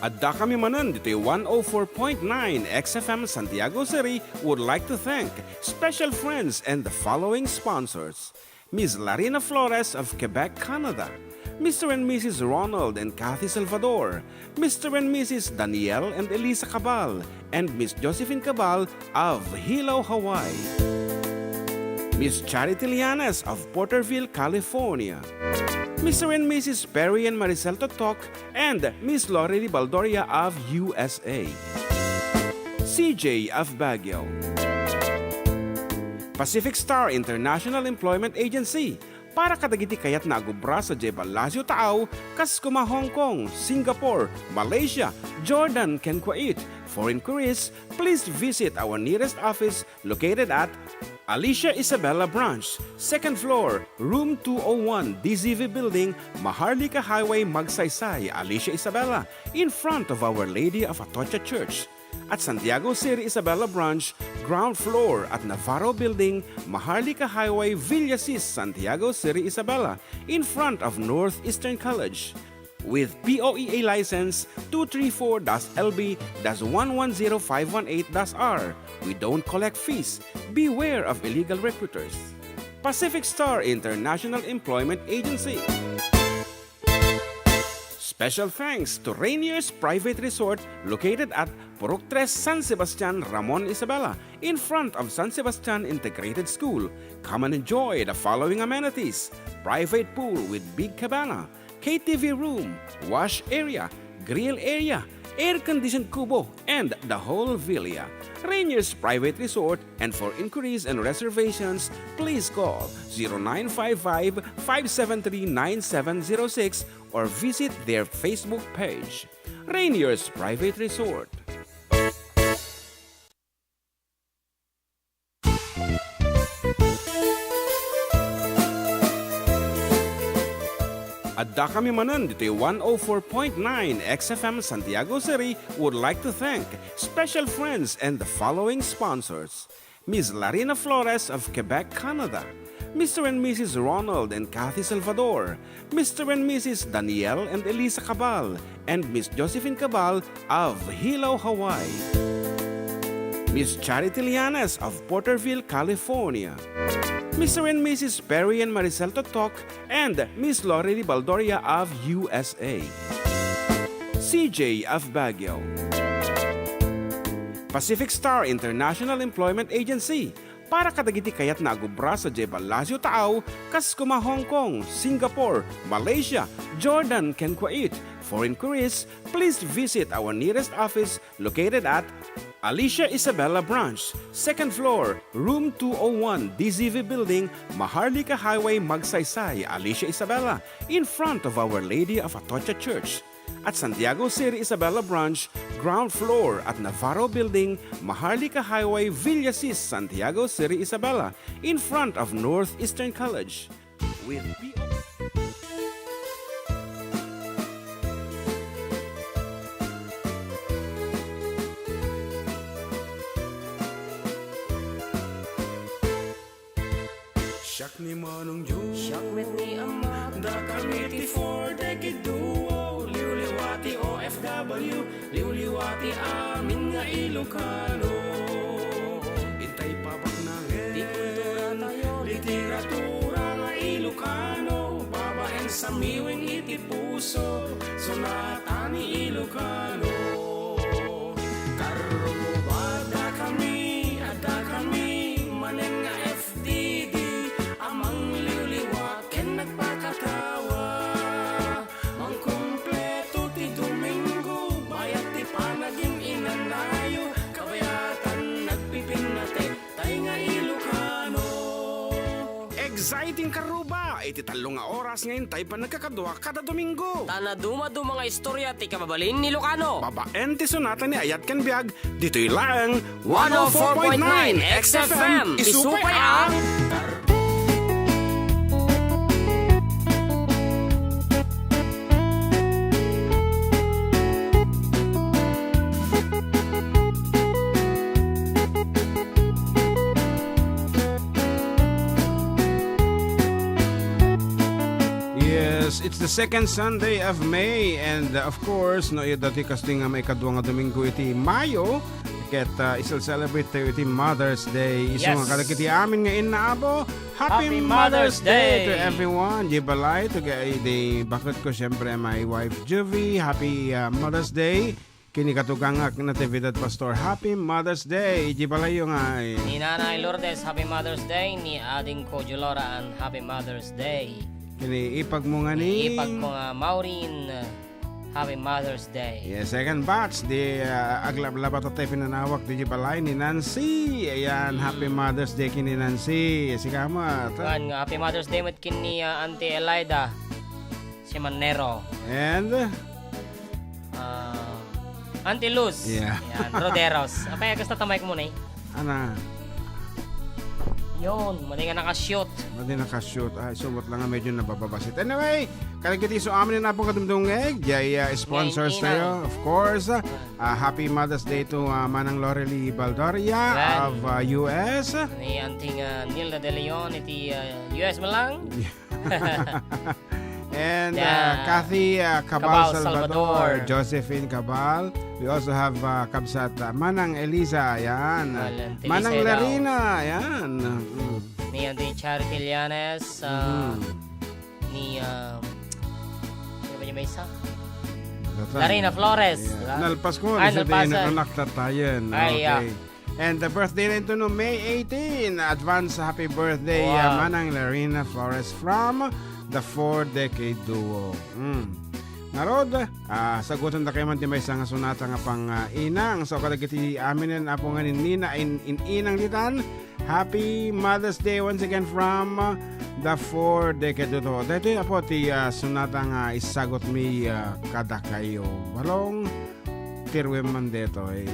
Adda kami manan dito'y 104.9 XFM Santiago City would like to thank special friends and the following sponsors. Ms. Larina Flores of Quebec, Canada. Mr. and Mrs. Ronald and Kathy Salvador. Mr. and Mrs. Danielle and Elisa Cabal. And Miss Josephine Cabal of Hilo, Hawaii. Miss Charity Lianes of Porterville, California. Mr. and Mrs. Perry and Maricel Totok, and Miss Lorely Baldoria of USA. CJ of Baguio. Pacific Star International Employment Agency. Para kadagiti kayat na agubra sa Jebal Lazio Tao, Kaskuma, Hong Kong, Singapore, Malaysia, Jordan, can Kuwait. For inquiries, please visit our nearest office located at Alicia Isabella Branch, 2nd floor, room 201, DZV Building, Maharlika Highway, Magsaysay, Alicia Isabella, in front of Our Lady of Atocha Church. At Santiago City Isabella Branch, ground floor at Navarro Building, Maharlika Highway, Villasis, Santiago City Isabella, in front of Northeastern College. With POEA license 234-LB-110518-R. We don't collect fees. Beware of illegal recruiters. Pacific Star International Employment Agency. Special thanks to Rainier's Private Resort located at Purok 3, San Sebastian, Ramon Isabela, in front of San Sebastian Integrated School. Come and enjoy the following amenities: private pool with big cabana, KTV room, wash area, grill area, air-conditioned kubo, and the whole villa. Rainier's Private Resort, and for inquiries and reservations, please call 0955-573-9706 or visit their Facebook page. Rainier's Private Resort. Adda kami manan dito'y 104.9 XFM Santiago City would like to thank special friends and the following sponsors. Ms. Larina Flores of Quebec, Canada. Mr. and Mrs. Ronald and Kathy Salvador. Mr. and Mrs. Danielle and Elisa Cabal. And Miss Josephine Cabal of Hilo, Hawaii. Miss Charity Lianes of Porterville, California. Mr. and Mrs. Perry and Maricel Totok, and Miss Lorely Baldoria of USA. CJ of Baguio. Pacific Star International Employment Agency. Para kadagiti kayat na agubra sa Jebal Lazio Tao, Kaskuma, Hong Kong, Singapore, Malaysia, Jordan, can Kuwait. For inquiries, please visit our nearest office located at Alicia Isabella Branch, 2nd floor, room 201, DZV Building, Maharlika Highway, Magsaysay, Alicia Isabella, in front of Our Lady of Atocha Church. At Santiago City Isabella Branch, ground floor at Navarro Building, Maharlika Highway, Villasis, Santiago City Isabella, in front of Northeastern College. With Siak ni Manong Jun, Siak met ni Ama, da Committee for Decade Duo, liwliwati OFW, liwliwati amin nga Ilocano. Itay pabak na di kultura tayo, literatura nga Ilocano, babaeng sa miwing iti puso, sonata ni Ilocano. Karo mo ba ada kami, maneng nga FDD, amang liwliwat ken nagpakatawa. Mang kumpleto ti Domingo, bayat ti panaging inanayo, kabayatan nagpipinate, tay nga Ilocano. Exciting karuba, iti talong nga oras ngayon tay pa nagkakadwa kada Domingo. tana dumadu mga istorya ti kababalin ni Ilocano. Babaen ti sonata ni Ayat Ken Biag, dito'y lang 104.9 XFM, isupay ang it's the second Sunday of May and of course, no, dati kasting may kadwa nga Domingo iti Mayo, ket isal celebrate tayo iti Mother's Day. Iso Yes. nga kadagiti amin nga inaabo. Happy Happy Mother's Mother's Day Day to everyone. Di balay to di bakit ko syempre my wife Juvie. Happy Mother's Day. Kini katugangak na Natividad Pastor. Happy Mother's Day. Di balay yung ay. Ni Nanay Lourdes, Happy Mother's Day. Ni Ading ko Julora, and Happy Mother's Day. Kini ipag mo nga ni. Ipag ko nga Maureen, Happy Mother's Day. Yes, second batch. Di aglablaba to tayo pinanawak. Di balay ni Nancy. Ayan, Happy Mother's Day kini Nancy. Sige mo. Kan nga Happy Mother's Day mit kini Auntie Elida si Manero. And Auntie Luz. Yeah. Yan, Roderos. Apay gusto tamay ko muna eh. ana, Yun, mali nga nakashoot. madi nakashoot. Ay, sumot lang nga medyo nabababasit. Anyway, kalagiti so amin na po kadumdungeg. Jay sponsors Ngayon, tayo. Of course, Happy Mother's Day to Manang Lorely Baldoria Yan. of US. Ni Auntie Nilda De Leon, iti US malang. And Yeah. Kathy Cabal Cabal Salvador, Salvador. Josephine Cabal. We also have Kabsat Manang Eliza, ayan. Alan, Manang Telisay daw. Larina, ayan. Ni Auntie Charity Llanes, ni sino ba niya may isa? Larina Flores. Yeah. Nalpas ko, Ay, isa din nalpasan. anak tatayan. Ay, Okay. And the birthday rin ito no May 18. Advance happy birthday, Wow. Manang Larina Flores from the 4-decade duo. Narod, sagutan na kayo man di may isang sunata nga pang inang. So kadagiti aminin apo nga ni Nina in inang ditan. Happy Mother's Day once again from the 4-decade duo. Dito apo ti sunata nga isagot mi kada kayo. Walong tirwe man dito eh.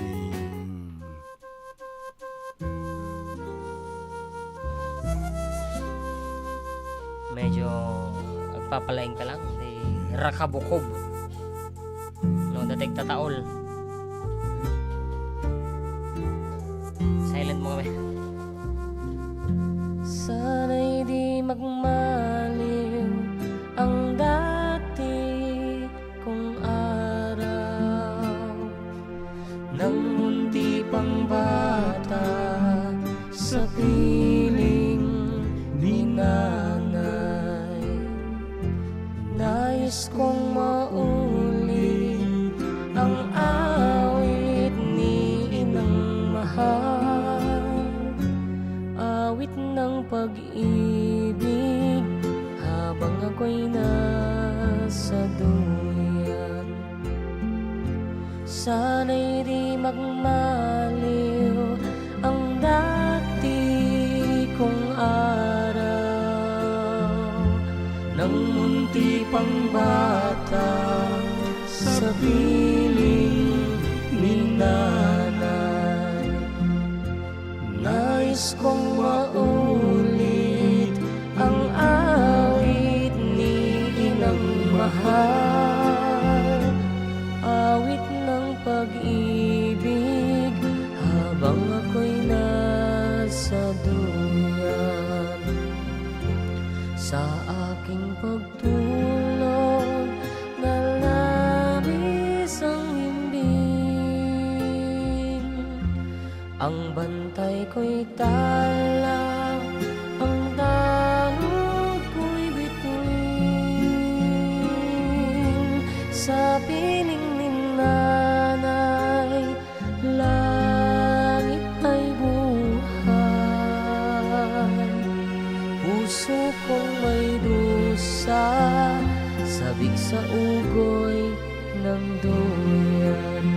Medyo nagpapalaing ka lang. Di rakabukob. No, datig tataol. Silent mo kami. Sana'y di magmaliw ang dati kong araw nang munti pang bata sa piling ni nanay. Nais kong maulit ang awit ni inang mahal, awit ng pag-ibig habang ako'y nasa duyan. Sana'y di magmaliw ang dati kong araw nang munti pang bata sa piling ni nanay. Nais kong maulit ang awit ni inang mahal, awit ng pag-ibig habang ako'y nasa duyan. Sa aking pagtulog na labis ang himbing, ang bantay ko'y tala, ang dahog ko'y bituin. Sa piling ni nanay, langit ay buhay. Puso kong may dusa, sabik sa ugoy ng duyan.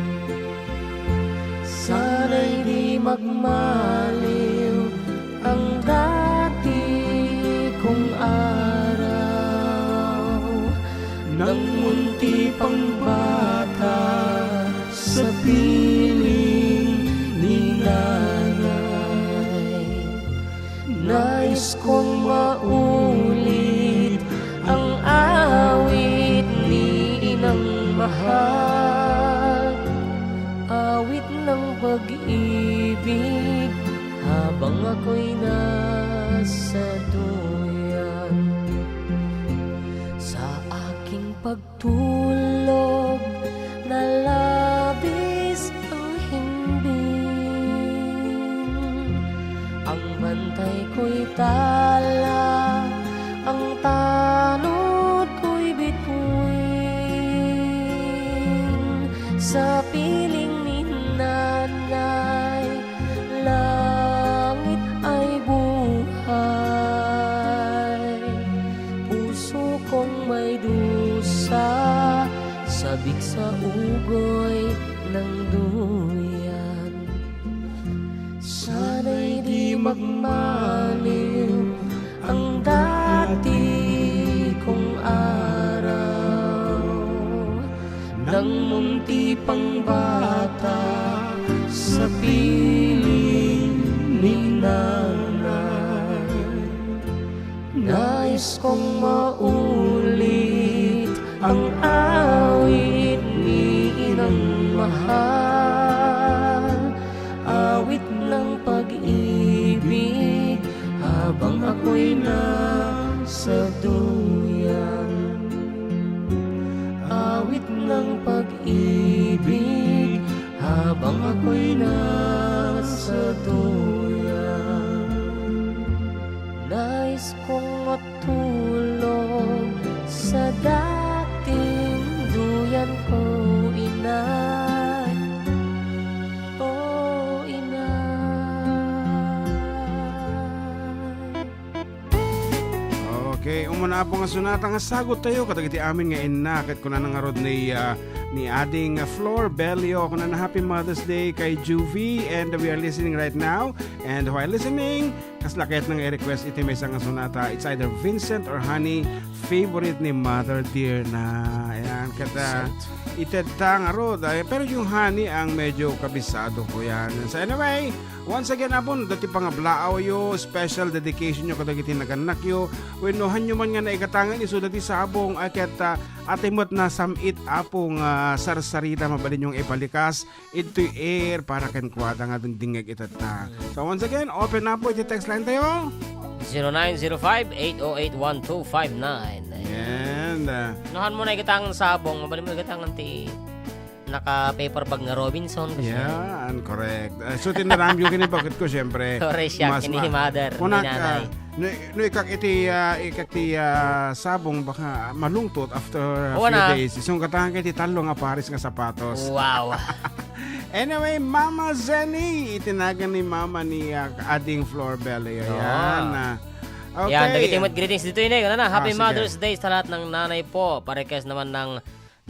Sana'y di magmaliw ang dati kong araw nang munti pang bata sa piling ni nanay. Nais kong maulit ang awit ni inang mahal, awit ng pag-ibig habang ako'y nasa duyan. Sa tulog na labis ang himbing. Ang bantay ko'y tala, ang tanod ko'y bituin. Sa piling ni nanay, langit ay buhay. Puso kong may dusa, sabik sa ugoy ng duyan. Sana'y di magmaliw ang dati kong araw, nang munti pang bata sa piling ni nanay. Nais kong maulit ang awit ni inang mahal, awit ng pag-ibig habang ako'y nasa duyan. Awit ng pag-ibig habang ako'y nasa duyan. Nais kong matulog sa dating duyan ko, inay. Oh, inay. Okay, umuna po nga sunata nga sagot tayo kadagiti amin nga inakit ko na nangarod ni ading Flor Belio. Ako na Happy Mother's Day kay Juvie, and we are listening right now. And while listening, kaslakit nang i-request iti may isang sunata. It's either Vincent or Honey, favorite ni Mother Dear na. Ayan, kata itetang arod. Pero yung Honey ang medyo kabisado ko yan. So anyway, once again apon, dati pa nga blaaw yo, special dedication nyo kadagiti naganak yo. Wenohan nyo man nga na ikatangan iso dati sabong aket atimot na samit apong sarsarita mabalin yung ipalikas ito air para kenkwada nga ding dingeg itata. So once again, open na po iti text line tayo. 0905-808-1259. And Nuhan mo na ikatangan sabong, mabalin mo ikatangan ti naka-paper bag nga Robinson. yeah, correct. So tinarami yung kinibakit ko syempre. Sorry siya, kini mother, ni nanay. No ikak iti sabong baka malungtot after a Oo few na. days. Isang katangan kay ti talo nga paris nga sapatos. Wow. Anyway, Mama Zenny, itinagan ni Mama ni ading Flor Belly. Ayan. Okay. Yan, dagitimot greetings dito yun eh. Happy sige. Mother's Day sa lahat ng nanay po. Parequest naman ng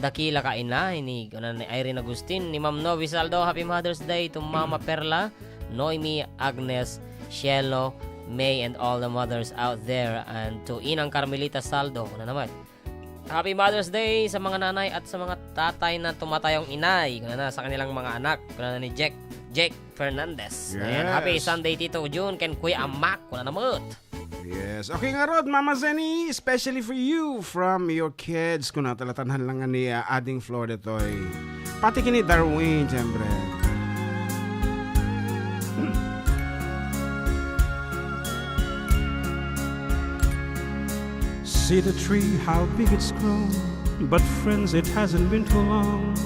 dakila ka inay ni Irene Agustin, ni Ma'am Novi Saldo. Happy Mother's Day to Mama Perla, Noemi, Agnes, Cielo, May, and all the mothers out there. And to Inang Carmelita Saldo. Naman. Happy Mother's Day sa mga nanay at sa mga tatay na tumatayong inay. Sa kanilang mga anak. Ni Jake Fernandez. Yes. Ayan, happy Sunday, Tito June. Ken Kuya Amak. Namut. Yes. Okay nga Rod, Mama Zenny, especially for you from your kids. Kung natalatanhan lang nga ni ading Flor detoy. Pati kini Darwin, siyempre. See the tree, how big it's grown. But friends, it hasn't been too long.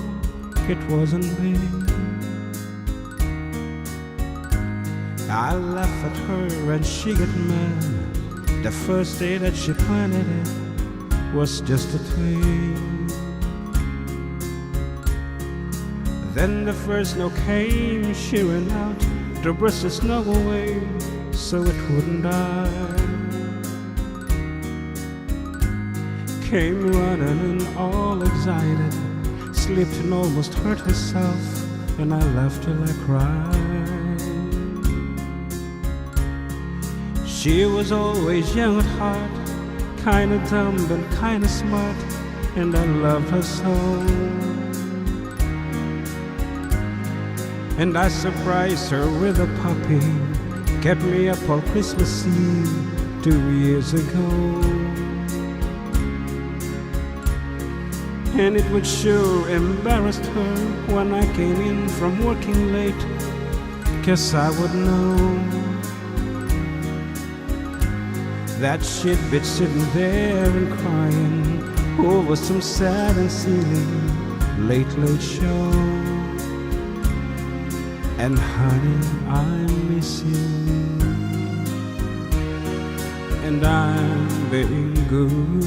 It wasn't big. I laughed at her and she got mad. The first day that she planted it was just a twig. Then the first snow came, she ran out to brush the snow away so it wouldn't die. Came running and all excited, slipped and almost hurt herself, and I laughed till I cried. She was always young at heart, kinda dumb and kinda smart, and I loved her so. And I surprised her with a puppy, kept me up all Christmas Eve 2 years ago. And it would sure embarrassed her when I came in from working late, 'cause I would know that she'd be sitting there and crying over some sad and silly late show. And honey, I miss you, and I'm being good,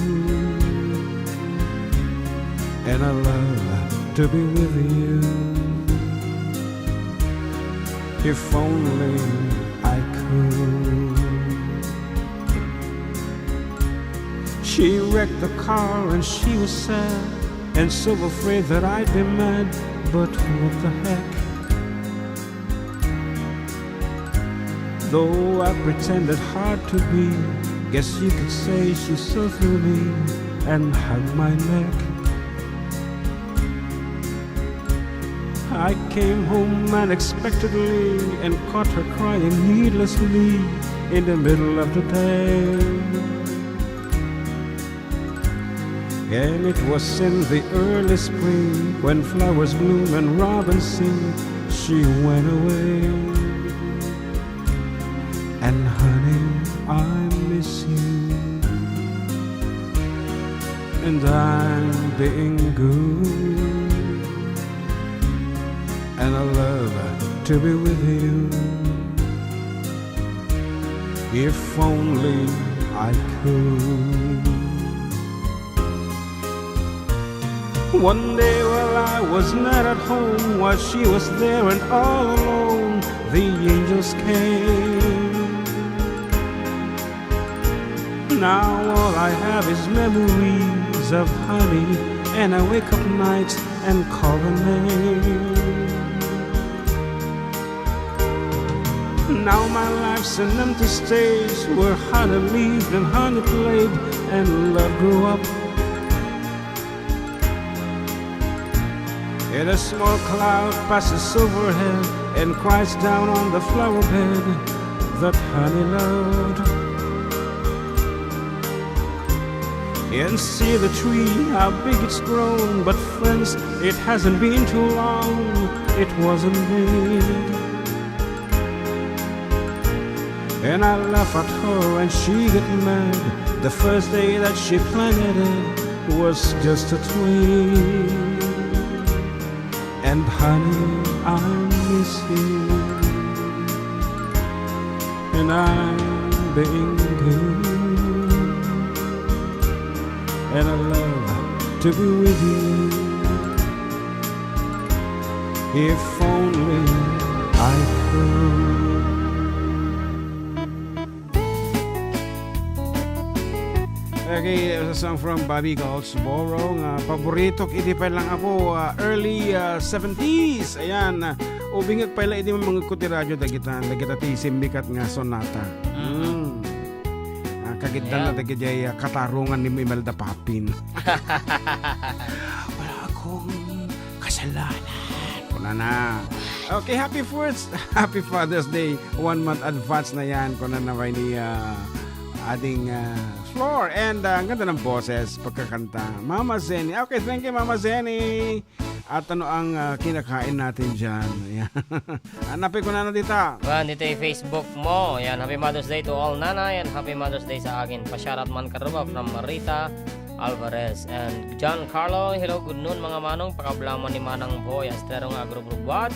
and I love to be with you. If only I could. She wrecked the car and she was sad and so afraid that I'd be mad, but what the heck? Though I pretended hard to be, guess you could say she saw through me and hugged my neck. I came home unexpectedly and caught her crying needlessly in the middle of the day. And it was in the early spring when flowers bloom and robins sing, she went away. And honey, I miss you, and I'm being good, and I love to be with you. If only I could. One day while I was not at home, while she was there and all alone, the angels came. Now all I have is memories of honey, and I wake up nights and call her name. Now my life's an empty stage where honey lived and honey played and love grew up. And a small cloud passes overhead and cries down on the flower bed that honey loved. And see the tree, how big it's grown. But friends, it hasn't been too long, it wasn't big. And I laugh at her and she get mad. The first day that she planted it was just a twig. And honey, I miss you, and I'm being good, and I love to be with you. If only I could. Okay, a song from Bobby Goldsboro. Paborito iti pa lang ako early 70s. Ayan, ubingag pala iti mga kuti radyo dagitan ti simbikat nga sonata. Kagitdan na dagijay katarungan ni Imelda Papin. Wala akong kasalanan. Kuna na. Okay, happy Father's Day. 1 month advance na yan. Kuna na ba ni ating floor. And ang ganda ng boses pagkakanta. Mama Zenny. Okay, thank you Mama Zenny. At ano ang kinakain natin dyan? Hanapin ko na dito. Well, dito yung Facebook mo. Yan, Happy Mother's Day to all nanay and Happy Mother's Day sa akin. Pa-shoutout man karuba from Marita Alvarez. And John Carlo, hello, good noon mga manong. Pakablaman ni Manang Boy. Asterong agrogrubwad.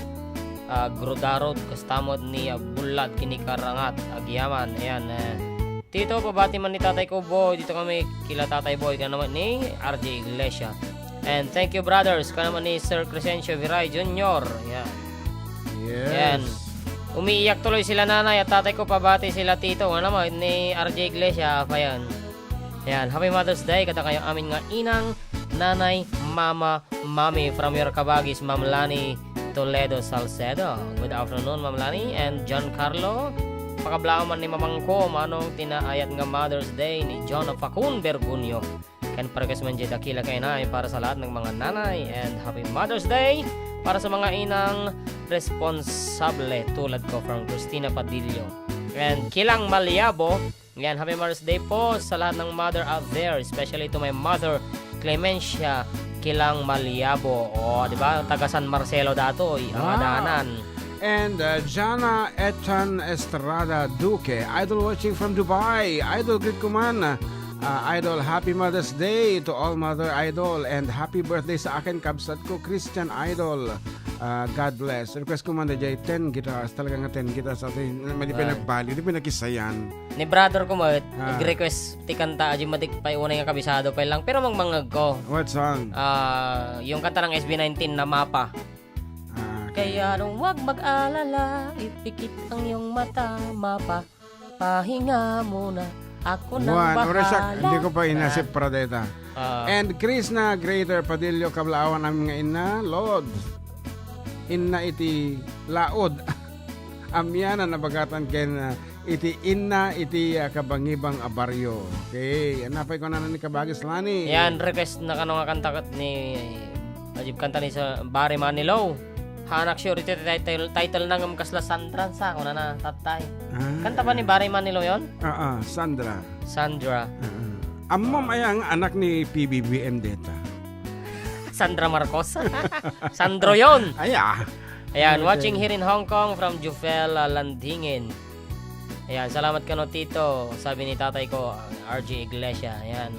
Grudarod, kastamod ni Bulat, Kinikarangat, Agyaman. Ayan, Tito, pabati man ni Tatay ko, boy. Dito kami kila Tatay Boy. Ka naman ni RJ Iglesia. And thank you, brothers. Ka naman ni Sir Crescencio Viray Jr. Yan. Yes. Yan. Umiiyak tuloy sila nanay at tatay ko, pabati sila tito. Ano naman ni RJ Iglesia. Pa yan. Yan. Happy Mother's Day. Kata kayo amin nga inang, nanay, mama, mami from your kabagis, Ma'am Lani Toledo Salcedo. Good afternoon, Ma'am Lani. And John Carlo. Pakablaan man ni mamang ko manong tinaayat nga Mother's Day ni John Facun Bergunyo. Kan paragas man dyan dakila kay nanay para sa lahat ng mga nanay. And Happy Mother's Day para sa mga inang responsable tulad ko from Cristina Padillo. And Kilang Malyabo. Yan, Happy Mother's Day po sa lahat ng mother out there, especially to my mother Clemencia Kilang Malyabo. O, di ba? Taga San Marcelo dato, ang adanan. And Jana Etan Estrada Duque, idol watching from Dubai. Idol greet ko man. Idol, happy Mother's Day to all Mother Idol and happy birthday sa akin kabsat ko, Christian Idol. God bless. Request ko man na jay 10 guitars, talaga nga 10 guitars atin. Mali pinagbali, di pinakisayan. Ni brother ko mo, nag-request ti kanta, aji matik pa una yung kabisado pa lang. Pero mangmangag ko. What song? Yung kanta ng SB19 na Mapa. Kaya nung wag mag-alala, ipikit ang iyong mata, Mapa. Pahinga muna, ako nang bahala. Hindi ko pa inasip para data. And Chris na Greater Padillo Kablaawan ang mga ina, Lord. Inna iti laod. Amyana na bagatan ken iti inna iti kabangibang abaryo. Okay, napay ko na ni Kabagis Lani. Yan, request na kano nga kanta ni Ajib kanta ni sa Barry Manilow. Hanak sure iti title na ngam kasla Sandra sa ako na tatay. Kanta ba ni Barry Manilow yon? Sandra. Sandra. Amom ay ang anak ni PBBM deta. Sandra Marcos. Sandro yon. Ayan, watching here in Hong Kong from Jufel Landingin. Ayan, salamat ka no Tito. Sabi ni tatay ko, RJ Iglesia. Ayan.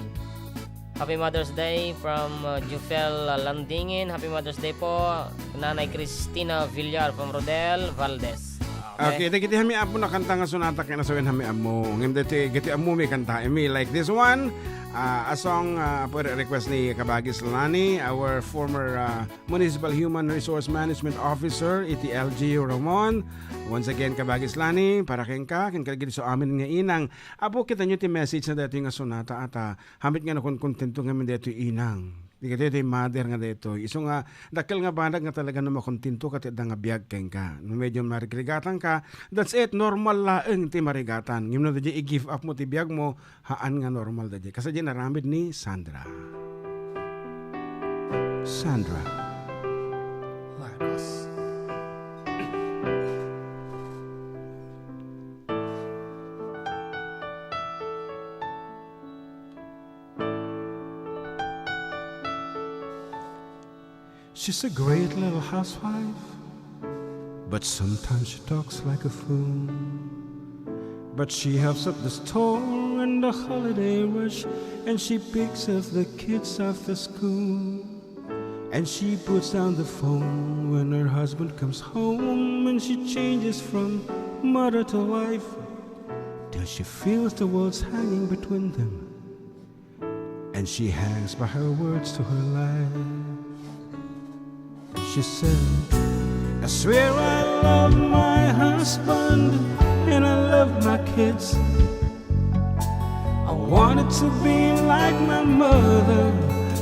Happy Mother's Day from Jufel Landingin. Happy Mother's Day po. Nanay Cristina Villar from Rodel Valdez. Okay, kiti hami apo na kanta nga sunata kay nasawin hami amo. Ngem deti giti amo mi kanta emi like this one. A song po request ni Kabagis Lani, our former Municipal Human Resource Management Officer, iti LG Ramon. Once again, Kabagis Lani, para ken ka, ken kalagid sa amin nga inang. Apo kita nyo ti message na dito nga sonata at hamit nga nakon kontento nga man dito inang. Di ka dito mother nga dito. Iso nga, dakil nga bandag nga talaga na makontento ka tida nga biyag ken ka. No medyo marigatan ka, that's it, normal laeng ti marigatan. Ngim na dito i-give up mo ti biyag mo, haan nga normal dito. Kasi dyan naramid ni Sandra. Sandra Marcos. She's a great little housewife, but sometimes she talks like a fool. But she helps at the store in the holiday rush, and she picks up the kids after school. And she puts down the phone when her husband comes home, and she changes from mother to wife till she feels the world's hanging between them, and she hangs by her words to her life. She said, I swear I love my husband and I love my kids. I wanted to be like my mother,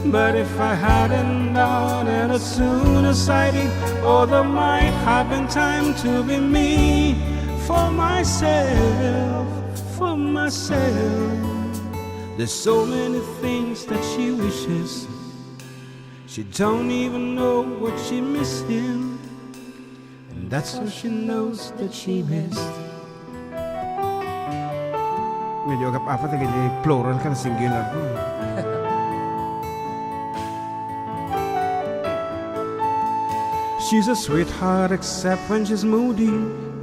but if I hadn't done it as soon as I did, oh, there might have been time to be me for myself, for myself. There's so many things that she wishes. She don't even know what she missing, and that's all she knows that she missed. medyo agap-apat na plural ka na singular ko. She's a sweetheart except when she's moody.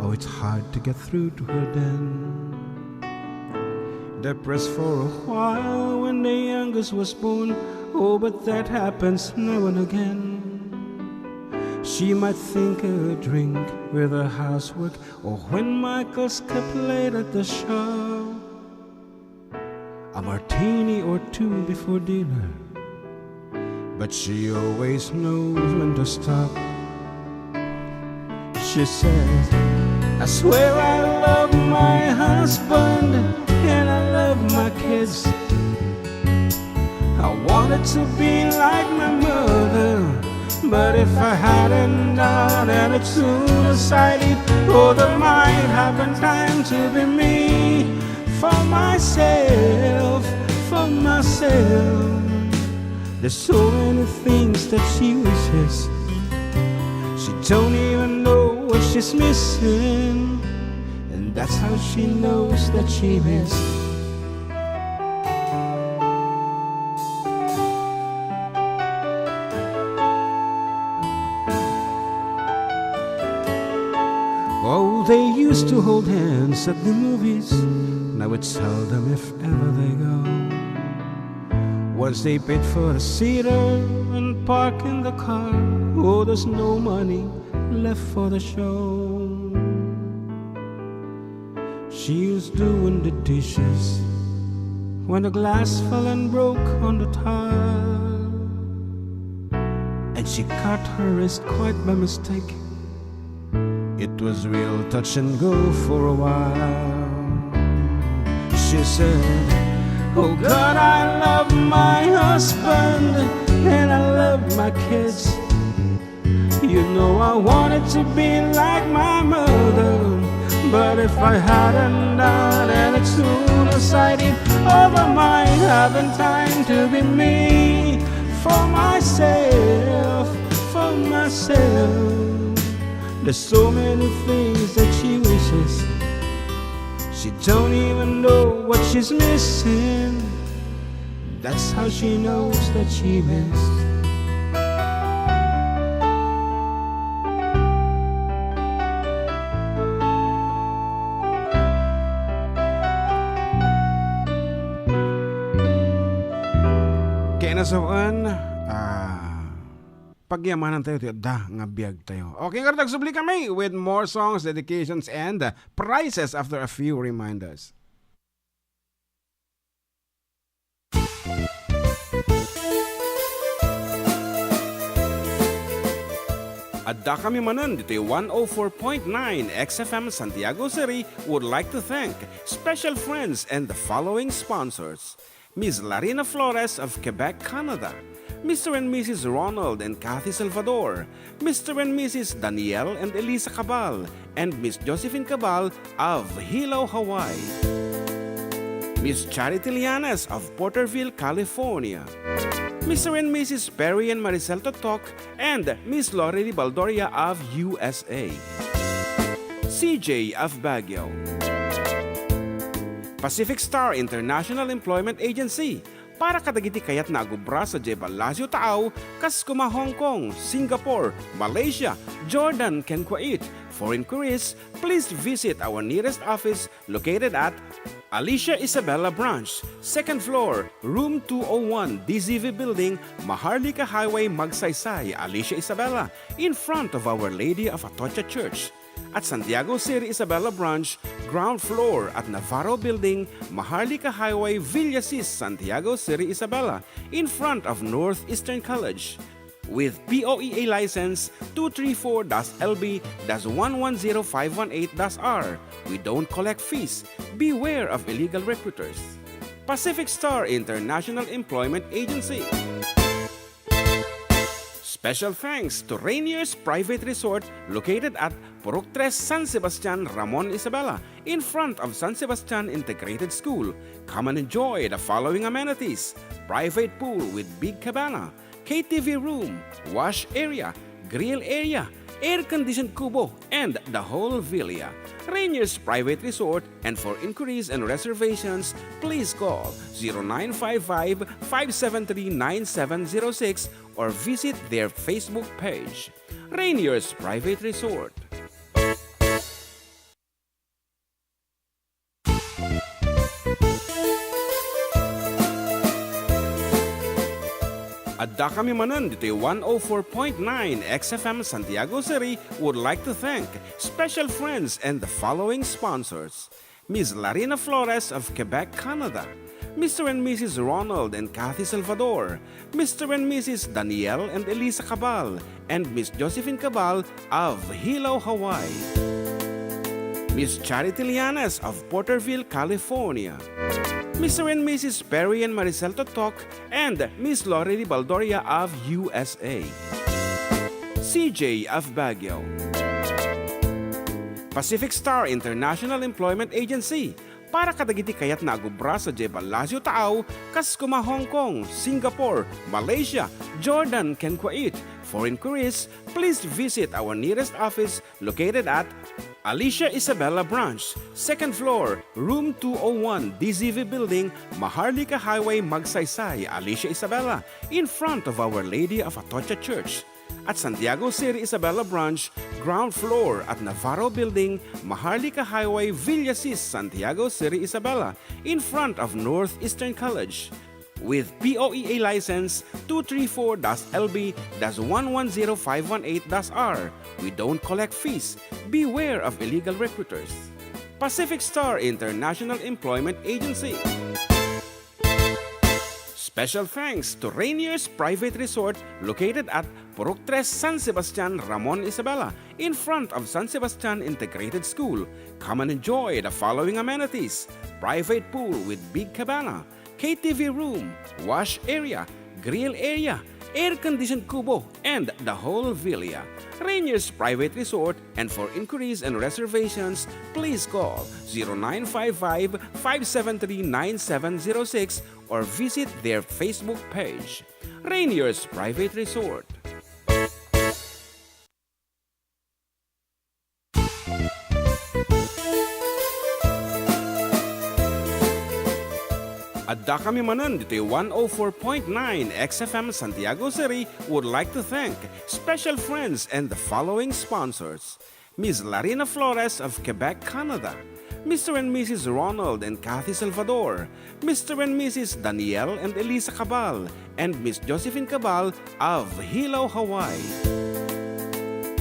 Oh, it's hard to get through to her then. Depressed for a while when the youngest was born. Oh, but that happens now and again. She might think a drink with her housework, or when Michael's kept late at the shop, a martini or two before dinner. But she always knows when to stop. She says, I swear I love my husband and I love my kids. I wanted to be like my mother, but if I hadn't done it as soon as I did, oh, there might have been time to be me for myself, for myself. There's so many things that she wishes. She don't even know what she's missing, and that's how she knows that she missed. Oh, they used to hold hands at the movies. Now it's seldom if ever they go. 'cause they paid for the cedar and parking the car. Oh, there's no money left for the show. She was doing the dishes when the glass fell and broke on the tile, and she cut her wrist quite by mistake. It was real touch and go for a while. She said, oh God, I love my husband and I love my kids. You know I wanted to be like my mother, but if I hadn't done it soon as I did, over my having time to be me, for myself, for myself. There's so many things that she wishes. She don't even know what she's missing. That's how she knows that she missed. Kinasawan, pagyamanan tayo, nga biyag tayo. Okay, kartag subli kami with more songs, dedications, and prizes after a few reminders. Adda kami manan dito 104.9 XFM Santiago City would like to thank special friends and the following sponsors. Ms. Larina Flores of Quebec, Canada. Mr. and Mrs. Ronald and Kathy Salvador, Mr. and Mrs. Danielle and Elisa Cabal, and Miss Josephine Cabal of Hilo, Hawaii. Miss Charity Lianes of Porterville, California. Mr. and Mrs. Perry and Maricel Totok, and Miss Lori Baldoria of USA. CJ of Baguio. Pacific Star International Employment Agency, para kadagiti kayat na agubra sa Jebel Lazio Taaw, kas kuma Hong Kong, Singapore, Malaysia, Jordan, ken Kuwait. For inquiries, please visit our nearest office located at Alicia Isabella Branch, 2nd floor, room 201, DZV Building, Maharlika Highway, Magsaysay, Alicia Isabella, in front of Our Lady of Atocha Church. At Santiago City Isabela Branch, ground floor at Navarro Building, Maharlika Highway, Villasis, Santiago City Isabela, in front of Northeastern College. With POEA license 234-LB-110518-R. We don't collect fees. Beware of illegal recruiters. Pacific Star International Employment Agency. Special thanks to Rainier's Private Resort located at Purok 3, San Sebastian, Ramon Isabela, in front of San Sebastian Integrated School. Come and enjoy the following amenities: private pool with big cabana, KTV room, wash area, grill area, air-conditioned kubo, and the whole villa. Rainier's Private Resort, and for inquiries and reservations, please call 0955-573-9706 or visit their Facebook page. Rainier's Private Resort. Adda kami manan dito 104.9 XFM Santiago City would like to thank special friends and the following sponsors. Ms. Larina Flores of Quebec, Canada. Mr. and Mrs. Ronald and Kathy Salvador. Mr. and Mrs. Danielle and Elisa Cabal, and Miss Josephine Cabal of Hilo, Hawaii. Miss Charity Lianes of Porterville, California. Mr. and Mrs. Perry and Maricel Totok, and Miss Lori Baldoria of USA. CJ of Baguio. Pacific Star International Employment Agency, para kadagiti kayat na agubra sa Jebel Lazio Taaw, kas kuma Hong Kong, Singapore, Malaysia, Jordan, ken Kuwait. For inquiries, please visit our nearest office located at Alicia Isabella Branch, 2nd floor, room 201, DZV Building, Maharlika Highway, Magsaysay, Alicia Isabella, in front of Our Lady of Atocha Church. At Santiago City Isabela Branch, ground floor at Navarro Building, Maharlika Highway, Villasis, Santiago City Isabela, in front of Northeastern College. with POEA license 234-LB-110518-R. We don't collect fees. Beware of illegal recruiters. Pacific Star International Employment Agency. Special thanks to Rainier's Private Resort located at Purok 3 San Sebastian, Ramon Isabela, in front of San Sebastian Integrated School. Come and enjoy the following amenities: private pool with big cabana, KTV room, wash area, grill area, air-conditioned kubo, and the whole villa. Rainier's Private Resort, and for inquiries and reservations, please call 0955-573-9706 or visit their Facebook page. Rainier's Private Resort. Adda kami manan dito 104.9 XFM Santiago City would like to thank special friends and the following sponsors: Ms. Larina Flores of Quebec, Canada, Mr. and Mrs. Ronald and Kathy Salvador, Mr. and Mrs. Danielle and Elisa Cabal, and Miss Josephine Cabal of Hilo, Hawaii,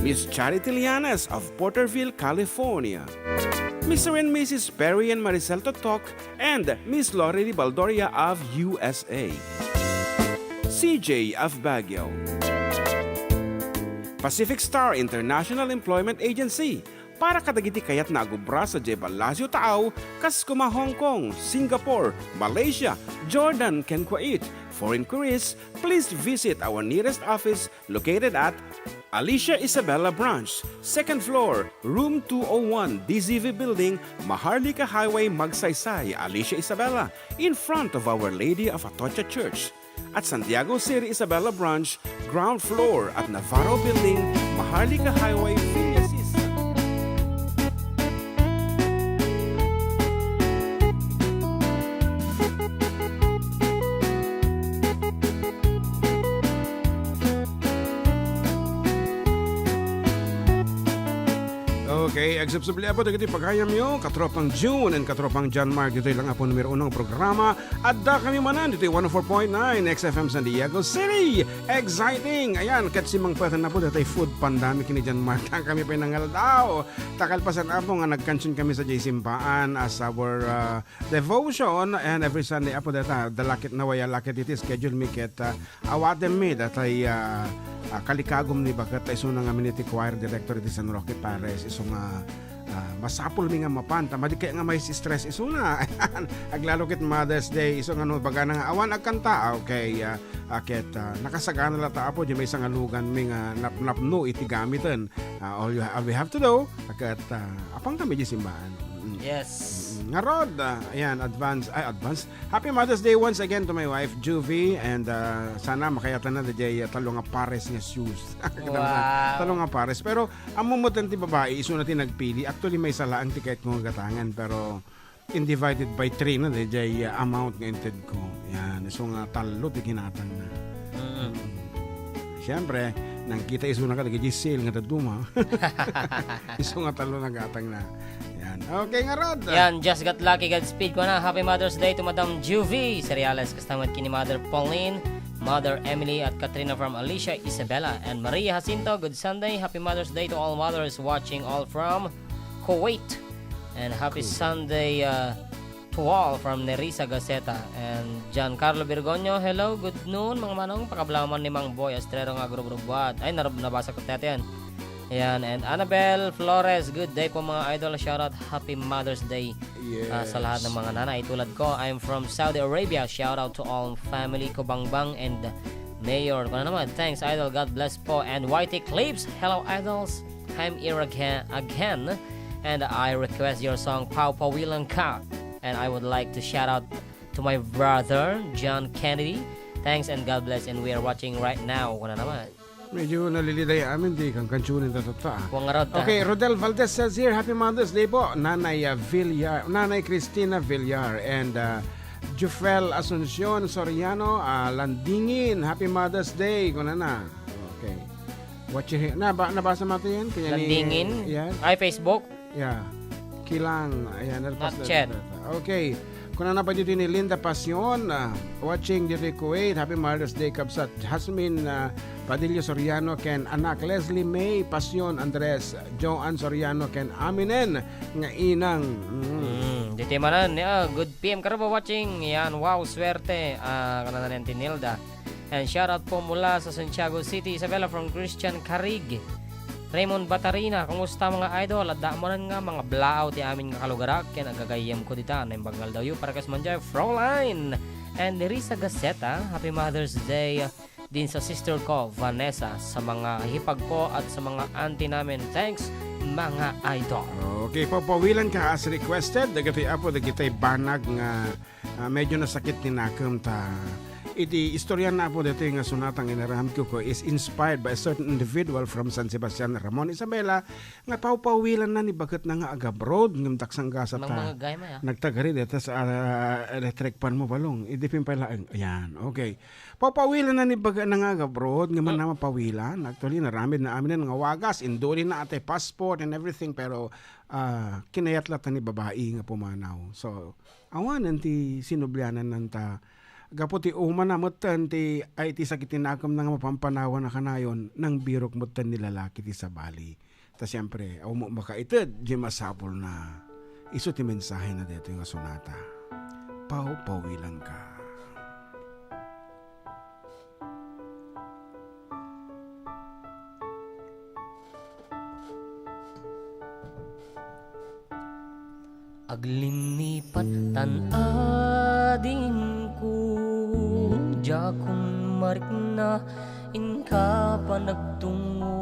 Miss Charity Lianes of Porterville, California, Mr. and Mrs. Perry and Maricel Totok, and Miss Lori Baldoria of USA, CJ of Baguio, Pacific Star International Employment Agency, para kadagiti kayat na agubra sa Jebel Lasio Taaw, kas kuma Hong Kong, Singapore, Malaysia, Jordan, ken Kuwait. For inquiries, please visit our nearest office located at Alicia Isabella Branch, 2nd floor, room 201, DZV Building, Maharlika Highway, Magsaysay, Alicia Isabella, in front of Our Lady of Atocha Church. At Santiago City Isabella Branch, ground floor at Navarro Building, Maharlika Highway, Villasis. Okay, acceptable po dagiti pagayam yo katropang June and katropang John Mark dito lang po numero unang programa adda kami manan dito 104.9 XFM San Diego City. Exciting. Ayan, kat simang patan na po dito food pandemic ni John Mark kami pinangal daw. Takalpasan apo nga nagkansun kami sa J Simpaan as our devotion, and every Sunday apo data dalakit na waya lakit iti schedule mi ket awatem mi datay kalikagom ni bakat iso nga community choir director di San Roque Pares iso nga masapul mi nga mapanta madi kay nga may stress iso na aglalo ket Mother's Day iso nga no baga nga awan agkanta okay ket nakasagana la ta apo di may sangalugan mi nga napno iti gamitan all we have to do ket apang kami di simbahan. Yes. Nga Rod, ayan, advance. Happy Mother's Day once again to my wife, Juvie, and sana makayatan na DJ talong nga pares nga shoes. Wow. Talong nga pares. Pero, ang mumutan ti babae, iso natin nagpili. Actually, may sala ang tiket kong gatangan, pero in divided by 3 na DJ amount nga inted ko. Yan, iso nga talo ti kinatang na. Siyempre, nang kita iso na ka, DJ sale nga taduma. Iso nga talo na gatang na. Okay nga Rod. Yan, just got lucky, Godspeed ko na. Happy Mother's Day to Madam Juvie Cereales, kastamad kini Mother Pauline, Mother Emily at Katrina from Alicia Isabella, and Maria Jacinto. Good Sunday. Happy Mother's Day to all mothers watching all from Kuwait, and happy Sunday to all from Nerissa Gaceta, and Giancarlo Virgonio. Hello, good noon mga manong. Pakablaman ni Mang Boy Astrero nga grubrubwat. Ay, nabasa ko tayo yan. Ayan, and Annabel Flores, good day po mga idol. Shoutout, happy Mother's Day. Yes. Sa lahat ng mga nanay. Tulad ko, I'm from Saudi Arabia. Shoutout to all family ko, Bangbang and Mayor. Kung naman, thanks idol, God bless po. And YT Clips, hello idols. I'm here again. And I request your song, Pau Pawilang Ka. And I would like to shout out to my brother, John Kennedy. Thanks and God bless. And we are watching right now. Kung naman. Medyo naliliday amin di kang kansunin tatata. Okay, Rodel Valdez says here, Happy Mother's Day po, Nanay Villar, Nanay Cristina Villar, and Jufel Asuncion Soriano Landingin. Happy Mother's Day. Kung na. Okay. Watch it. Nabasa mo ito yan? Landingin? Yan. Ay, Facebook? Yeah. Kilang. Ayan. Not chat. Okay. Kuna na pa dito ni Linda Pasion, watching dito Kuwait. Happy Mother's Day kabsat. Jasmine Padilla Soriano ken anak Leslie May Pasion Andres Joan Soriano ken Aminen nga inang. Dito manan good PM ka ba watching? Yan, wow, swerte. Kanana ni Nilda. And shout out po mula sa Santiago City, Isabella from Christian Carig. Raymond Batarina, kumusta mga idol? At daamonan nga mga blao ti amin nga kalugarak. Kaya nagagayam ko dita. Nang bagal daw yun para kasmanjay Fraulein. And Risa Gaceta, Happy Mother's Day din sa sister ko, Vanessa. Sa mga hipag ko at sa mga auntie namin. Thanks mga idol. Okay, papawilan ka as requested. Dagitoy apo, dagitoy banag nga medyo nasakit ni nakam ta. Iti istorya na po dito yung sunatang inaraham ko is inspired by a certain individual from San Sebastian, Ramon Isabela, nga paupawilan na ni bagat na nga agabroad ng taksang gasa ta. Mga gay maya. Nagtagari dito sa electric pan mo balong. Idipin pala. Ayan, okay. Paupawilan na ni bagat na nga agabroad, nga man naman pawilan. Actually, naramid na amin nga wagas, induli na ate passport and everything, pero kinayatlat na ni babae nga pumanaw. So, awanan ti sinublianan nanta gaputi uma na mutan ti ay ti sakit tinakam na nga mapampanawan na kanayon nang birok mutan ni lalaki ti sa bali. Ta siyempre, aw mo makaited, di masapol na iso ti mensahe na dito yung sonata. Pawilan ka. Aglinipat tan-ading ko jakon marik na inka pa nagtungo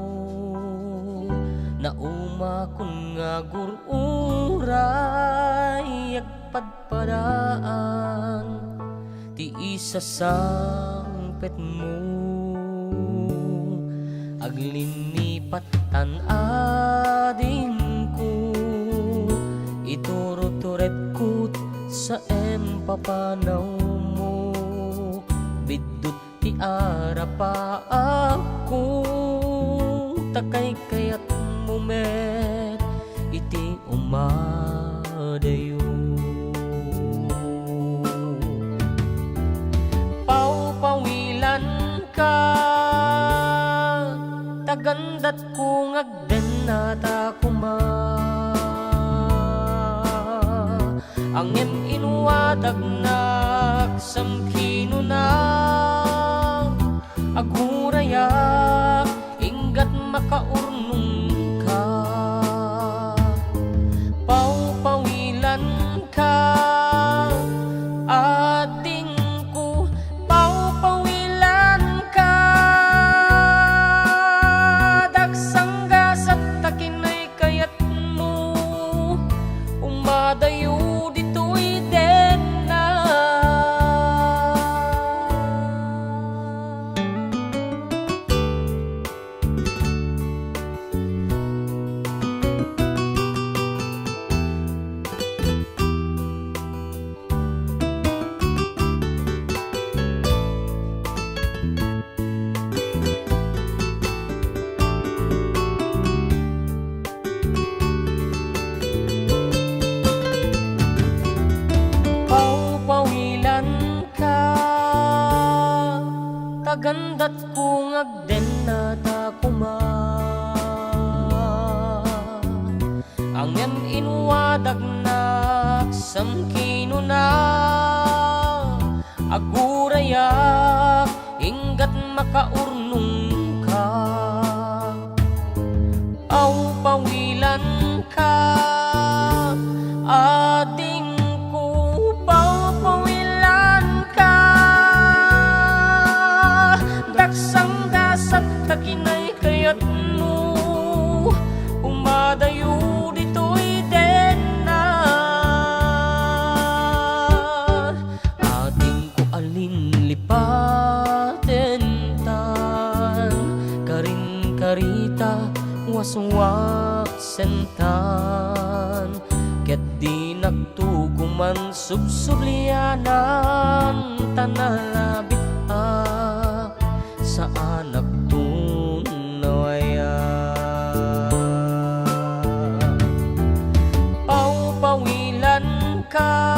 na umakon nga gururay agpadpadaan ti isa sang pet mo aglinipat tan-ading ituro-turet kut sa empapanaw mo bidut ti arapa ako takay kayat mumet iti umadayo paupawilan ka tagandat kung agden nata angem inuwadag nak samkino na agurayak inggat makaurnong ka paupawilan ka ating ko paupawilan ka dagsanggas at takinay kayat mo umadayo gandat kung agden na takuma angem inwadag na samkino na agurayak inggat makaurnong ka aw pawilan ka ading ko pawilan ka daksanggas at takinay kayat mo umadayo dito'y den na ating ko alin lipaten tan karin karita waswak sentan ket di nagtuguman subsublianan tanalabit sa anak tunawaya paupawilan ka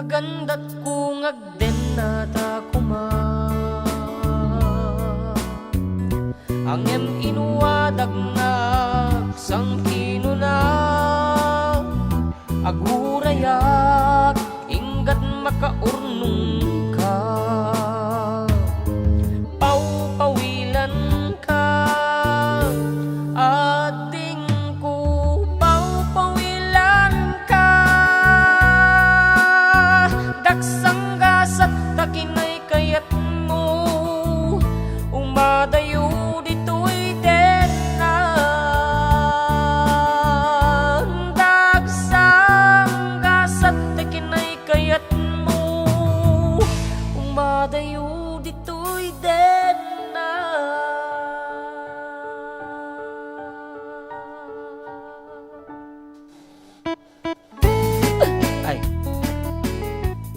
Kagandat kong agden nata kuma Angem inuwadag na sang kinuna Agurayak inggat makaurnong ka Pau-pawilan ka ating ko pau-pawilan ka Daksang gasat takinay kayat mo Umadayo dito'y den na Daksang gasat takinay kayat mo Umadayo dito'y den na Ay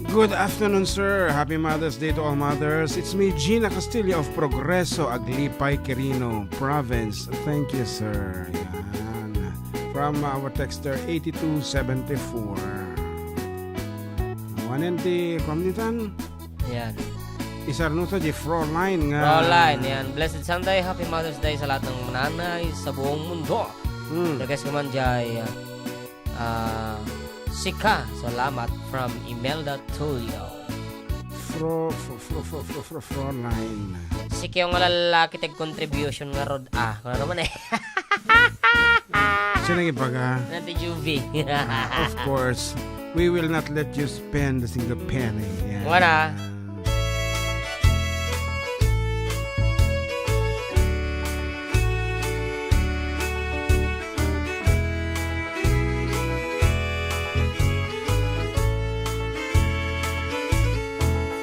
Good afternoon, sir. Happy Mother's Day to all mothers. It's me, Gina Castillo of Progreso, Aglipay, Quirino Province. Thank you, sir. Yan. From our texter 8274. Wanenti Komnitan, Yan isarnuto di Froline nga. Roline, yan. Blessed Sunday, Happy Mother's Day sa lahat ng nanay sa buong mundo. Dagas naman dyan, Sika, salamat from Imelda Tulio. Froline. Sika yung lalaki tag contribution nga rod. Kung ano naman eh. Sino ipaga? Nanti Juvie. Of course, we will not let you spend a single penny. Yan. Wala.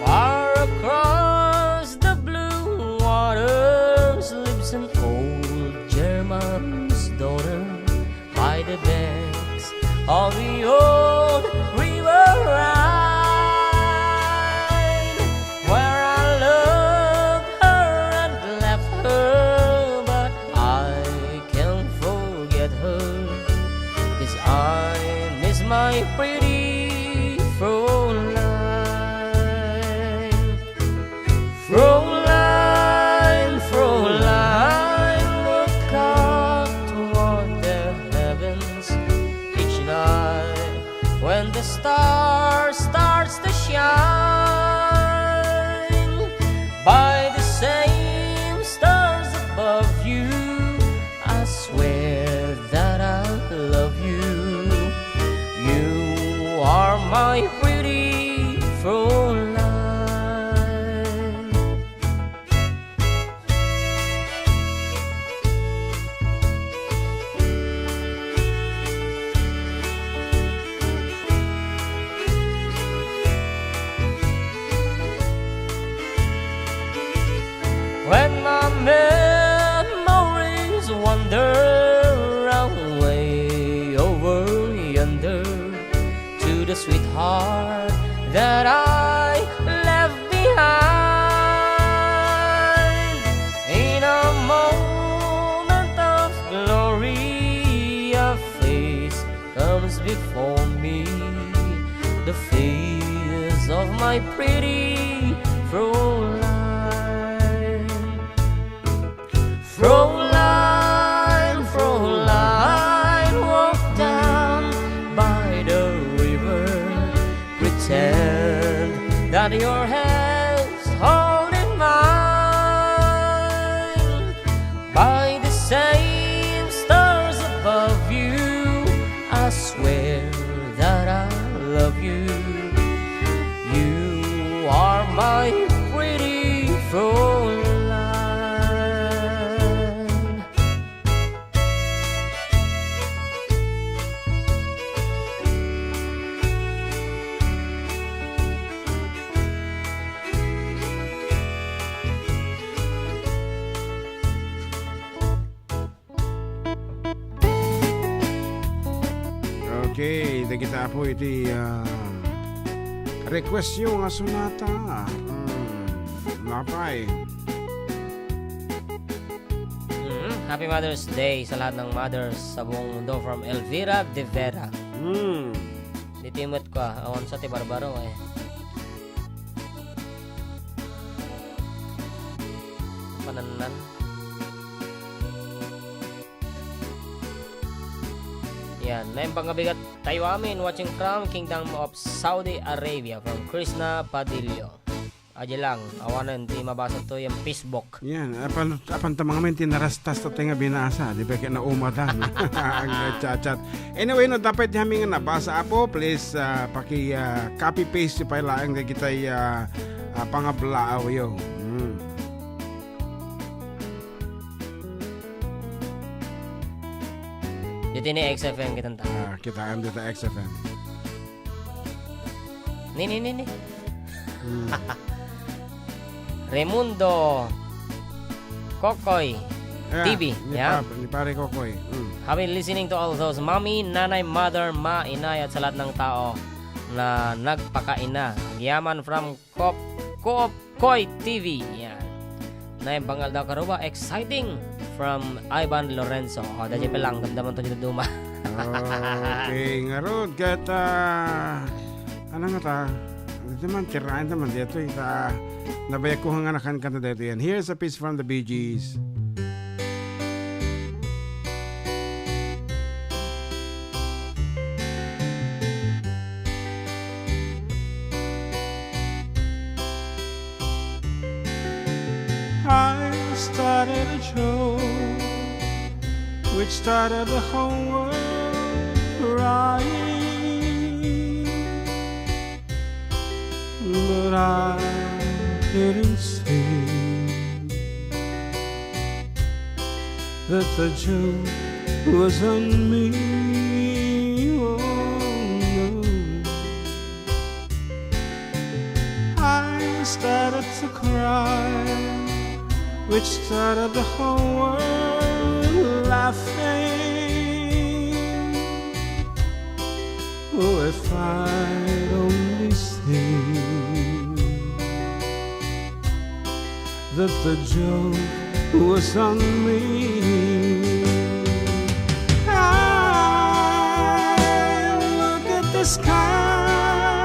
Far across the blue waters lives an old German's daughter by the banks of the old river Rhine, where I loved her and left her, but I can't forget her, 'cause I miss my pretty Fräulein. Fräulein, Fräulein, look up toward the heavens each night when the star starts to shine. By the same stars above you, I swear that I love you. You are my pretty Fräulein. When my memories wander away over yonder to the sweetheart that I left behind, in a moment of glory, a face comes before me, the face of my pretty Fräulein. Fräulein, Fräulein, walk down by the river, pretend that your hand's holding mine. By the same stars above you, I swear that I love you. You are my pretty Fräulein. Okay, kita po iti request yung nga sonata. Lapay. Happy Mother's Day sa lahat ng mothers sa buong mundo from Elvira de Vera. Ditimot ko awan sa ti barbaro eh. Pananan. Yan, na yung pangabigat tayo amin watching from Kingdom of Saudi Arabia from Krishna Padillo. Aja lang, awanan ti mabasa to yung Facebook. Yan, apan tamang men tinarastas to nga binasa, di ba kaya na umadan. Ang chat. Anyway, no dapat haming nga nabasa apo, please copy paste pa laang nga kita pangablaaw yo. Dito ni XFM kitang ta. Kita am dito XFM. Ni. Raimundo Kokoy TV. Yeah. Ni pare Kokoy. Have been listening to all those mommy, nanay, mother, ma, inay at sa lahat ng tao na nagpakaina. Yaman from Kokoy TV. Yan. Na yung bangal daw karuba. Exciting from Ivan Lorenzo. Dahil pa lang. Damdaman to dito duma. Okay, nga rod. Kata, ano nga ta? Dito man, tirain naman dito. Nabayak ko nga nakan kanta dito yan. Here's a piece from the Bee Gees. I started a show which started the whole world crying, but I didn't see that the joke was on me. Oh, no. I started to cry, which started the whole world laughing. Oh, if I'd only seen that the joke was on me. I look at the skies,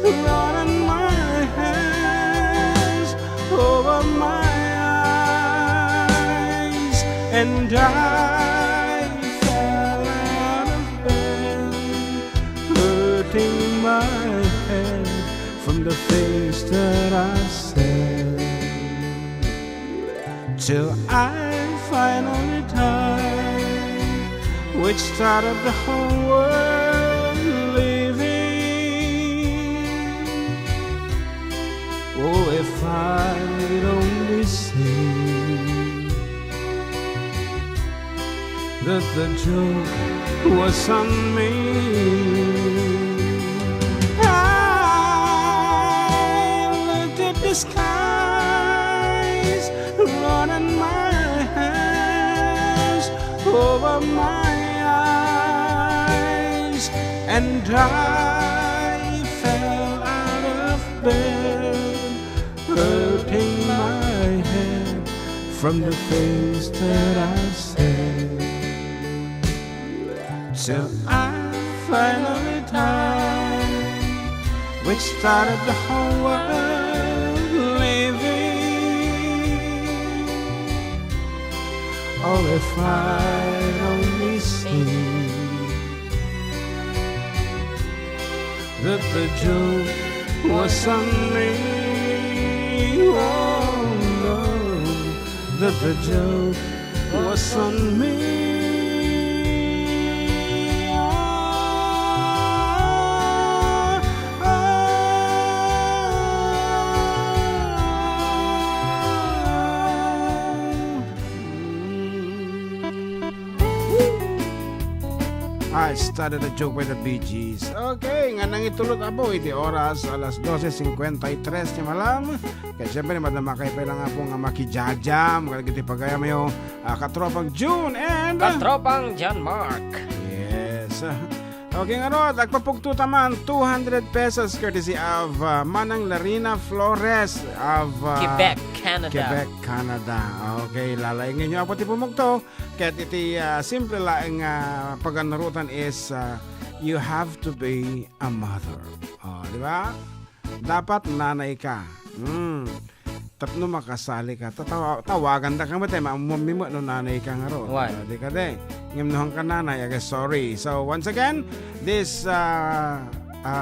running my hands over my and I fell out of bed, hurting my head from the things that I said, till I finally died, which started the whole world living. Oh, if I'd only seen that the joke was on me. I looked at the skies, running my hands over my eyes, and I fell out of bed, hurting my head from the things that I said, till I finally died, which started the whole world living. Oh, if I'd only seen that the joke was on me. Oh no, that the joke was on me. I started a joke with the Bee Gees. Okay, nga nang itulot abo, iti oras alas 12:53 ni malam. Kaya siyempre, madama kayo pa lang po nga makijajam. Kaya kiti pagaya mayo, katropang June and... Katropang John Mark. Yes. Okay nga ro, nagpapugtuta man 200 pesos courtesy of Manang Larina Flores of Quebec, Canada. Quebec, Canada. Okay, lalaingin nyo. Apo ti pumugto. Kahit iti simple lang paganarutan is you have to be a mother. Di ba? Dapat nanay ka. Tapno makasali ka. Tawagan ta ka ba tayo? Mamami mo no nanay ka nga ro. Why? Di ka de. Ngimnohan ka nanay. I guess sorry. So once again, this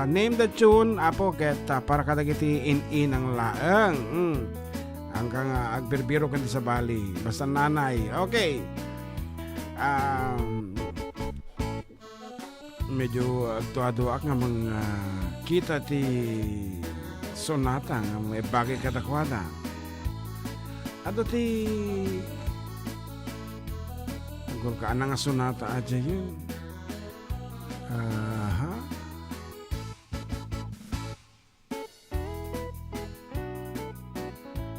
name the tune apo ket para kadagiti in ang laeng. Hanggang agbirbiro ka sa Bali. Basta nanay. Okay. Medyo agtuado-ak nga mga kita ti sonata nga may bagay katakwada. Ato ti agol ka nga sonata adya yun.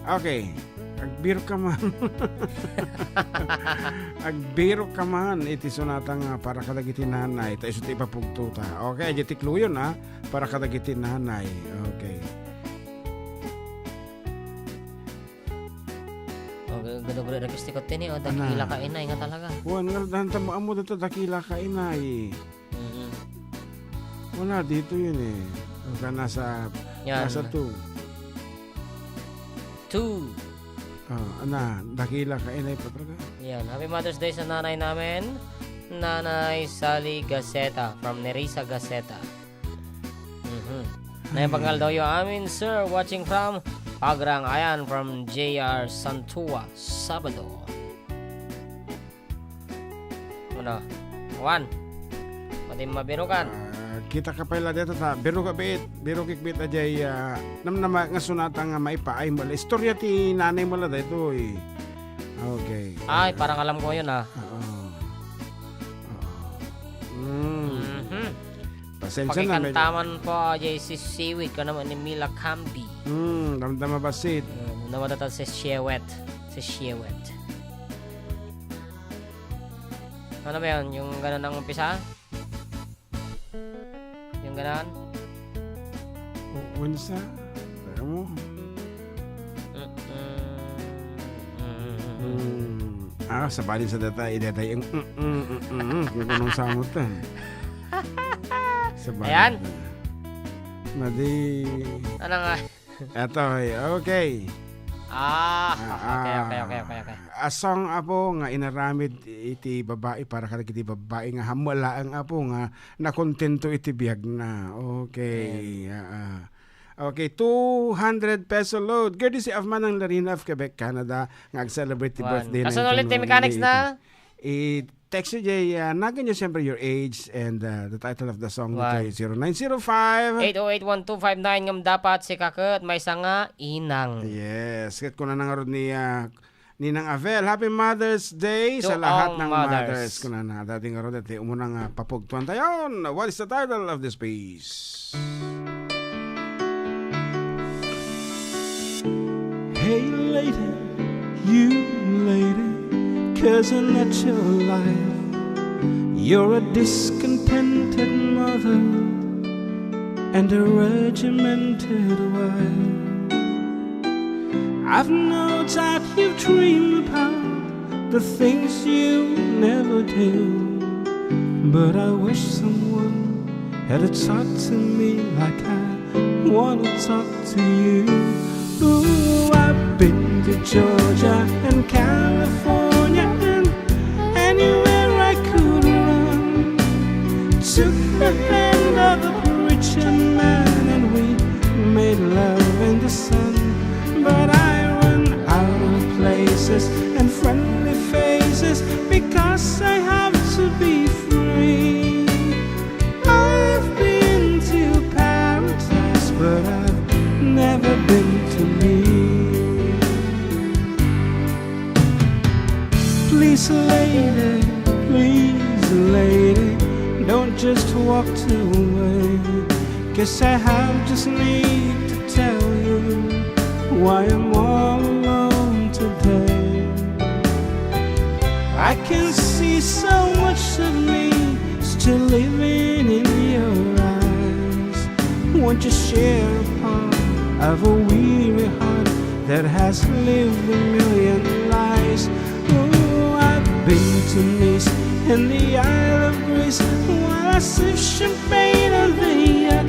Okay. Agbiro ka man. Agbiro ka man. Iti sonata nga para kadagiti nanay. Tayo iti ipapugtuta. Okay, iti tikluyon ha. Para kadagiti nanay. Okay. Gado-gado request ko tini o dakila ka inay nga talaga. Wan nga danta mo amo dito dakila ka inay. Wala dito yun eh. O nasa 2. 2. Dakila ka inay pa talaga. Yan. Happy Mother's Day sa nanay namin. Nanay Sally Gaceta from Nerissa Gaceta. Naipanggal daw yung amin, sir. Watching from Pagrang Ayan from JR Santua, Sabado. Ano? 1. Mati mabirukan. Kita ka pala dito ta. Biro kikbit ajay namnama nga sunata nga maipaay mo. Istorya ti nanay mo la dito eh. Okay. Ay, parang alam ko yun Pasensya na. Pakikantaman po ajay si Seaweed ka naman ni Mila Cambi. Damdama basit. Namadatan si Shewet. Ano ba yun? Yung gano'n ng umpisa? Yung gano'n? Unsa? Tara mo. Sa bali sa data, idatay yung kung anong samutan. Sa bali. Ayan. Madi. Ano nga? Eto, okay. Okay. A song apo nga inaramid iti babae para kadagiti babae nga hamwala ang apo nga nakontento iti biyag na. Okay. Okay, 200 peso load. Courtesy of Manang Larina of Quebec, Canada. Nga-celebrate the birthday. Kasan ulit yung mechanics na? Text nyo, nagan nyo siyempre your age and the title of the song nyo 0905 8081259 ngam dapat si kakot may sanga inang. Yes, kat ko na nangarod ni Ninang Avel. Happy Mother's Day To sa lahat all ng mothers. mothers. Kuna na dating ngarod at umunang papugtuan tayo. What is the title of this piece? Hey lady, you lady, cousin at your life. You're a discontented mother and a regimented wife. I've no doubt you dream about the things you never do, but I wish someone had talked to me like I want to talk to you. Ooh, I've been to Georgia and California and anywhere I could run. Took the hand of the preacher man and we made love in the sun. But I run out of places and friendly faces because I have to be free. I've been to paradise, but I've never been to me. Please lady, don't just walk away, 'cause I have just need to tell you why I'm all alone today. I can see so much of me still living in your eyes. Won't you share a part of a weary heart that has lived a million lives? Oh, I've been to Nice and the Isle of Greece while massive champagne of the yak.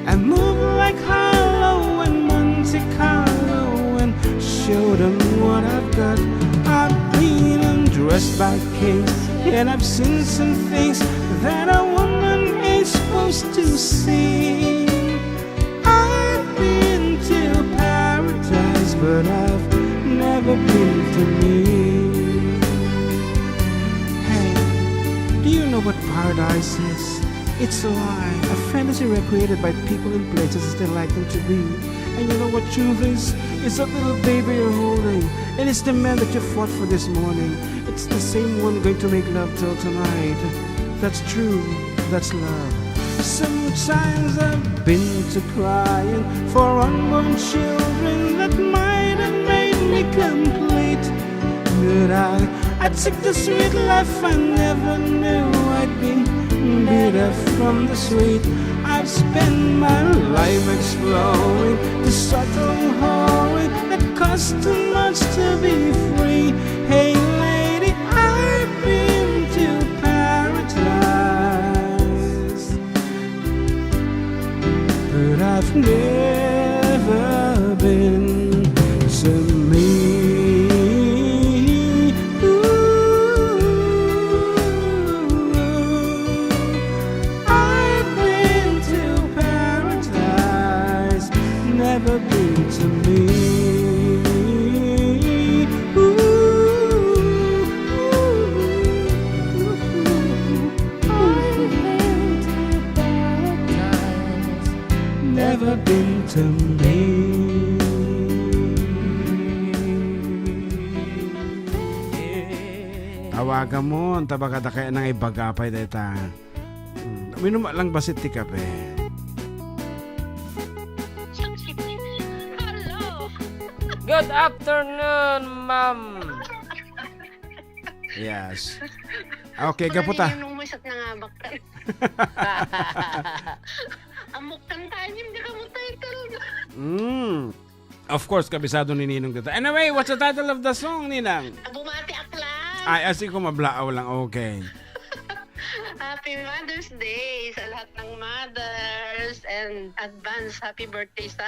I move like Harlow and Monte Carlo and show them what I've got. I've been undressed by kings and I've seen some things that a woman ain't supposed to see. I've been to paradise, but I've never been to me. Hey, do you know what paradise is? It's a lie, a fantasy recreated by people in places as they like them to be. And you know what truth is? It's that little baby you're holding, and it's the man that you fought for this morning. It's the same one going to make love till tonight. That's true, that's love. Sometimes I've been to crying for unborn children that might have made me complete. But I took the sweet life I never knew I'd be bitter from the sweet. I've spent my life exploring the subtle whoring that costs too much to be free. Hey lady, I've been to paradise, but I've never been to me. Never been to me. Never been to me. Tawagan mo, ang tabagada kaya nang ibagapay deta. Minuma lang basit ti kape. Good afternoon, ma'am. Yes. Okay, gaputa. Yung masat na nga bakta. Amok tan tayo, hindi ka mo title. Of course, kabisado ni Ninong dito. Anyway, what's the title of the song, Ninang? Bumati aklan. Ay, asi ko mablaaw lang. Okay. Happy Mother's Day sa lahat ng mothers and advance happy birthday sa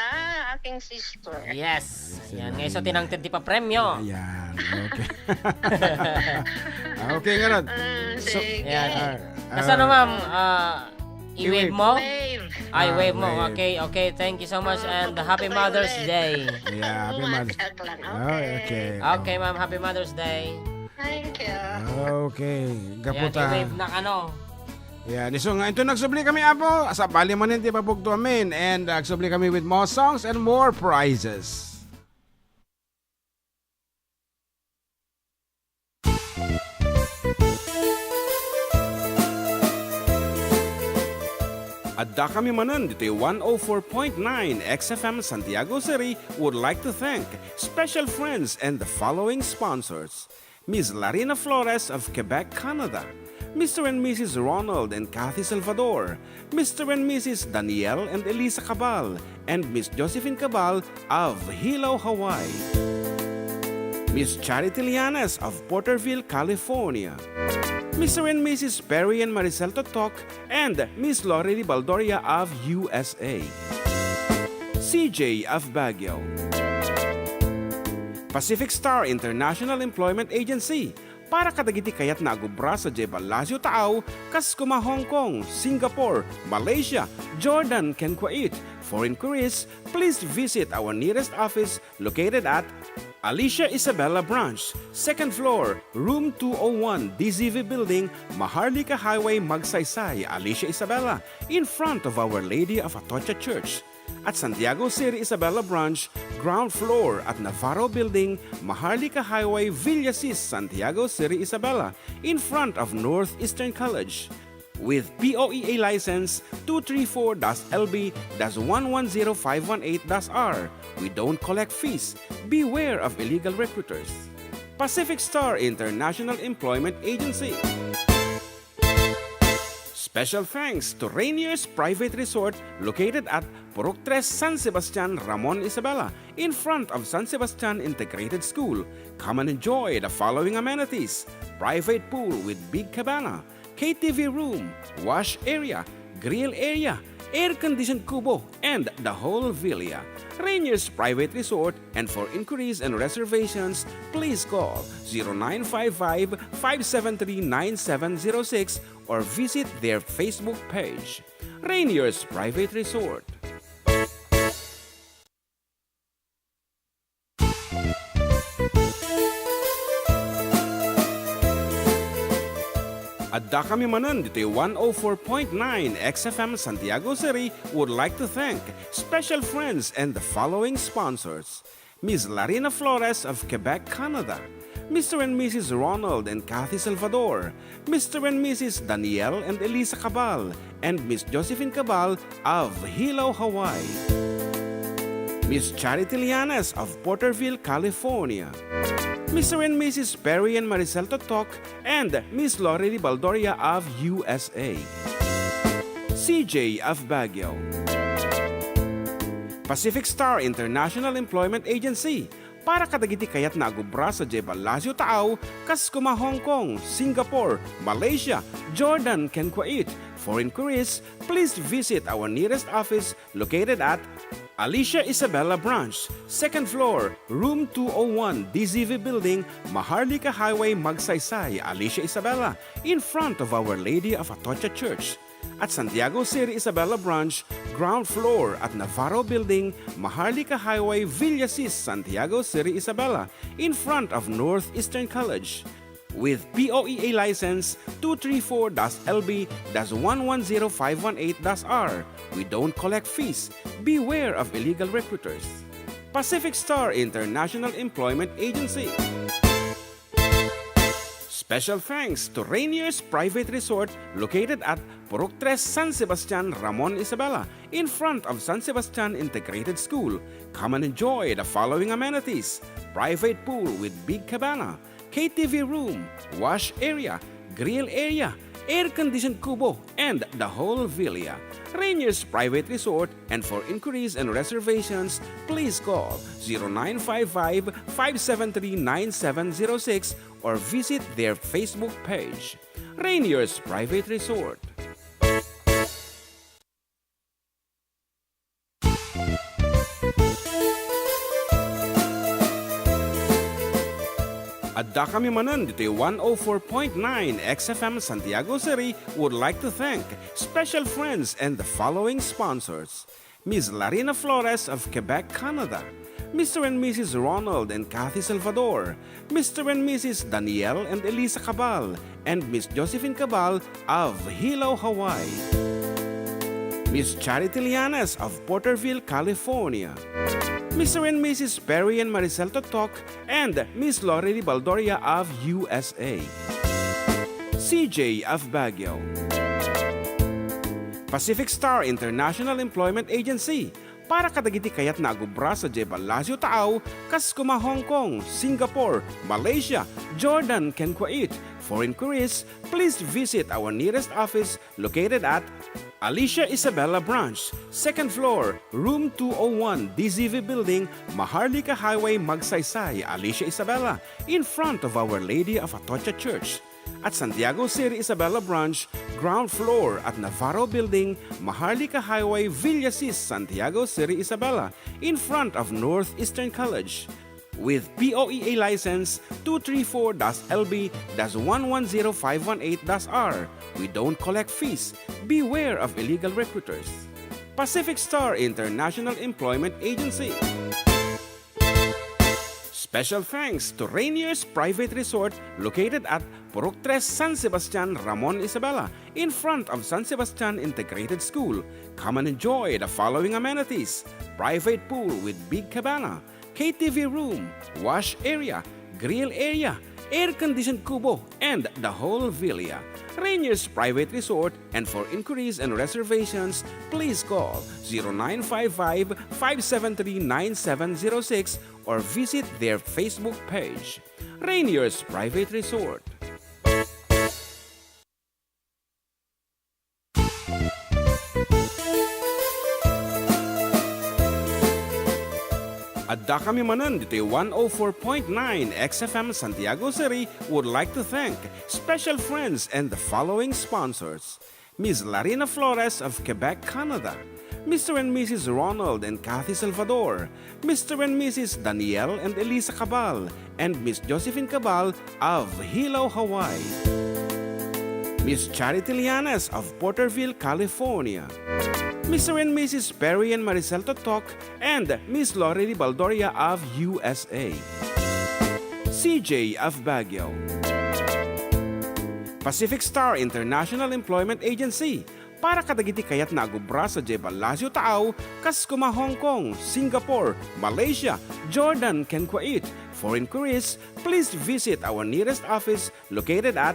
aking sister. Yes. Yan. Ngayon so tinangtid ti pa premyo. Ayan. Okay. Okay, nga ron. Sige. Yan. Nasaan na, ma'am? I-wave mo? Wave. Ay, wave mo. wave. Okay, okay. Thank you so much and Happy Mother's Day. Yeah, happy Bumati Mother's aklan. Oh, okay. Okay, ma'am. Happy Mother's Day. Thank you. Okay. Yan, Gaputa. i-wave na ano. Yan. So nga, ito nagsubli kami, Apo. Sa bali man hindi papugto amin. And nagsubli kami with more songs and more prizes. Adda kami manan dito 104.9 XFM Santiago City would like to thank special friends and the following sponsors. Ms. Larina Flores of Quebec, Canada. Mr. and Mrs. Ronald and Kathy Salvador. Mr. and Mrs. Danielle and Elisa Cabal. And Miss Josephine Cabal of Hilo, Hawaii. Miss Charity Lianas of Porterville, California. Mr. and Mrs. Perry and Maricel Totok, and Miss Lorely Baldoria of USA. CJ of Baguio. Pacific Star International Employment Agency, para kadagiti kayat na agubra sa Jebel Lazio Taaw, kas kuma Hong Kong, Singapore, Malaysia, Jordan, ken Kuwait. For inquiries, please visit our nearest office located at Alicia Isabella Branch, 2nd floor, room 201, DZV Building, Maharlika Highway, Magsaysay, Alicia Isabella, in front of Our Lady of Atocha Church. At Santiago City Isabella Branch, ground floor at Navarro Building, Maharlika Highway, Villasis, Santiago City Isabella, in front of Northeastern College. With POEA license 234-LB-110518-R. We don't collect fees. Beware of illegal recruiters. Pacific Star International Employment Agency. Special thanks to Rainier's Private Resort located at Purok 3 San Sebastian, Ramon Isabela, in front of San Sebastian Integrated School. Come and enjoy the following amenities: private pool with big cabana, KTV room, wash area, grill area, air-conditioned kubo, and the whole villa. Rainier's Private Resort, and for inquiries and reservations, please call 0955-573-9706 or visit their Facebook page. Rainier's Private Resort. Adda kami manan dito 104.9 XFM Santiago City would like to thank special friends and the following sponsors. Ms. Larina Flores of Quebec, Canada. Mr. and Mrs. Ronald and Kathy Salvador. Mr. and Mrs. Danielle and Elisa Cabal. And Miss Josephine Cabal of Hilo, Hawaii. Miss Charity Lianes of Porterville, California. Mr. and Mrs. Perry and Maricel Totok, and Miss Lori Baldoria of USA. CJ of Baguio. Pacific Star International Employment Agency, para kadagiti kayat na agubra sa Jebel Lasio Taaw, kas kuma Hong Kong, Singapore, Malaysia, Jordan, ken Kuwait. For inquiries, please visit our nearest office located at Alicia Isabella Branch, 2nd floor, room 201, DZV Building, Maharlika Highway, Magsaysay, Alicia Isabella, in front of Our Lady of Atocha Church. At Santiago City Isabella Branch, ground floor at Navarro Building, Maharlika Highway, Villasis, Santiago City Isabella, in front of Northeastern College. With POEA license 234-LB-110518-R. We don't collect fees. Beware of illegal recruiters. Pacific Star International Employment Agency. Special thanks to Rainier's Private Resort located at Purok 3 San Sebastian, Ramon Isabela, in front of San Sebastian Integrated School. Come and enjoy the following amenities: private pool with big cabana, KTV room, wash area, grill area, air-conditioned kubo, and the whole villa. Rainier's Private Resort, and for inquiries and reservations, please call 0955-573-9706 or visit their Facebook page. Rainier's Private Resort. Adda kami manan dito 104.9 XFM Santiago City would like to thank special friends and the following sponsors. Ms. Larina Flores of Quebec, Canada. Mr. and Mrs. Ronald and Kathy Salvador. Mr. and Mrs. Danielle and Elisa Cabal. And Miss Josephine Cabal of Hilo, Hawaii. Miss Charity Lianes of Porterville, California. Mr. and Mrs. Perry and Maricel Totok, and Miss Lori Baldoria of USA. CJ of Baguio. Pacific Star International Employment Agency, para kadagiti kayat na agubra sa Jebel Lasio Taaw, kas kuma Hong Kong, Singapore, Malaysia, Jordan, ken Kuwait. For inquiries, please visit our nearest office located at Alicia Isabella Branch, 2nd floor, room 201, DZV Building, Maharlika Highway, Magsaysay, Alicia Isabella, in front of Our Lady of Atocha Church. At Santiago City Isabella Branch, ground floor at Navarro Building, Maharlika Highway, Villasis, Santiago City Isabella, in front of Northeastern College. With POEA license 234-LB-110518-R. We don't collect fees. Beware of illegal recruiters. Pacific Star International Employment Agency. Special thanks to Rainier's Private Resort located at Purok 3 San Sebastian, Ramon Isabela, in front of San Sebastian Integrated School. Come and enjoy the following amenities: private pool with big cabana, KTV room, wash area, grill area, air-conditioned kubo, and the whole villa. Rainier's Private Resort, and for inquiries and reservations, please call 0955-573-9706 or visit their Facebook page. Rainier's Private Resort. Adda kami manan dito 104.9 XFM Santiago City would like to thank special friends and the following sponsors. Ms. Larina Flores of Quebec, Canada. Mr. and Mrs. Ronald and Kathy Salvador. Mr. and Mrs. Danielle and Elisa Cabal. And Miss Josephine Cabal of Hilo, Hawaii. Miss Charity Lianes of Porterville, California. Mr. and Mrs. Perry and Maricel Totok, and Miss Lori Baldoria of USA. CJ of Baguio. Pacific Star International Employment Agency, para kadagiti kayat na agubra sa Jebel Lasio Taaw, kas kuma Hong Kong, Singapore, Malaysia, Jordan, ken Kuwait. For inquiries, please visit our nearest office located at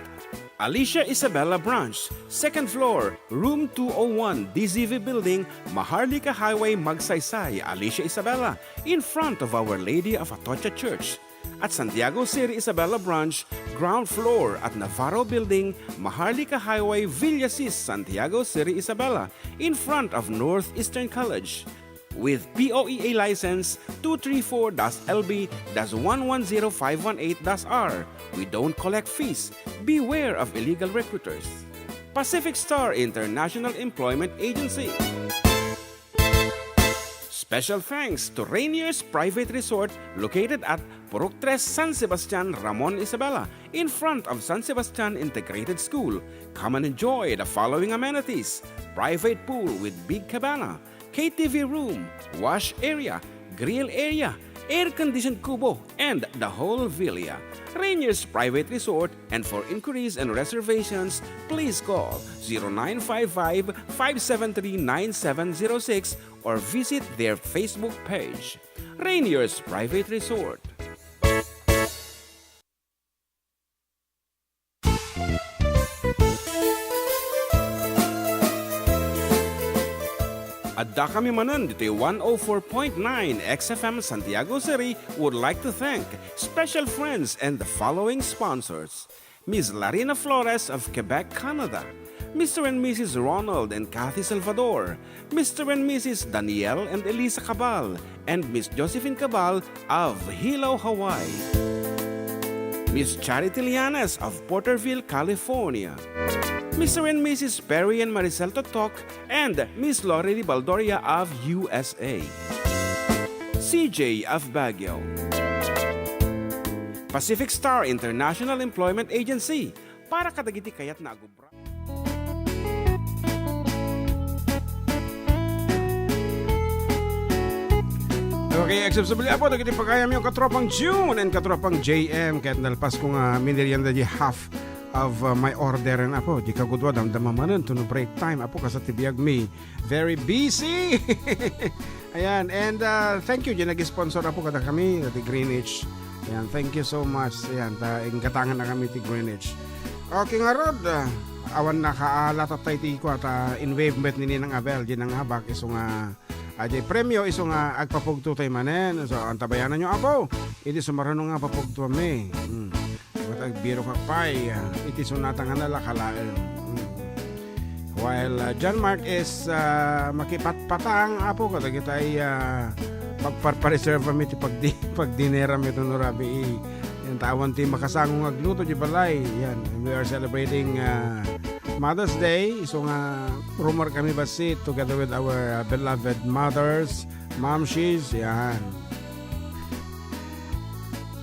Alicia Isabella Branch, 2nd floor, room 201, DZV Building, Maharlika Highway, Magsaysay, Alicia Isabella, in front of Our Lady of Atocha Church. At Santiago City Isabella Branch, ground floor at Navarro Building, Maharlika Highway, Villasis, Santiago City Isabella, in front of Northeastern College. With POEA license 234-LB-110518-R. We don't collect fees. Beware of illegal recruiters. Pacific Star International Employment Agency. Special thanks to Rainier's Private Resort located at Purok 3, San Sebastian, Ramon Isabela, in front of San Sebastian Integrated School. Come and enjoy the following amenities: private pool with big cabana, KTV room, wash area, grill area, air-conditioned kubo, and the whole villa. Rainier's Private Resort, and for inquiries and reservations, please call 0955-573-9706 or visit their Facebook page. Rainier's Private Resort. Adda kami manan dito 104.9 XFM Santiago City would like to thank special friends and the following sponsors. Ms. Larina Flores of Quebec, Canada. Mr. and Mrs. Ronald and Kathy Salvador. Mr. and Mrs. Danielle and Elisa Cabal. And Miss Josephine Cabal of Hilo, Hawaii. Miss Charity Lianes of Porterville, California. Mr. and Mrs. Perry and Maricel Totok, and Miss Lori Baldoria of USA. CJ of Baguio. Pacific Star International Employment Agency, para kadagiti kayat na agubra. Okay, acceptable po. Dagiti pagkayam yung katropang June and katropang JM. Kahit nalpas ko nga miniryanda di half of my order and apo di kagudwa damdamamanan to no break time apo ka sa tibiyag me very busy. Ayan, and thank you din nag-sponsor apo kada kami di Greenwich. Ayan, thank you so much. Ayan, ingkatangan na kami ti Greenwich. Okay nga rod, awan na kaalata tayo ti ko at investment ni Ninang Abel di nang habak iso nga ajay premyo iso nga agpapugto tayo manen. So antabayanan nyo apo iti sumarano nga papugto me. Biro kakpay, iti sunatang nga kalael. While John Mark is makipatpatang apo ko kita ay pagparpareserve mi ti pagdinera mi no rabi yung tawan ti makasangong agluto di balay. Yan, we are celebrating Mother's Day. So nga rumor kami basit together with our beloved mothers, momshies. Yan.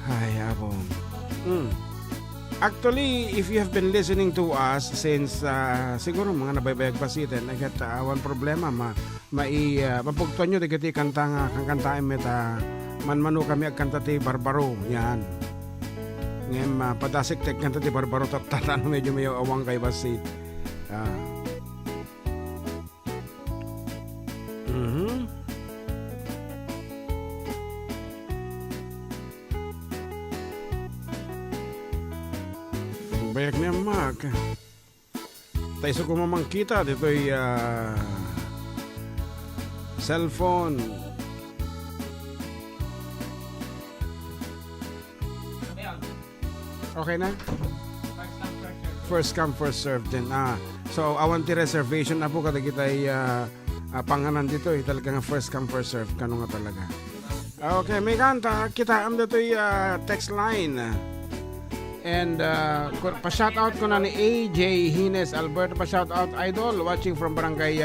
Ay apo. Actually, if you have been listening to us since siguro mga nabaybayag pasitin, agad one problema mapugtuan nyo digiti kanta nga kantaim meta manmano kami ag kanta ti Barbaro yan. Ngem padasik tek kanta ti Barbaro tatano medyo may awang kay basit. Bayak niya mag tayo sa kumamang kita dito'y cellphone. Okay na? First come first serve din. So awan ti reservation na po kada kita'y panganan dito talaga nga first come first serve kano nga talaga. Okay, may kanta. Kita am dato'y text line. And pa-shoutout ko na ni AJ Hines Alberto. Pa-shoutout, idol. Watching from Barangay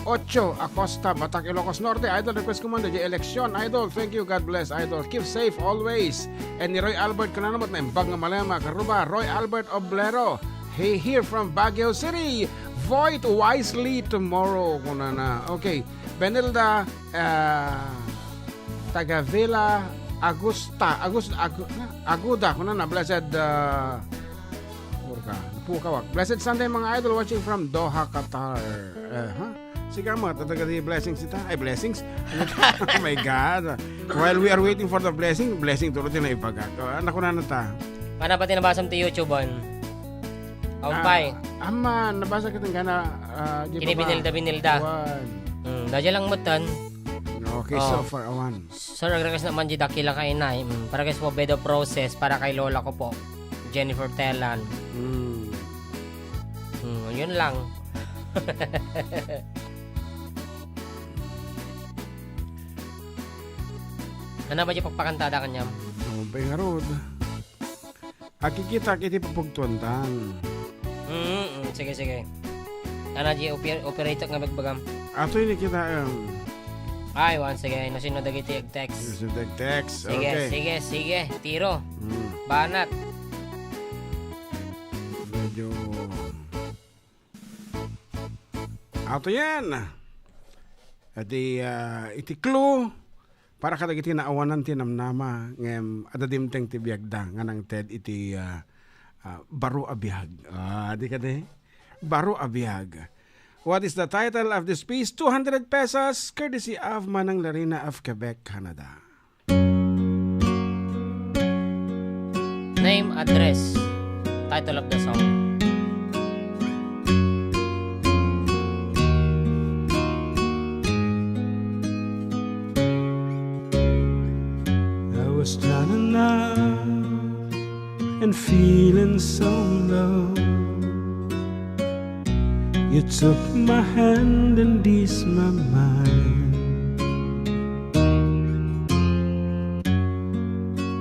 8 Acosta, Batac, Ilocos Norte. Idol, request ko muna di eleksyon. Idol, thank you. God bless, idol. Keep safe always. And ni Roy Albert ko na naman na imbag nga malema. Karuba, Roy Albert Oblero. Hey, here from Baguio City. Vote wisely tomorrow. Kuna na. Okay. Benilda Tagavela Aguda. Kuna na. Blessed Blessed Sunday mga idol, watching from Doha, Qatar. Sige mo, tatagad yung blessings ita. Ay, blessings? Oh my God. While we are waiting for the blessing tulad din na ipagat. Anak ko na nata. Mana pati nabasam ti YouTube on. Ampay. Ama, nabasa kitang gana. Kini binilda. Dadya lang mutan. Okay, so far, awan. So, nag-request naman di dakila kay inay. Para kay po bedo process para kay lola ko po. Jennifer Telan. Yun lang. Ano ba di pagpakantada kanyam? Bengarod. Akikita kiti papugtuantan. Sige. Ano di operator nga magbagam? Ato yun kita Ay, once again, nasinod agiti text. text. Sige, Okay. sige. Tiro. Banat. Medyo ato yan. At iti clue para kadagiti naawanan ti namnama ngem adadimteng ti biagda nga nang TED iti baro abiyag. Di ka de? Baro abiyag. What is the title of this piece? 200 pesos courtesy of Manang Larina of Quebec, Canada. Name, address, title of the song. I was down and out and feeling so low. You took my hand and eased my mind.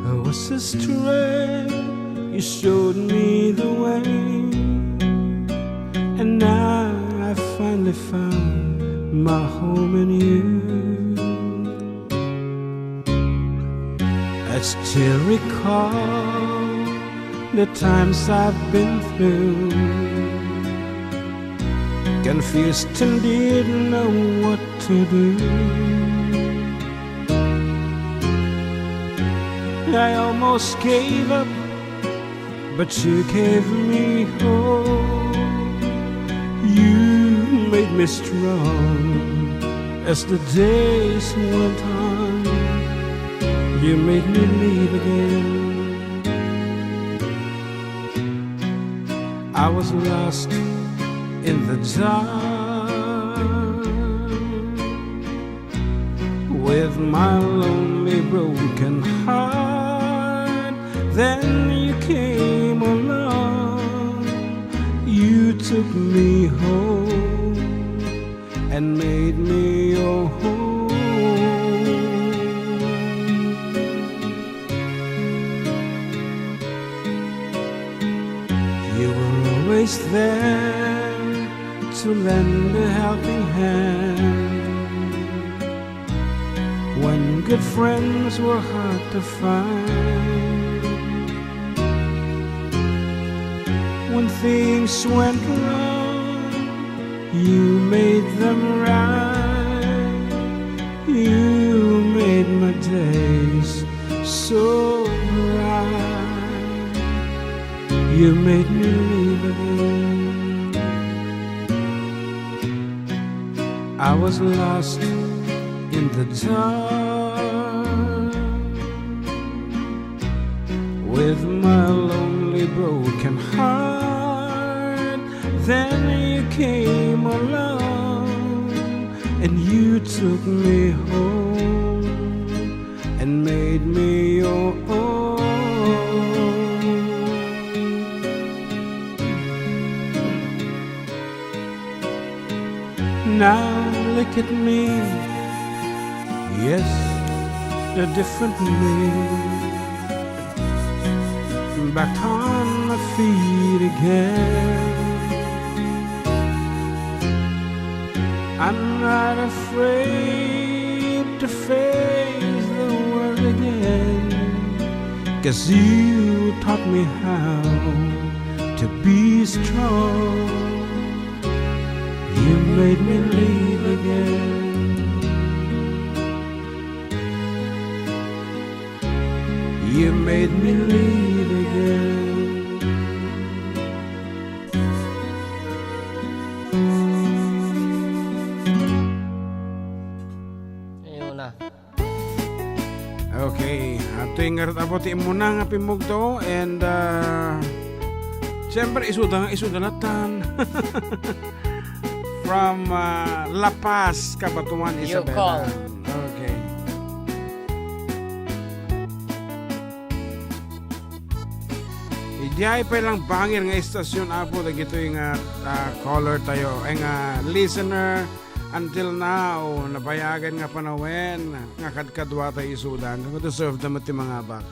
I was astray, you showed me the way, and now I finally found my home in you. I still recall the times I've been through, confused and didn't know what to do. I almost gave up, but you gave me hope. You made me strong as the days went on. You made me believe again. I was lost in the dark with my lonely broken heart. Then you came along, you took me home and made me your home. You were always there to lend a helping hand when good friends were hard to find. When things went wrong, you made them right. You made my days so bright. You made me live again. I was lost in the dark with my lonely broken heart. Then you came along and you took me home and made me your own. Now look at me, yes, a different name. Back on my feet again. I'm not afraid to face the world again, 'cause you taught me how to be strong. You made me live again. You made me live again. Ayun na. Okay, ato yung aboti mo na nga pimugto and siyempre isudalatan from La Paz, Kabatuan, You Isabela. call. Okay. Idiay pa lang bangir nga istasyon apo dagito yung caller tayo ay nga listener until now nabayagan nga panawen nga kadkadwa tayo isudan to serve them at mga bak.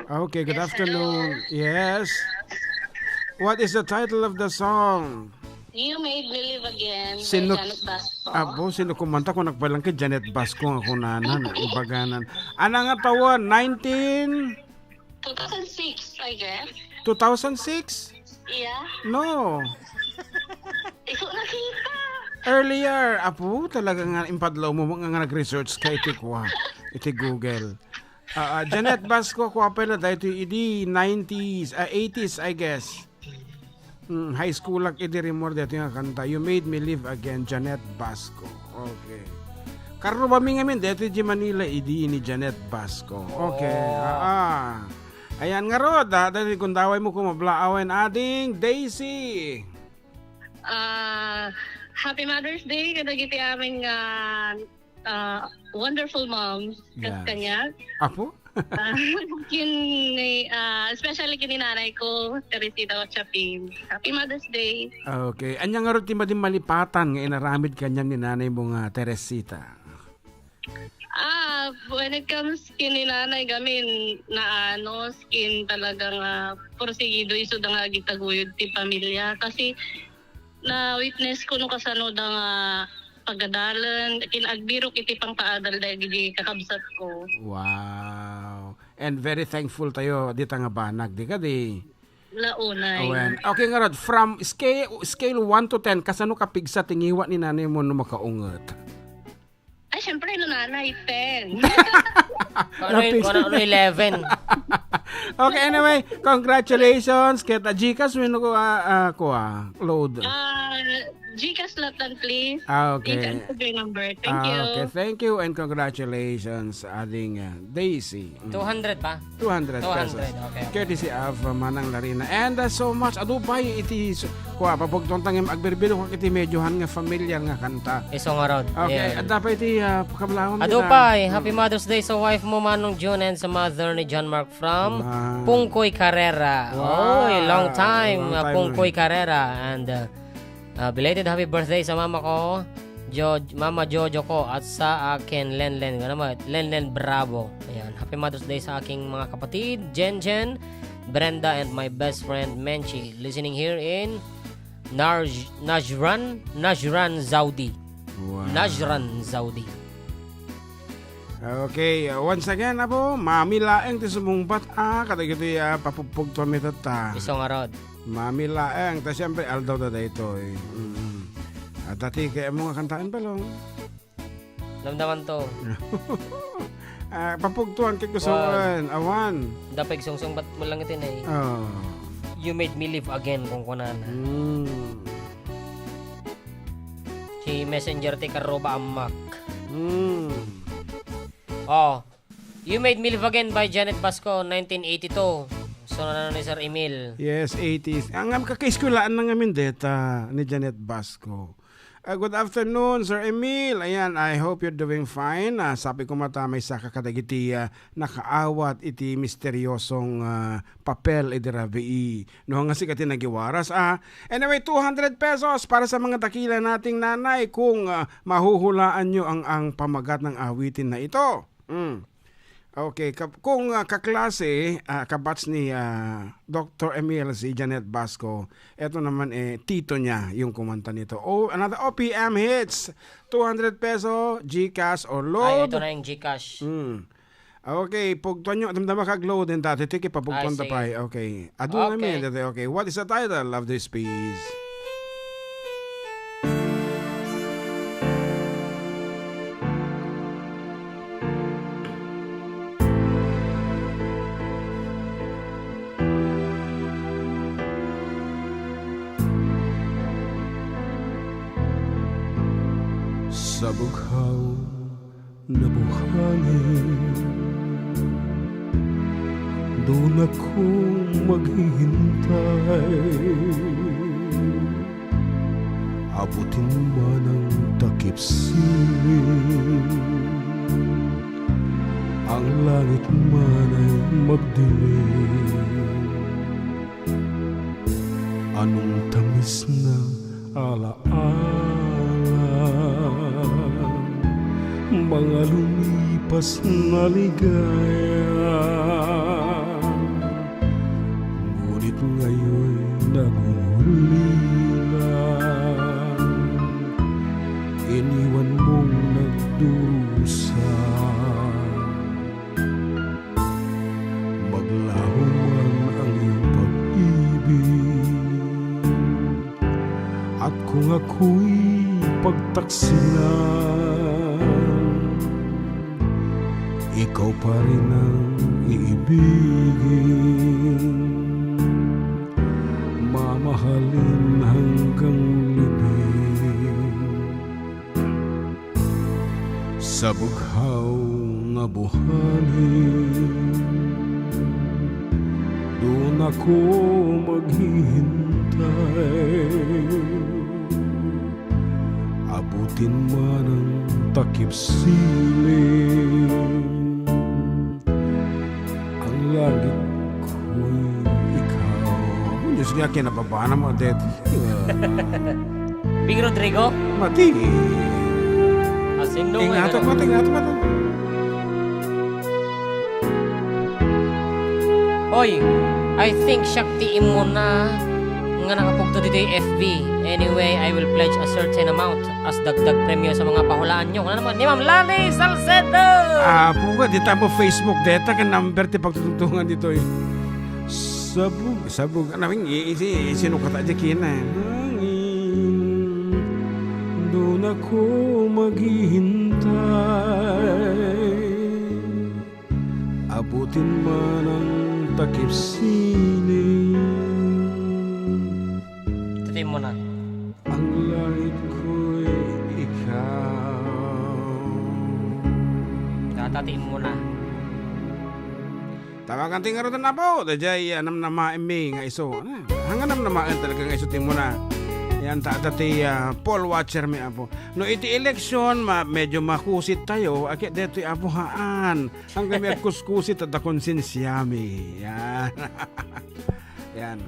Okay, good Yes, afternoon. Yes. What is the title of the song? You Made Me Live Again Sino- by Janet Basco. Abo, sino kumanta ko nagpalang kay Janet Basco nga kunanan, ibaganan. Ana nga tawon, 2006, I guess. 2006? Yeah. No. Ikaw nakita. Earlier, apo, talaga nga impadlaw mo nga nag-research kay Tikwa, iti Google. Janet Basco, kwa pala, dahil iti 90s, 80s, I guess. High school lang iti remor dito nga kanta. You Made Me Live Again, Janet Basco. Okay. Karno ba mi ngamin dito di Manila, idi ni Janet Basco. Okay. Ayan nga rod, dahil kung daway mo kumablaawen ading Daisy. Happy Mother's Day kadagiti aming wonderful moms Yes. kanya. Apo? Especially kini nanay ko, Teresita Ochapin. Happy Mother's Day. Okay. Anya nga rod ti madim malipatan nga inaramid kanyan ni nanay mo nga Teresita. When it comes kini nanay gamin na skin talagang porsigido iso da nga gitaguyod ti pamilya kasi na witness ko no kasano da nga pagadalan kinagbiro kiti pang paadal dahil gidi kakabsat ko. Wow. And very thankful tayo dito nga banag di ka di. Launay. Awen. Okay nga rod, from scale 1 to 10 kasano ka pigsa tingiwa ni nanay mo no makaungot? Ay, syempre no nanay 10. Ano 11? Okay, anyway, congratulations kita Gcash wino ko load. Gcash latan please. Okay. Gcash number. Thank you. Okay, thank you and congratulations ading Daisy. 200 pa? 200 pesos. 200, okay. Courtesy of Manang Larina. And so much adubay iti papugtong tangim agberbilo kung iti medyohan nga familiar nga kanta. Iso nga rod. Okay, Yeah. at dapat iti pagkablawang Adupay, Happy Mother's Day sa wife mo Manong June and sa mother ni John Mark from Wow. Pungkoy Carrera. Wow. Oy, long time, Long time Pungkoy Carrera. And belated happy birthday sa mama ko, Mama Jojo ko at sa akin Lenlen. Lenlen Bravo. Ayan, Happy Mother's Day sa aking mga kapatid, Jen, Brenda and my best friend Menchi. Listening here in Najran Saudi. Wow. Najran Saudi. Okay, once again apo, mami laeng ti sumungbat kadagiti papupug to mitata. Iso nga rod. Mami laeng ta siyempre aldaw da dito eh. At dati kaya mo nga kantaan pa lang. Damdaman to. Papugtuan kay gustuhan. Awan. Dapeg sungsong ba't mo lang itin eh. Oh. You made me live again kung kunan. Si Messenger ti karoba amak. Oh. You Made Me Live Again by Janet Basco, 1982. So na ni Sir Emil. Yes, 80s. Ang kakaiskulaan na ngamin deta ni Janet Basco. Good afternoon, Sir Emil. Ayan, I hope you're doing fine. Sabi ko matamay sa kakadagiti nakaawat iti misteryosong papel idirabi no nga si kati nagiwaras. Anyway, 200 pesos para sa mga dakila nating nanay kung mahuhulaan nyo ang pamagat ng awitin na ito. Okay, kung kaklase, kabats ni Dr. Emil si Janet Basco, eto naman tito niya yung kumanta nito. Another OPM hits, 200 peso, GCash or load. Ito na yung GCash. Okay, pugtuan nyo, damdama kag-load din dati, tiki papugtuan sige. tapay. Okay, adun namin, okay, what is the title of this piece? Sa bughaw na buhangin, doon ako maghihintay. Abutin man ang takip siling, ang langit man ay magdilim. Anong tamis na alaala, mga lumipas na ligaya, ngunit ngayon nagulila, iniwan mong nagdurusa. Maglaho man ang iyong pag-ibig, at kung ako'y pagtaksilan, ikaw pa rin ang iibigin, mamahalin hanggang libing. Sa bughaw nga buhangin, doon ako maghihintay. Abutin man ang takip siling, ang langit ko'y ikaw. Diyos nga kinababana mo, det. Big Rodrigo? Mati. Asing Ingato mo, ingato mo. Oy, I think Shakti mo na nga nakapugto dito yung FB. Anyway, I will pledge a certain amount as dagdag premyo sa mga pahulaan nyo. Ano naman? Ni Ma'am Lani Salcedo! Puga, di tamo Facebook data ka number ti pagtutungan dito eh. Sabog, naming sinukata dyan kina. Hangin, doon ako maghihintay. Abutin man ang takip siling, Tutin mo na. ang langit ko'y ikaw. Tatatiin mo na. Tawagan tingaro na po. Dajay anam na maiming nga iso. Hanggang nam na maan talaga nga iso mo na. Yan tatati poll watcher mi apo. No iti election medyo makusit tayo. Akit deto apo haan. Hanggang may kuskusit at konsensyami. Yan. Yan.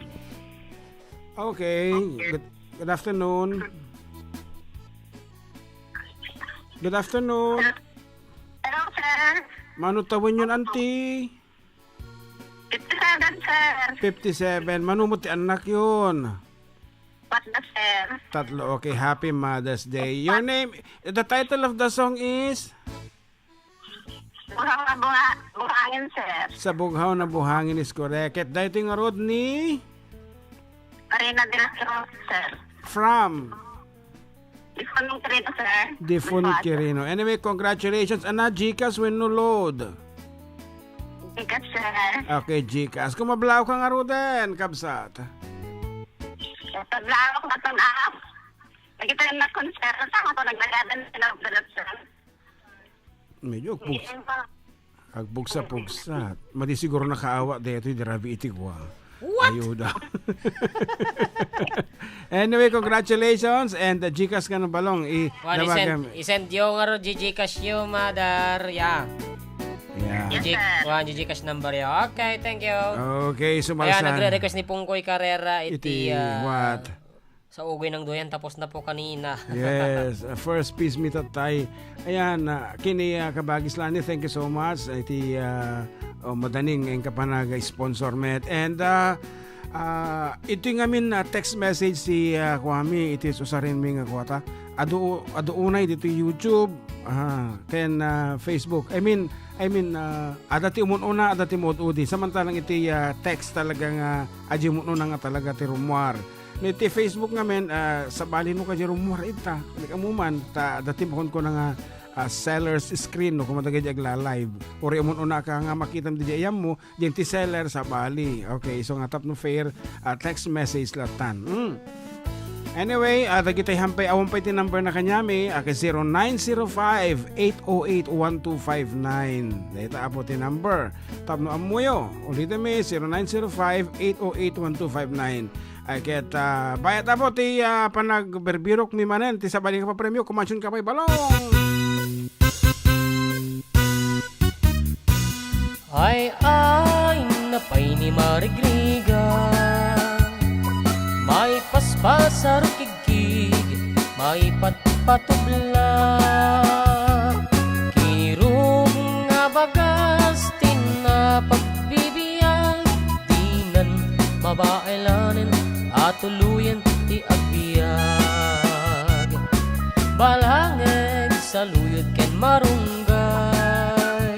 Okay. Good afternoon. Good afternoon. Hello, sir. Mano tawin yun, auntie? 57, sir. 57. Mano mo ti anak yun? What the, sir? Tatlo. Okay. Happy Mother's Day. Your name, the title of the song is? Buhangin, sir. Sa bughaw na buhangin is correct. Dahito yung road ni? Marina de la Cruz, sir. From? Ifunong trito, sir. Difun Quirino. Anyway, congratulations. Ana, Gcash when no load. Ikat, sir. Okay, Gcash. Kung mablaw ka nga roden, kabsat. Paglawak na ito na. Nagkita yung na-concert. Saan ako naglagadan sila ng dalat, sir? Medyo Iyan pa. agbugsa-pugsa. Madi siguro nakaawa dito yung dirabi itigwa. What? Ayuda. Anyway, congratulations and Gcash ka ng balong. Isend yung Gcash yung mother. Yeah. Gcash number ya. Okay, thank you. Okay, sumalsan. Ayan, nagre-request ni Pungkoy Carrera what? Sa ugay ng duyan tapos na po kanina. Yes, first piece meet at tay. Ayan, kini kabagis lani, thank you so much. Iti madaning ang kapanag sponsor met. And ito yung amin text message si Kwame, iti usarin mi nga kwata. Ado unay dito YouTube, then Facebook. I mean adati umununa, adati muudi. Samantalang iti text talagang aji umununa nga talaga ti rumwar. Iti Facebook ngamen sa bali no kay rumwar ita. Kamuman ta dati mohon ko nga seller's screen no kumadagay agla live. Ori umununa ka nga makita di ayam mo, yung ti seller sa bali. Okay, so nga tap no fair text message latan. Anyway, dagitay hampay awang pa iti number na kanyami, kay 0905-808-1259. Dahita apo ti number. Tap no amuyo. Ulitin mi, 0905-808-1259. Ay ket bayat apo ti panagberbirok mi manen, ti sabali ka pa premyo, kumansyon ka pa'y balong. Ay napay ni Marigriga, may paspasar kigkig, may patpatubla, kirong nga bagas, tinapagbibiyan, tinan mabailanin, at tuluyan ti agbiag. Balangeg sa luyod ken marunggay,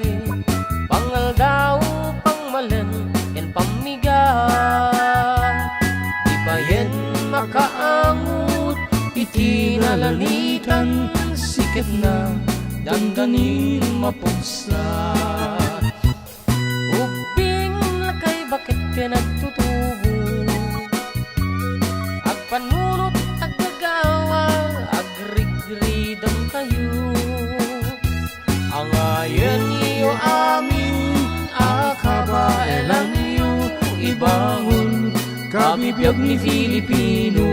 pangaldaw pangmalen ken pamiga, di pa yen makaangut iti nalanitan, siket na dandanin mapugsa. Ubing lakay bakit ka nagtutubo, agpanunot aggagawa, agrigridang kayo. Ang ayan iyo amin, akabaelan iyo ibangon, kabibiyag ni Filipino.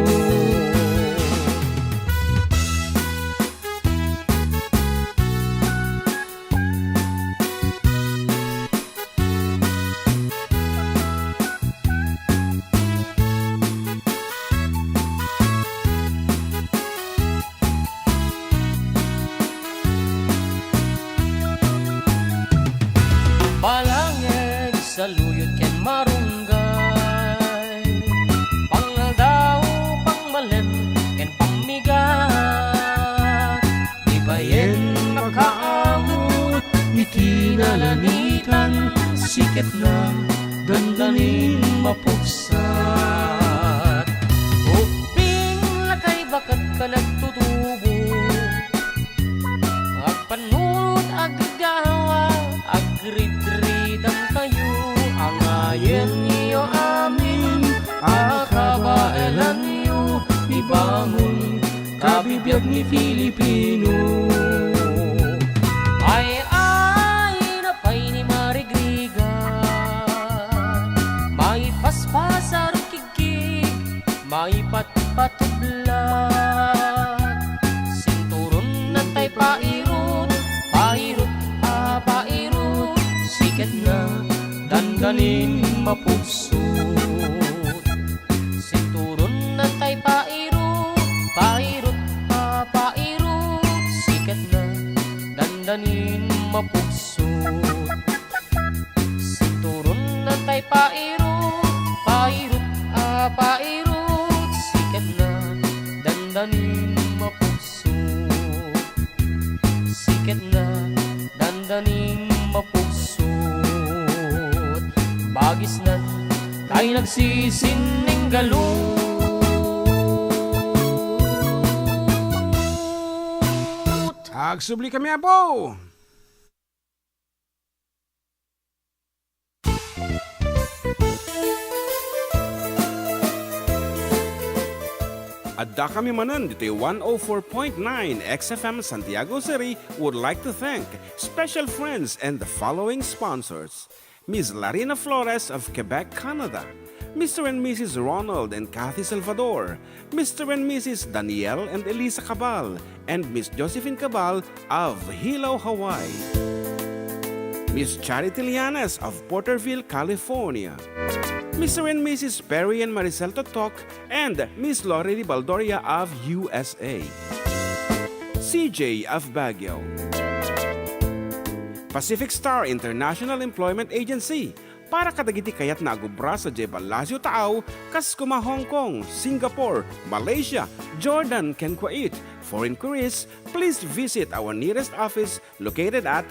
Balangeg sa luyot ken marunggay, pangaldaw pangmalen ken pamiga, di ba yen makaamot iti nalanitan, siket na dandanin mapugsat. Uping lakay bakat ka nagtutubo, agpanunod agagawa, agridridang kayo. Ang ayen niyo amin, akabaelan niyo ibangon, kabibiyag ni Filipino. Ay napay ni Marigriga, may paspasar kigkig, may patpatubla, sinturon na tay pairot, pairot siket na dandanin mapugsot. Sinturon na tay pairot, siket na dandanin mapugsot. Sinturon na tay pairot, siket na dandanin mapugsot. Siket na dandanin mapugsot. Bagis na tayo nagsisining galot. Agsubli kami apo. Adda kami manan dito 104.9 XFM Santiago City would like to thank special friends and the following sponsors: Ms. Larina Flores of Quebec, Canada, Mr. and Mrs. Ronald and Kathy Salvador, Mr. and Mrs. Danielle and Elisa Cabal, and Miss Josephine Cabal of Hilo, Hawaii. Miss Charity Lianas of Porterville, California. Mr. and Mrs. Perry and Maricel Totok, and Miss Lorely Baldoria of USA. CJ of Baguio. Pacific Star International Employment Agency, para kadagiti kayat na agubra sa Jebel Lazio Taaw, kas kuma Hong Kong, Singapore, Malaysia, Jordan, ken Kuwait. For inquiries, please visit our nearest office located at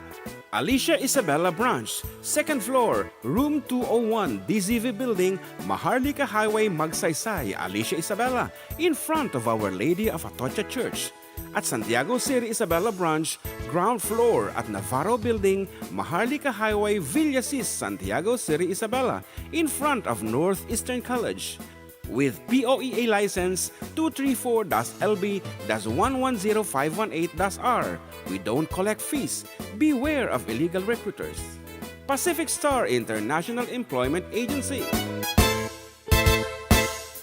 Alicia Isabella Branch, 2nd floor, room 201, DZV Building, Maharlika Highway, Magsaysay, Alicia Isabella, in front of Our Lady of Atocha Church. At Santiago City Isabella Branch, ground floor at Navarro Building, Maharlika Highway, Villasis, Santiago City Isabella, in front of Northeastern College. With POEA license 234-LB-110518-R. We don't collect fees. Beware of illegal recruiters. Pacific Star International Employment Agency.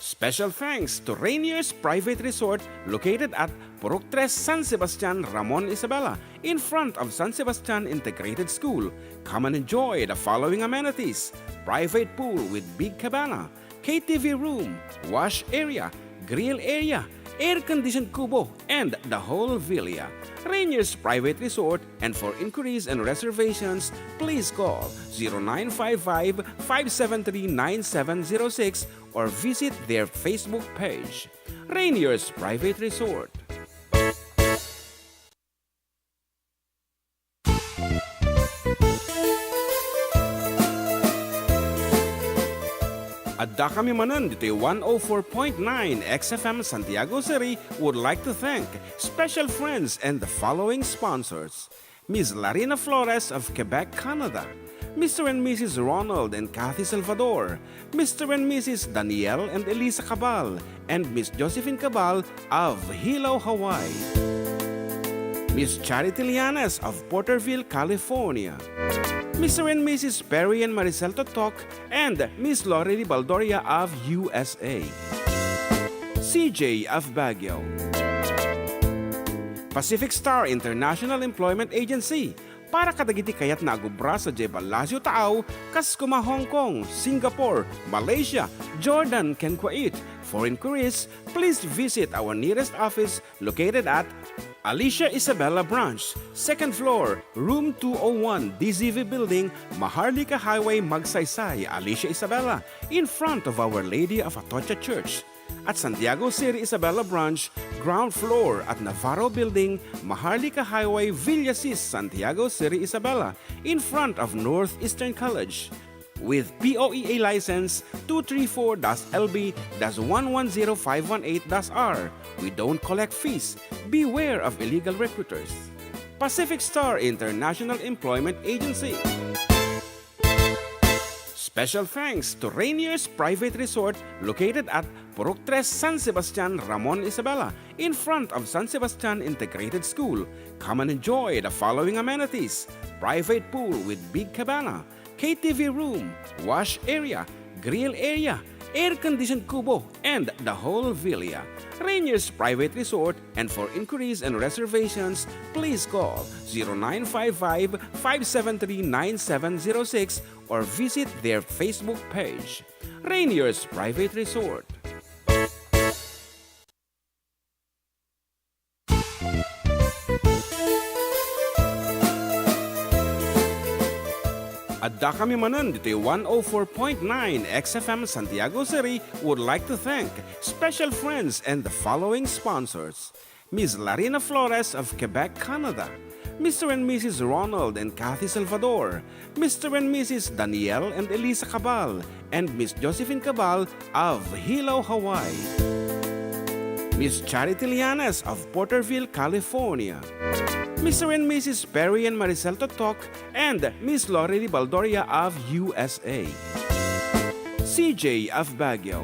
Special thanks to Rainier's Private Resort located at Purok 3, San Sebastian, Ramon Isabela, in front of San Sebastian Integrated School. Come and enjoy the following amenities: private pool with big cabana, KTV room, wash area, grill area, air-conditioned kubo, and the whole villa. Rainier's Private Resort, and for inquiries and reservations, please call 0955-573-9706 or visit their Facebook page. Rainier's Private Resort. Adda kami manan dito 104.9 XFM Santiago City would like to thank special friends and the following sponsors: Ms. Larina Flores of Quebec, Canada, Mr. and Mrs. Ronald and Kathy Salvador, Mr. and Mrs. Danielle and Elisa Cabal, and Miss Josephine Cabal of Hilo, Hawaii, Miss Charity Lianas of Porterville, California, Mr. and Mrs. Perry and Maricel Totok, and Miss Lorely Baldoria of USA. CJ of Baguio. Pacific Star International Employment Agency, para kadagiti kayat na agubra sa Jebel Lazio Taaw, kas kuma Hong Kong, Singapore, Malaysia, Jordan, ken Kuwait. For inquiries, please visit our nearest office located at Alicia Isabella Branch, 2nd floor, room 201, DZV Building, Maharlika Highway, Magsaysay, Alicia Isabella, in front of Our Lady of Atocha Church. At Santiago City Isabella Branch, ground floor at Navarro Building, Maharlika Highway, Villasis, Santiago City Isabella, in front of Northeastern College. With POEA license 234-LB-110518-R. We don't collect fees. Beware of illegal recruiters. Pacific Star International Employment Agency. Special thanks to Rainier's Private Resort located at Purok 3, San Sebastian, Ramon Isabela, in front of San Sebastian Integrated School. Come and enjoy the following amenities: private pool with big cabana, KTV room, wash area, grill area, air-conditioned kubo, and the whole villa. Rainier's Private Resort, and for inquiries and reservations, please call 0955-573-9706 or visit their Facebook page. Rainier's Private Resort. Adda kami manan dito 104.9 XFM Santiago City would like to thank special friends and the following sponsors: Ms. Larina Flores of Quebec, Canada, Mr. and Mrs. Ronald and Kathy Salvador, Mr. and Mrs. Danielle and Elisa Cabal, and Miss Josephine Cabal of Hilo, Hawaii, Miss Charity Lianas of Porterville, California, Mr. and Mrs. Perry and Maricel Totok, and Miss Lorely Baldoria of USA. CJ of Baguio.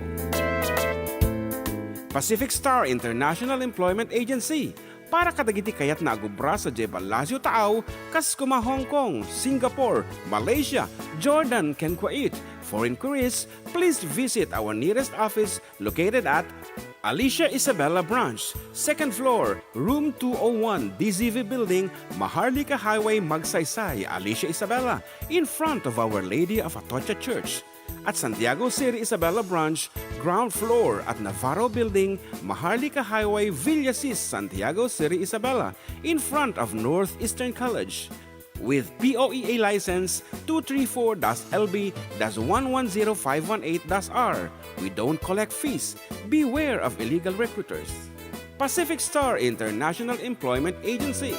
Pacific Star International Employment Agency, para kadagiti kayat na agubra sa Jebel Lazio Taaw, kas kuma Hong Kong, Singapore, Malaysia, Jordan, ken Kuwait. For inquiries, please visit our nearest office located at Alicia Isabella Branch, 2nd floor, room 201, DZV Building, Maharlika Highway, Magsaysay, Alicia Isabella, in front of Our Lady of Atocha Church. At Santiago City Isabella Branch, ground floor at Navarro Building, Maharlika Highway, Villasis, Santiago City Isabella, in front of Northeastern College. With POEA license 234-LB-110518-R. We don't collect fees. Beware of illegal recruiters. Pacific Star International Employment Agency.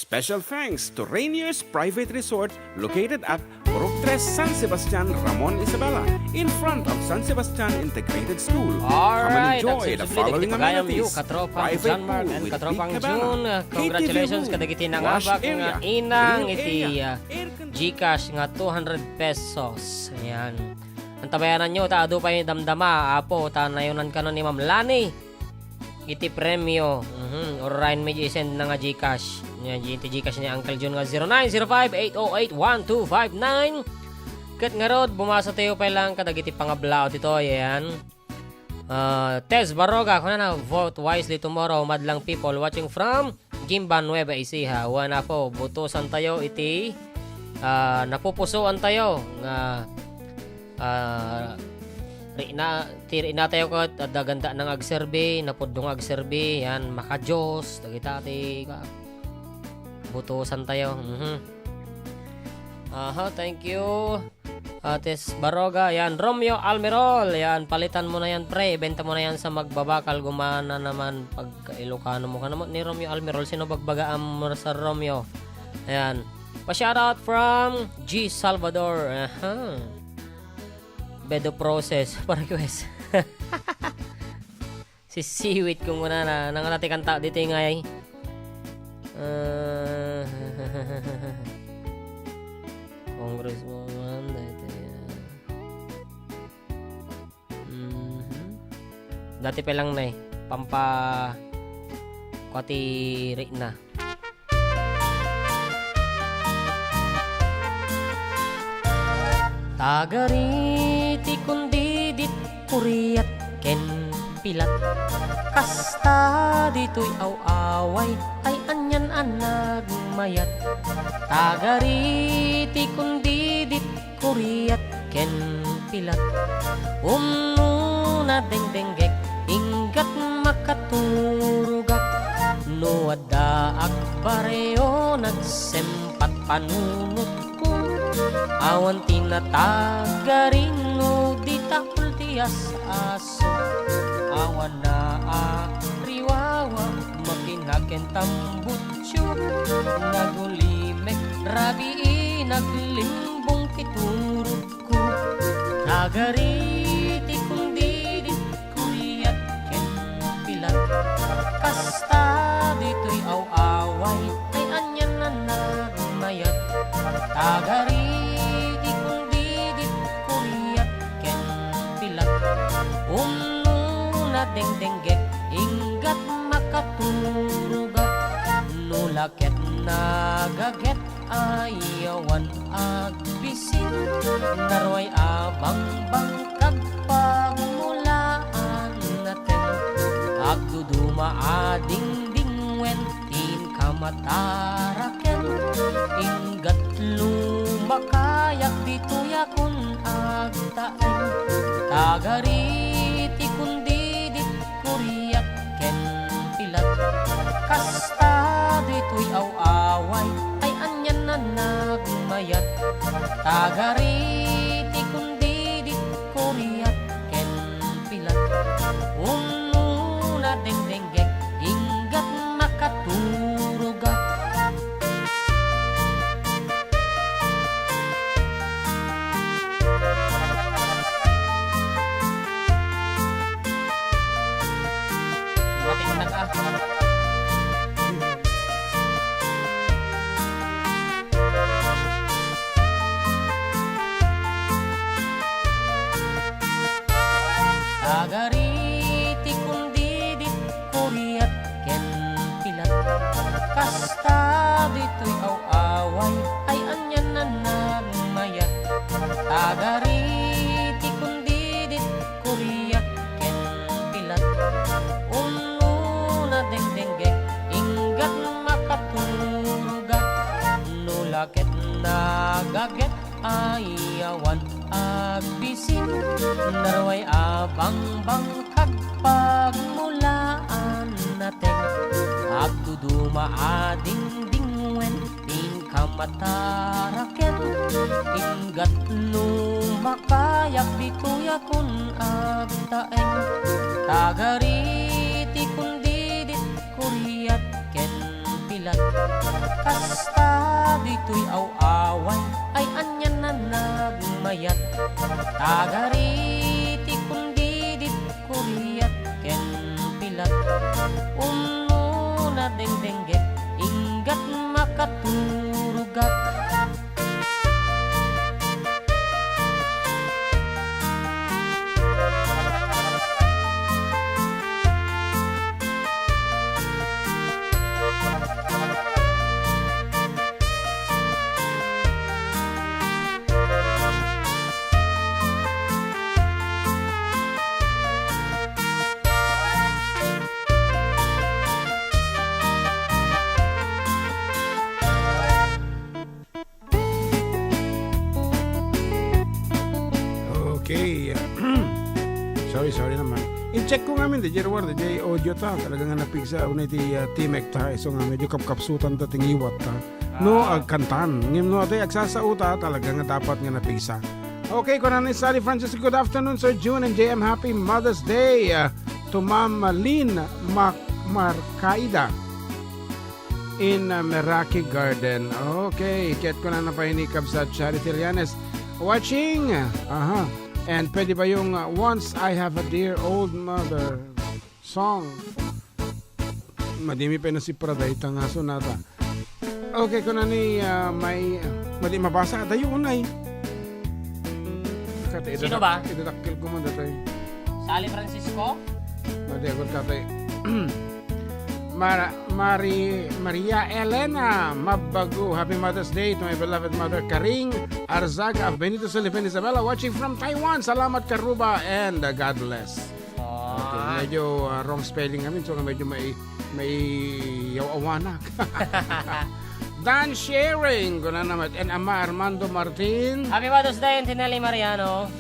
Special thanks to Rainier's Private Resort located at Purok 3 San Sebastian, Ramon Isabela, in front of San Sebastian Integrated School. Alright, Come and enjoy the following amenities. Katropang Private John Mark pool and with Katropang big cabana, June. Congratulations KTV room, kadagiti na nga wash bak area, nga inang grill iti area, air Gcash nga 200 pesos. Ayan. Ang tabayanan nyo, taado pa yung damdama. Apo, tanayonan ka nun ni Ma'am Lani. Iti premyo. Or Ryan medyo isend na nga Gcash. Yan, iti Gcash ni Uncle June nga 0905-808-1259. Kat nga rod, bumasa tayo pa lang kadagiti pangablao dito. Ayan. Tez Baroga, kung na vote wisely tomorrow. Madlang people watching from Gimba Nueva Ecija. Wana po, butusan tayo iti napupusuan tayo nga tiri na tayo ko at daganda ng agserbe, napudong agserbe, yan, makajos, dagitati, butusan tayo. Thank you. Tes Baroga, yan, Romeo Almirol, yan, palitan mo na yan, pre, benta mo na yan sa magbabakal, gumana naman pag Ilocano mo ka naman ni Romeo Almirol, sino bagbagaan mo sa Romeo? Ayan, pa-shoutout from G. Salvador, Bedo process para request. Si Seaweed kung muna na nangalatikan tao dito yung ngay. Congresswoman dito yan. Dati pa lang na pampa kwati rin na. Tagariti kundi dit kuriyat ken pilat kasta dito'y aw-away ay anyan anag mayat. Tagariti kundi dit kuriyat ken pilat na dengdenggek inggat makaturugak nuada akbareo nagsempat panunot ko awan tinatagarin no di takul tias aso awan na riwawa makinaken tambutso nagulimek rabi naglimbong kiturog ko nagariti kundi di kuriyat ken pilat kasta dito'y aw-away ay anyan na nagmayat tagariti kundi di kuriyat ken pilat na dengdenggek inggat makaturugak nulaket nagaget ayawan agbisin naroy abang bangkag pagmulaan natin agduduma ading dingwen tin kamataraken inggat lumakayak dito yakun agtaen tagariti kundi dit kuriyat ken pilat kasta dito'y aw-away ay anyan na nagmayat tagariti kundi dit kuriyat ken pilat na dengdenggek inggat makaturugak. Matinag tagariti kundi dit kuriyat ken pilat kasta dito'y aw-away ay anyan na nagmayat tagariti kundi dit kuriyak ken pilat uno na dengdengge inggat makaturugat nulaket nagaget ayawan agbisin narway abang bangkag pagmulaan natin abduduma ading dingwen ingkamataraken inggat lumakayak bituya kun agtaeng tagariti kundi dit kuriyat ken pilat kasta dito'y aw-awan ay anyan na nagmayat tagariti kundi dit kuriyat ken pilat uno na dengdengge inggat makaturugat Okay. Sorry naman. I-check ko nga min, DJ Reward, DJ audio ta. Talaga nga napigsa. Una iti T-Mec ta. So nga medyo kapkapsutan ta tingiwat ta. No, agkantan. Ngim no, ati agsasauta. Talaga nga dapat nga napigsa. Okay, ko na ni Sally Francis. Good afternoon, Sir June and JM. Happy Mother's Day to Ma'am Lynn Marcaida in Meraki Garden. Okay, chat ko na napahinikab sa Charity Lianes. Watching. And pwede ba yung Once I Have a Dear Old Mother song? Madimi pa na si Praday tanga sonata. Okay, ko na ni may madi mabasa ata yung unay. Sino ba? Idadakil ko mo datay. Sally Francisco? Madi agad katay. Maria Elena Mabagu. Happy Mother's Day to my beloved mother Karing Arzaga of Benito Philippine Isabella watching from Taiwan. Salamat Karuba and God bless. Okay, medyo wrong spelling namin so medyo may yawawanak. Dan Sharing ko na naman and Ama Armando Martin. Happy Mother's Day Tinelli Mariano.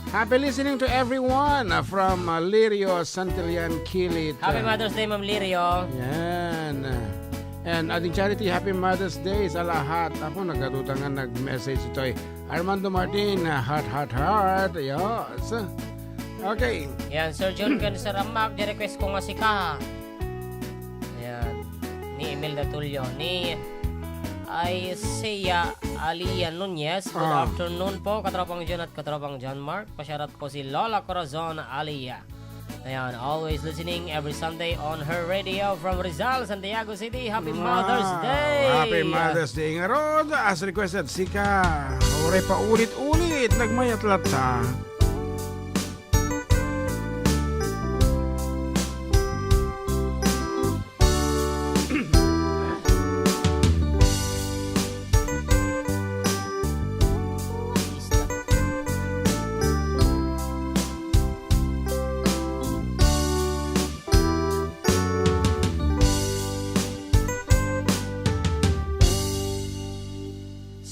Happy listening to everyone from Lirio Santillan Kilit. Happy Mother's Day Ma'am Lirio. Yan. And ating Charity, Happy Mother's Day sa lahat. Ako nagkatutangan nag-message ito Armando Martin, heart. Yes. Okay. Yan, Sir John Gansaramak, di-request ko nga si Ka. Yan. Ni Imelda Tulio. Ni Isaiah Alia Nunez. Good afternoon po, katropang John at katropang John Mark. Pasyarat po si Lola Corazon Alia. Ayan, always listening every Sunday on her radio from Rizal, Santiago City. Happy Mother's Day! Happy Mother's Day nga Rod. As requested, Sika. Ore pa ulit-ulit. Nagmayat lata.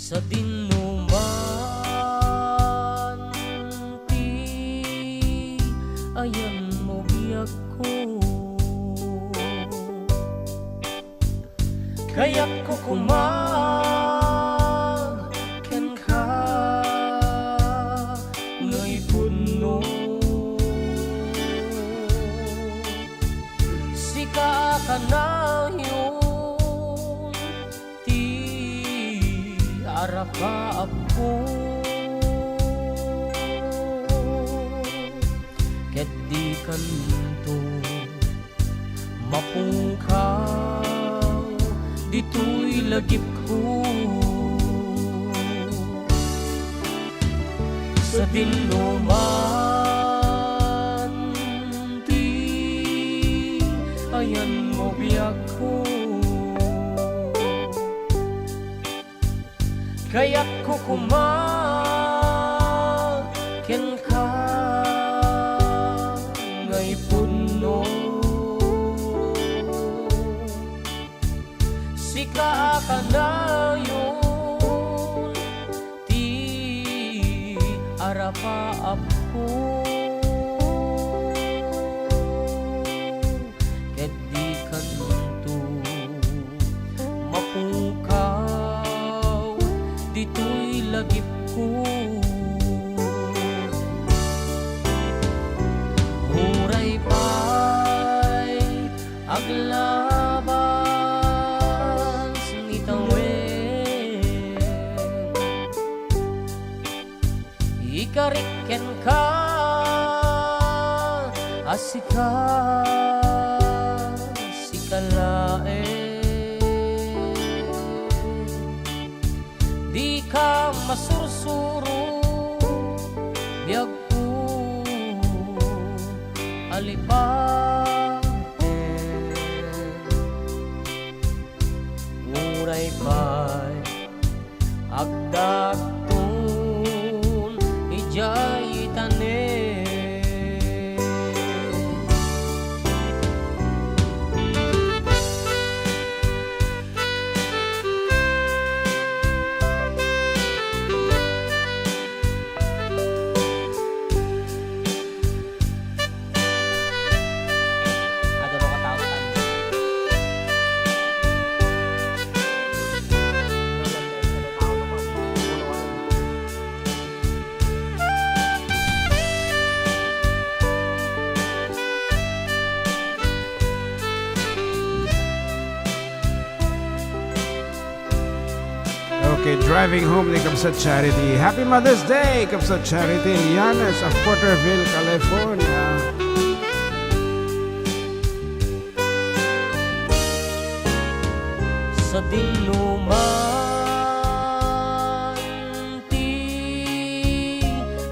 Sa dinuman ti ayan mo biyak ko kaya't ko ken ka ngay puno sika ka na araka ako ket di kanto mapungkaw dito'y lagip ko sa dinuman ti ayan mo biyak ko kaya't ko kanayon ti arapa apo ket di kanto mapukaw dito'y lagip ko huray pa'y aglabas ni tawen ikariken ka asika sikalae di ka masursuro biyag ko alipaten nguray pa'y agdagtun ijay tanen Ato no katawatan. Okay, driving home ni Kapsa Charity. Happy Mother's Day, Kapsa Charity. Yanes of Porterville, California. sa dinuman ti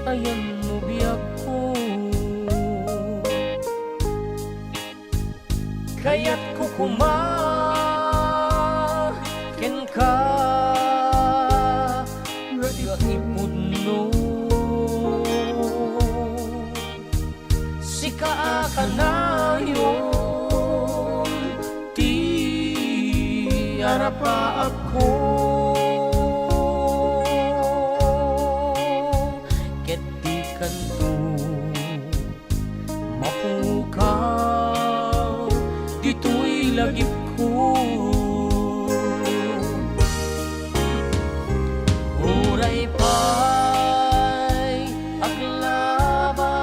ayan mo biyag ko kaya't kukuma ken ka nga ipudno sika kanayon arapa ako ket di kanto mapukaw dito'y lagip ko huray pa'y aglabas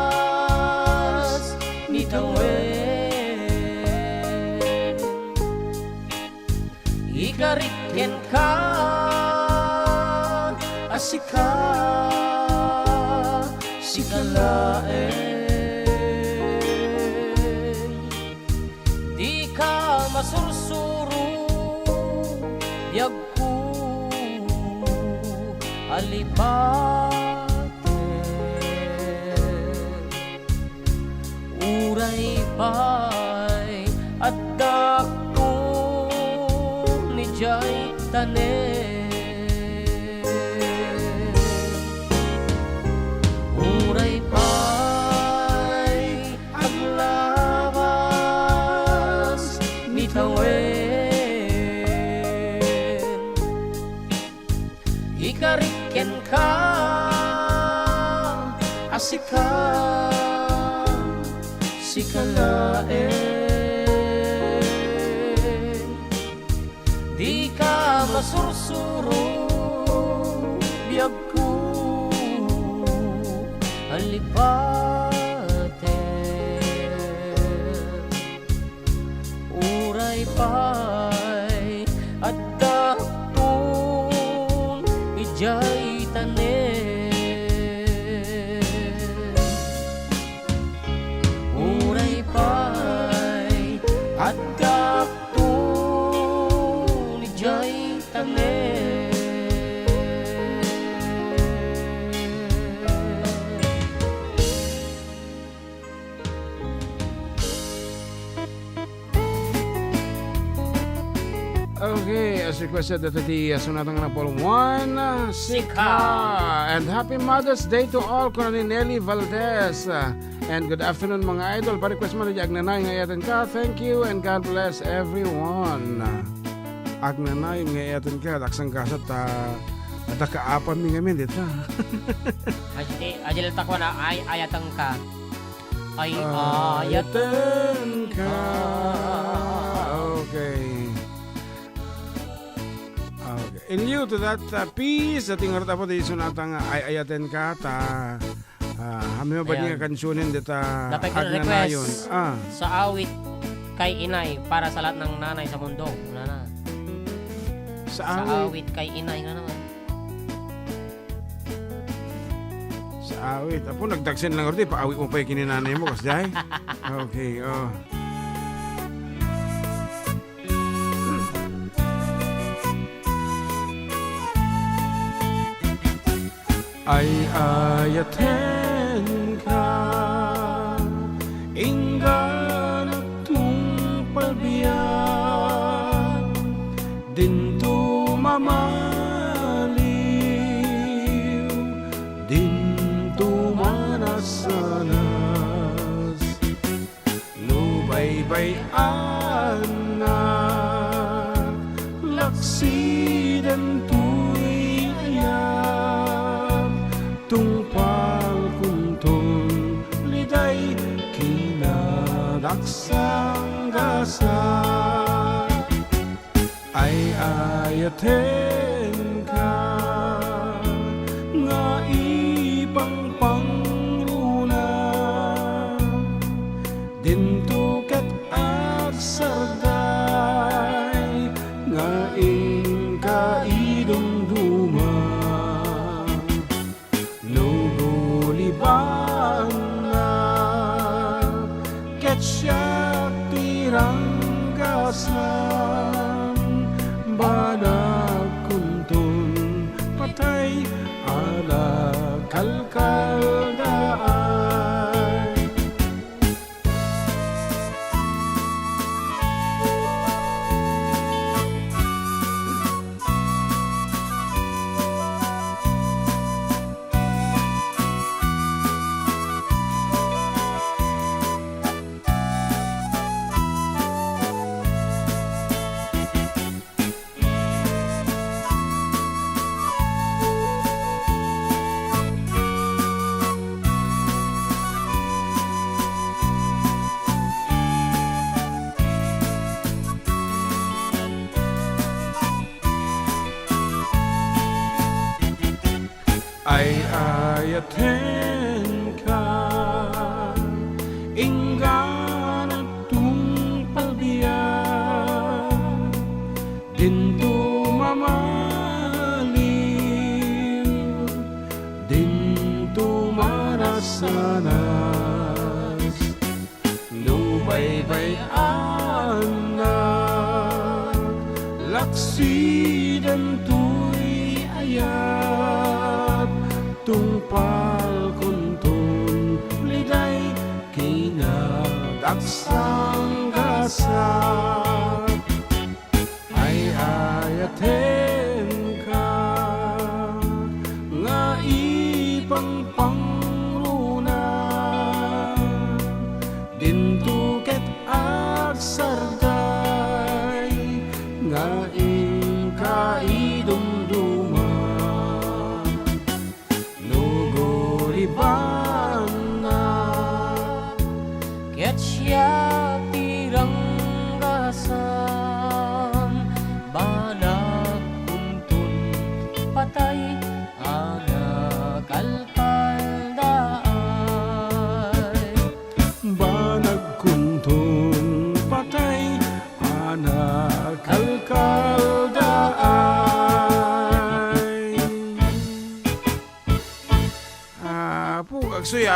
ni tawen ikariken ka asika sikalaen di ka masursuro biyag ko alipaten uray pa'y addak jay tanen uray pa'y aglabas ni tawen ikariken ka asika sikalaen di ka masursuro biyag ko alipaten uray pa'y adakton ijay tanen uray pa'y adakton jay tanen Okay, as requested that the sunatang na Paul 1 Sika. And happy Mother's Day to all, Kunanin Nelly Valdez. And good afternoon mga idol. Pa-request mo na di agnanay ngayon ka. Thank you and God bless everyone. agnanay nga iatan ka daksang kasat ada kaapa mi ngamin dito. Ajil takwa na ay ayatang ka. Ay ayat. Ayatan ka. Okay. In lieu to that piece, ating harta po di sunatang ay ayaten ka ta kami ba Ayan. niya kansyonin dita Dapat ka agnanayon. request Ah, sa awit kay inay para sa lahat ng nanay sa mundo. Wala na. sa Sa awit. awit kay inay nga naman. Sa awit. Apo, nagdagsin lang ordi. Paawit mo pa yung kininanay mo. Kasday? Okay, oh. Ay ayaten ka inggan at palbiyan din tumamaliw din tumanasanas lubaybayan na laksidan tuy ayan tungpal kuntong liday kinadaksang gasa ay ayaten ka nga ibang pangruna dintukat at sarday nga ingkaidumduma nuguliban na ketsyat tiranggasan banag kuntun patay ala kalkaldaan. Ay ayaten ka inggan at palbiyan din tumamaliw din tumarasanas nubaybayan na laksidan tuy ayat tungpal kuntun liday kinadaksang gasat ay ayaten ka nga ipang pangruna dintuket at sarday nga ingkaidumduma nuguriban na Ketsya tiranggasan banag kuntun patay anak alkaldaay banag kuntun patay anak kalkaldaay.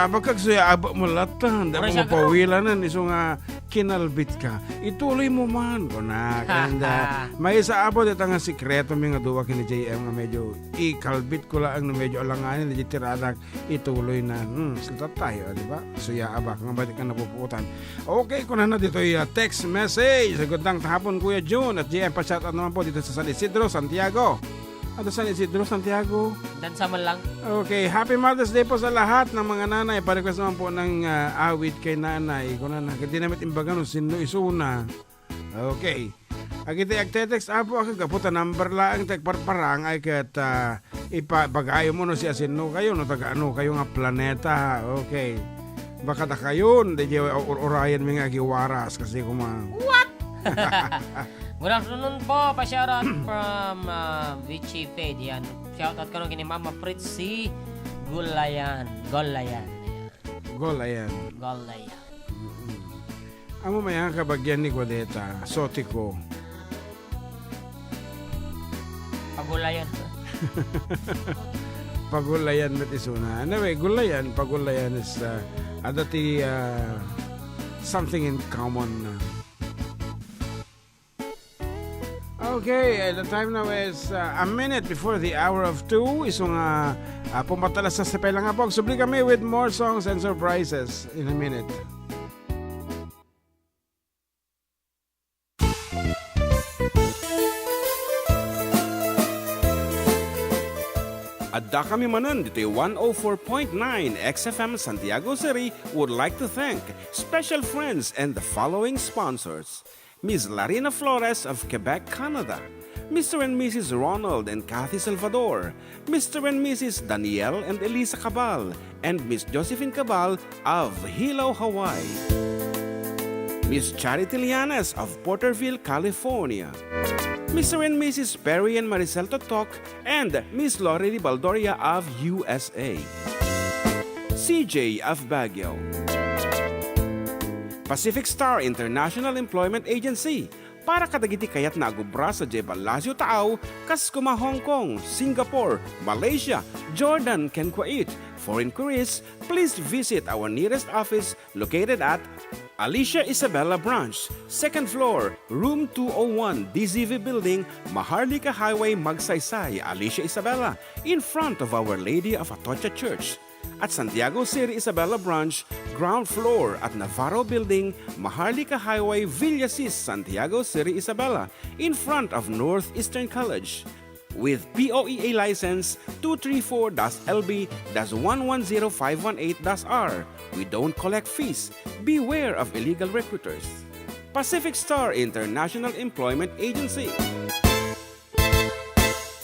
Pagkagsuya abak mo latan, da mo Oras siya ka. mapawilanan iso nga kinalbit ka. Ituloy mo man ko na. Kanda may isa abo dito nga sikreto mi nga duwa kini JM nga medyo ikalbit ko lang na medyo alanganin na tiradak ituloy na. Silta tayo, di ba? Suya abak nga ba't ka napuputan. Okay, ko na dito yung text message. Sagundang tahapon Kuya June at JM pa shout out naman po dito sa San Isidro, Santiago. Ano San Isidro, Santiago? dansa man lang. Okay, happy Mother's Day po sa lahat ng mga nanay. Pa-request naman po ng awit kay nanay. Kung na, hindi namin imbagan sino isuna. Okay. Agiti agtetext apo ako kaputa number lang tagparparang ay kat ipabagayo mo no si asino kayo no taga ano kayo nga planeta. Okay. Baka ta kayo di orayan mi nga giwaras kasi kuma. What? Good afternoon po, pa-shoutout from Vichy Fade. Yan. Shoutout ko nung kini Mama Fritzy Gulayan. Golayan. Golayan. Golayan. Amo mayang kabagyan ni Guadeta, Sotiko. Pagulayan. Pagulayan met isuna. Anyway, gulayan, pagulayan is adati something in common. Okay, the time now is a minute before the hour of 2. Isong pumatalas sa sepelang apog. Subli kami with more songs and surprises in a minute. Adda kami manan dito 104.9 XFM Santiago City would like to thank special friends and the following sponsors. Ms. Larina Flores of Quebec, Canada. Mr. and Mrs. Ronald and Kathy Salvador. Mr. and Mrs. Danielle and Elisa Cabal. And Miss Josephine Cabal of Hilo, Hawaii. Miss Charity Lianes of Porterville, California. Mr. and Mrs. Perry and Maricel Totok, and Miss Lori Baldoria of USA. CJ of Baguio. Pacific Star International Employment Agency, para kadagiti kayat na agubra sa Jebel Lazio Taaw, kas kuma Hong Kong, Singapore, Malaysia, Jordan, ken Kuwait. For inquiries, please visit our nearest office located at Alicia Isabella Branch, 2nd floor, room 201, DZV Building, Maharlika Highway, Magsaysay, Alicia Isabella, in front of Our Lady of Atocha Church. At Santiago City Isabella Branch, ground floor at Navarro Building, Maharlika Highway, Villasis, Santiago City Isabella, in front of Northeastern College. With POEA license 234-LB-110518-R. We don't collect fees. Beware of illegal recruiters. Pacific Star International Employment Agency.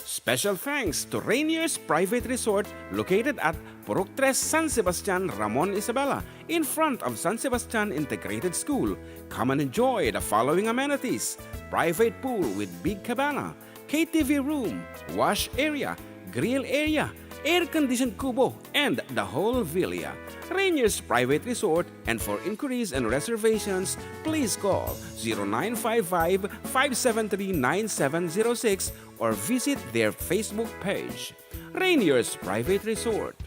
Special thanks to Rainier's Private Resort located at Purok 3 San Sebastian, Ramon Isabela, in front of San Sebastian Integrated School. Come and enjoy the following amenities: private pool with big cabana, KTV room, wash area, grill area, air-conditioned kubo, and the whole villa. Rainier's Private Resort, and for inquiries and reservations, please call 0955-573-9706 or visit their Facebook page. Rainier's Private Resort.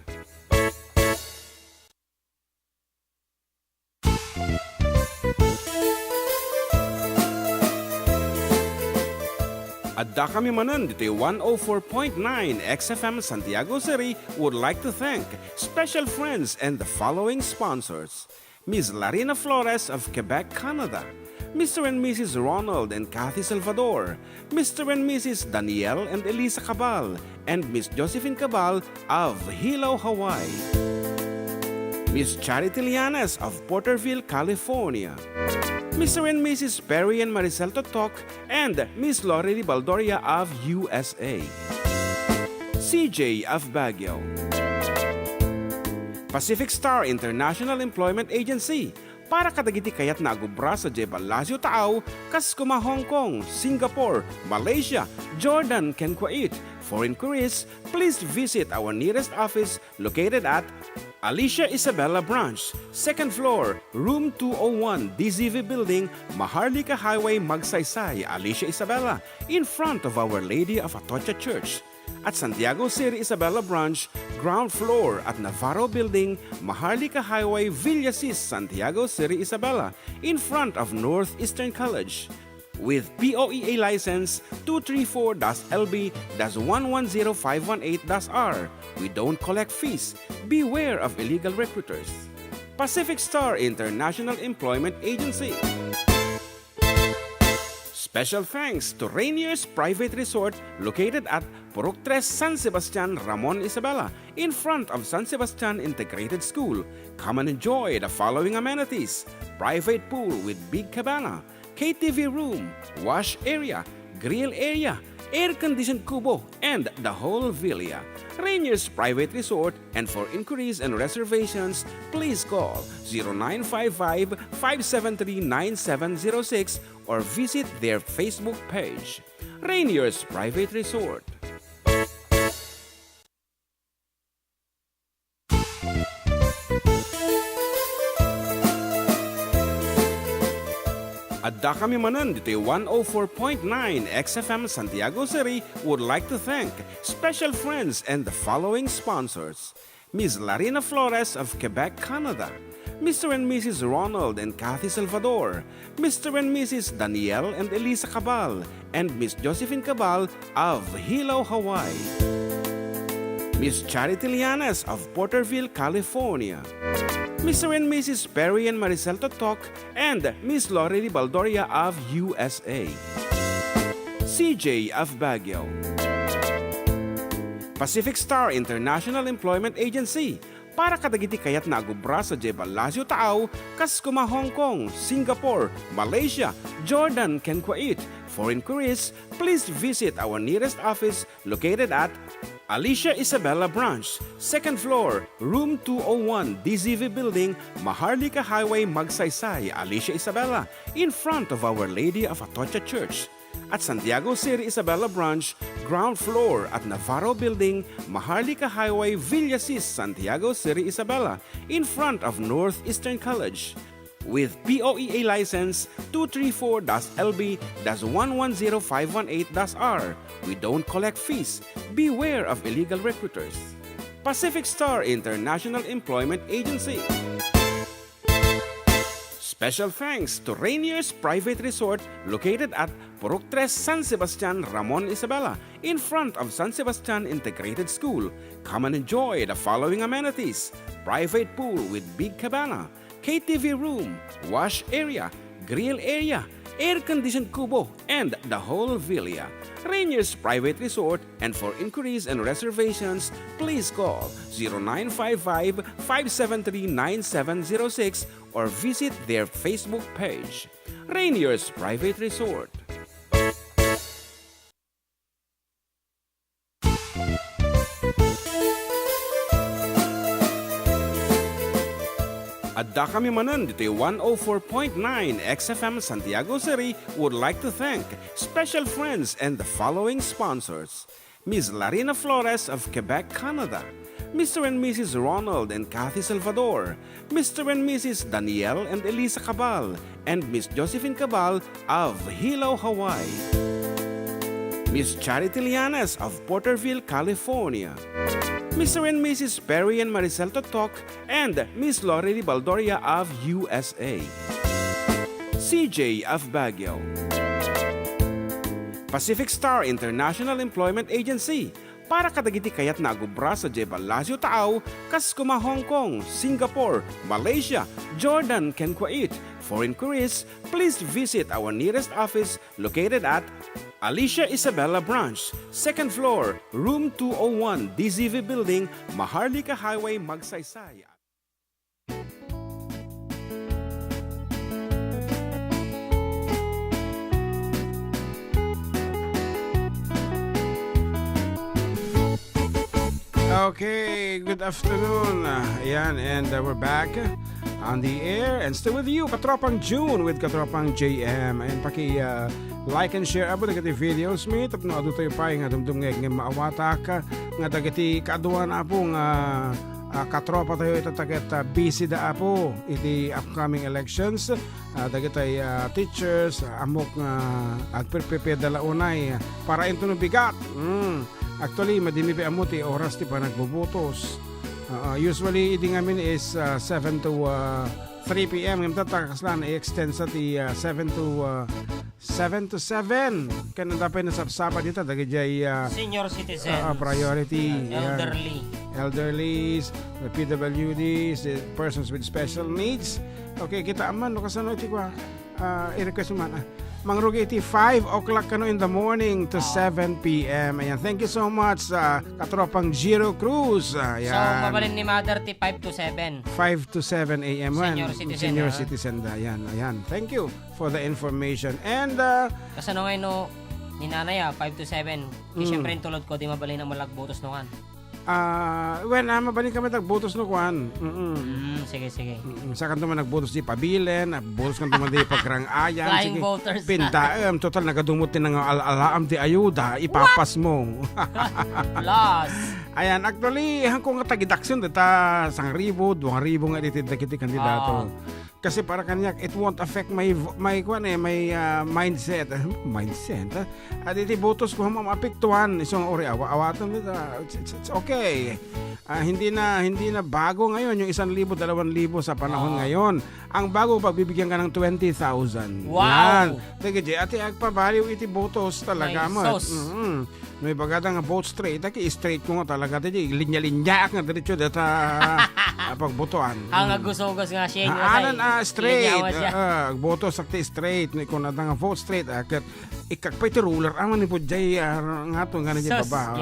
Adda kami manan dito 104.9 XFM Santiago City would like to thank special friends and the following sponsors. Ms. Larina Flores of Quebec, Canada. Mr. and Mrs. Ronald and Kathy Salvador. Mr. and Mrs. Danielle and Elisa Cabal. And Miss Josephine Cabal of Hilo, Hawaii. Miss Charity Lianes of Porterville, California. Mr. and Mrs. Perry and Maricel Totok, and Miss Lori Baldoria of USA. CJ of Baguio. Pacific Star International Employment Agency, para kadagiti kayat na agubra sa Jebel Lazio Taaw, kas kuma Hong Kong, Singapore, Malaysia, Jordan, ken Kuwait. For inquiries, please visit our nearest office located at Alicia Isabella Branch, 2nd floor, room 201, DZV Building, Maharlika Highway, Magsaysay, Alicia Isabella, in front of Our Lady of Atocha Church. At Santiago City Isabella Branch, ground floor at Navarro Building, Maharlika Highway, Villasis, Santiago City Isabella, in front of Northeastern College. With POEA license 234-LB-110518-R. We don't collect fees. Beware of illegal recruiters. Pacific Star International Employment Agency. Special thanks to Rainier's Private Resort located at Purok 3 San Sebastian, Ramon Isabela, in front of San Sebastian Integrated School. Come and enjoy the following amenities: private pool with big cabana, KTV room, wash area, grill area, air-conditioned kubo, and the whole villa. Rainier's Private Resort, and for inquiries and reservations, please call 0955-573-9706 or visit their Facebook page. Rainier's Private Resort. Adda kami manan dito 104.9 XFM Santiago City would like to thank special friends and the following sponsors. Ms. Larina Flores of Quebec, Canada. Mr. and Mrs. Ronald and Kathy Salvador. Mr. and Mrs. Danielle and Elisa Cabal. And Ms. Josephine Cabal of Hilo, Hawaii. Ms. Charity Lianes of Porterville, California. Mr. and Mrs. Perry and Maricel Totok, and Miss Lorely Baldoria of USA. CJ of Baguio. Pacific Star International Employment Agency, para kadagiti kayat na agubra sa Jebel Lasio Taaw, kas kuma Hong Kong, Singapore, Malaysia, Jordan, ken Kuwait. For inquiries, please visit our nearest office located at Alicia Isabella Branch, 2nd floor, room 201, DZV Building, Maharlika Highway, Magsaysay, Alicia Isabella, in front of Our Lady of Atocha Church. At Santiago City Isabella Branch, ground floor at Navarro Building, Maharlika Highway, Villasis, Santiago City Isabella, in front of Northeastern College. With POEA license 234-LB-110518-R. We don't collect fees. Beware of illegal recruiters. Pacific Star International Employment Agency. Special thanks to Rainier's Private Resort located at Purok 3, San Sebastian, Ramon Isabela, in front of San Sebastian Integrated School. Come and enjoy the following amenities: private pool with big cabana, KTV room, wash area, grill area, air-conditioned kubo, and the whole villa. Rainier's Private Resort, and for inquiries and reservations, please call 0955-573-9706 or visit their Facebook page. Rainier's Private Resort. Adda kami manan dito 104.9 XFM Santiago City would like to thank special friends and the following sponsors. Ms. Larina Flores of Quebec, Canada. Mr. and Mrs. Ronald and Kathy Salvador. Mr. and Mrs. Danielle and Elisa Cabal. And Miss Josephine Cabal of Hilo, Hawaii. Miss Charity Lianes of Porterville, California. Mr. and Mrs. Perry and Maricel Totok, and Miss Lorely Baldoria of USA. CJ of Baguio. Pacific Star International Employment Agency, para kadagiti kayat na agubra sa Jebel Lasio Taaw, kas kuma Hong Kong, Singapore, Malaysia, Jordan, ken Kuwait. For inquiries, please visit our nearest office located at Alicia Isabella Branch, 2nd floor, room 201, DZV Building, Maharlika Highway, Magsaysay. Okay, good afternoon. Ayan, and we're back on the air and still with you, Katropang June with Katropang JM. Ayan, like and share abo dagiti videos mi tapno adu tayo pa nga dumdumngeg nga maawata ka nga dagiti kaduan apo nga katropa tayo itataget busy da apo iti upcoming elections dagiti teachers amok nga agprepare dala unay para into no bigat. Actually madimi pa amo ti oras ti pa nagbobotos. Usually iti ngamin is 7 to 3 p.m. Ngam tatakas lang i-extend sa ti 7 to 7. Kaya dapat nasapsapa dito dagi jay senior citizens, priority, elderlies, the PWDs, the persons with special needs. Okay, kita aman no kasano iti kwa i-request man Mang Rugi, iti 5 o'clock kano in the morning to 7 p.m. Ayan, thank you so much sa katropang Giro Cruz. Ayan. So, mabalin ni Mother ti 5 to 7. 5 to 7 a.m. Senior citizen, Senior ha? citizen. Ayan. Thank you for the information. And, Kasi no ngayon no, ni nanay 5 to 7. Kasi syempre yung tulad ko, di mabalin ang malagbotos no kan. mabalik kami nagbutos no kwan. Sige. Sa kanto man nagbutos di pabilin, butos kanto man di pagrangayan. Flying voters. Pintaem, total nagadumot din ng alaam di ayuda, ipapas mo. Plus. Ayan, actually, hangkong tagidaksyon dita 1,000, 2,000 nga ditidakiti kandidato. Kasi para kanya, it won't affect my mindset. Mindset? At iti botos ko mapiktuhan. Isang ori, awatan nito. It's okay. Hindi na bago ngayon yung 1,000, 2,000 sa panahon ngayon. Ang bago, pagbibigyan ka ng 20,000. Wow! Yan. Tagi, ati agpabaliw iti botos talaga mo. May bagada nga vote straight. Taki straight ko nga talaga. Tagi, linya-linya nga diretso data pagbotoan. Ang agusogos nga siya nyo. Straight. Boto sakti straight. Kung na nga vote straight. Ikakpay ti ruler. Aman ni po jay nga to nga na jay baba.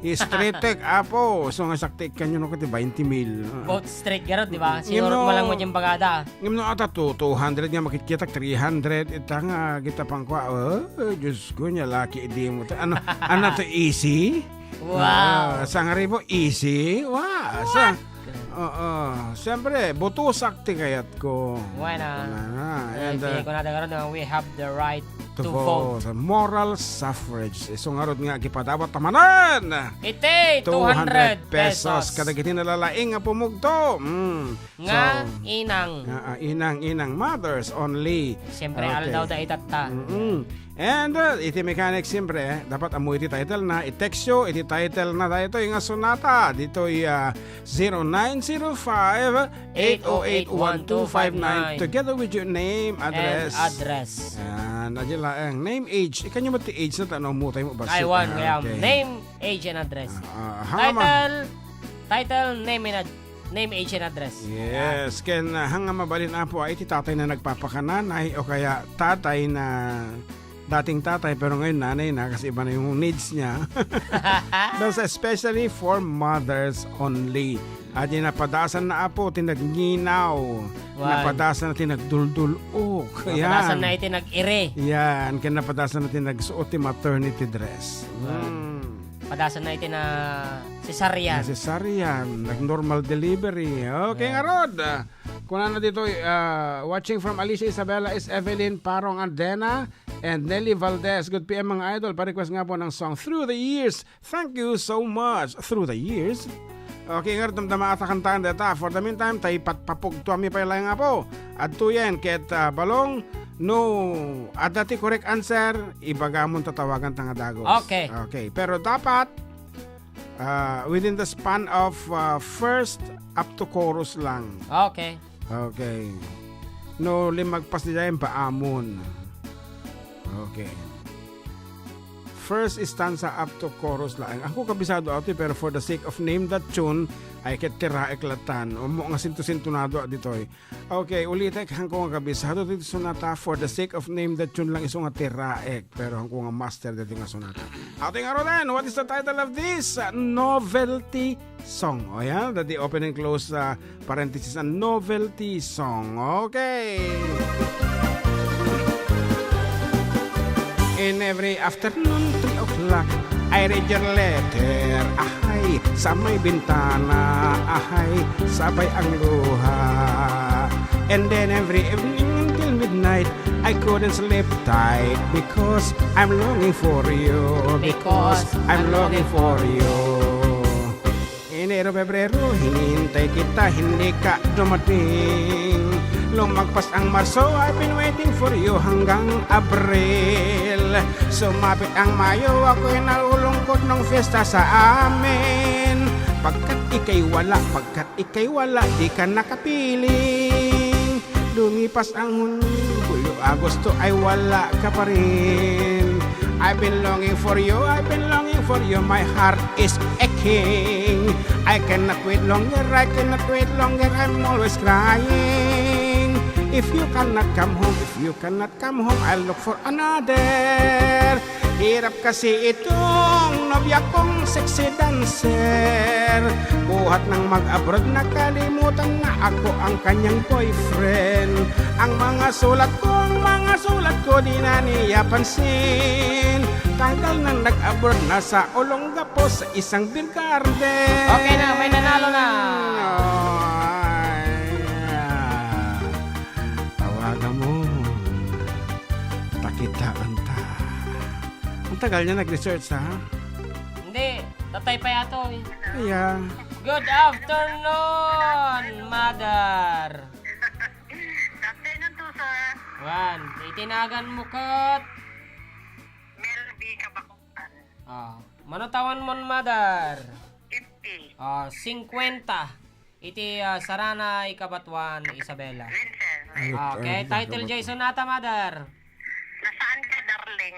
Straight tek apo. So nga sakti kanyo no kati 20 mil. Vote straight garot, di ba? Siguro mo lang mo dyan bagada. Ngam no ata 200 nga makikita 300. Ita nga kita pang kwa. Diyos ko niya laki di mo. Ano to easy? Wow. Sa nga ribo easy? Wow. Sa siyempre, boto sakti kayat ko. Wala na. And ko natin karon we have the right to vote. Moral suffrage. So nga nga gipadawat tamanan. Ite 200 pesos. Kadagiti nalalaing nga pumugto. Nga inang. Inang mothers only. Siyempre aldaw da itatta. And iti mechanic siyempre, dapat amo iti title na, i-text iti title na tayo ito yung sonata. Dito ay 0905-808-1259 together with your name, address. And address. Yan, adila ang name, age. Ikanyo mo ti age na tanong mo tayo mo ba? I want name, age, and address. Title, name, age, and address. Yes, ken hanga mabalin apo ay iti tatay na nagpapakananay o kaya tatay na dating tatay pero ngayon nanay na kasi iba na yung needs niya. Those especially for mothers only. At yung napadasan na apo, tinagninaw. Napadasan na tinagduldulok. Napadasan na itinag-ire. Yan, kaya napadasan na tinagsuot yung maternity dress. Padasan na itin na cesarean. Cesarean, nag-normal delivery. Okay nga Rod. Kung na dito, watching from Alicia Isabella is Evelyn Parong Andena and Nelly Valdez. Good PM mga idol. Pa-request nga po ng song Through the Years. Thank you so much. Through the Years. Okay nga, damdama at kantaan data. For the meantime, tayo patpapugtuami pa lang nga po. At tuyen, ket balong, no, at dati correct answer, ibagamon tatawagan tanga dago. Okay. Pero dapat, within the span of first up to chorus lang. Okay. No, limagpas nila yung paamon. Okay. First stanza up to chorus lang. Ako kabisado ito pero for the sake of name that tune ay ketira eklatan. O mo nga sinto-sintonado dito eh. Okay, ulitek hangko nga kabisado dito sonata for the sake of name that tune lang iso nga tiraek pero hangko nga master dito nga sonata. Ating arodan, what is the title of this? Novelty song. O yan, the open and close parenthesis, a novelty song. Okay. In every afternoon, 3 o'clock, I read your letter. Ahay, sa may bintana. Ahay, sabay ang luha. And then every evening until midnight, I couldn't sleep tight because I'm longing for you. Because I'm longing for you. Enero, Pebrero, hinihintay kita, hindi ka dumating. Lumagpas ang Marso, I've been waiting for you hanggang Abril. Sumapit ang Mayo, ako'y nalulungkot ng fiesta sa amin. Pagkat ika'y wala, di ka nakapiling. Lumipas ang Hulyo, Agosto ay wala ka pa rin. I've been longing for you, my heart is aching. I cannot wait longer, I'm always crying. If you cannot come home, I'll look for another. Hirap kasi itong nobya kong sexy dancer. Buhat ng mag-abroad, nakalimutan na ako ang kanyang boyfriend. Ang mga sulat ko di na niya pansin. Tanggal nang nag-abroad, nasa Olongapo sa isang beer garden. Okay na, may nanalo na. Tawagan mo. Takitaan ta. Ang tagal niya nag-research, ha? Hindi, tatay pa yato eh. Kaya, Good afternoon, mother. Afternoon to, sir. Juan, itinagan mo kat. Melby Kabakutan. Manotawan mo, mother. 50. 50. Iti Sarana Ikabatuan Isabela. Vincent. Okay, title Jason nata, mother. Nasaan ka, darling?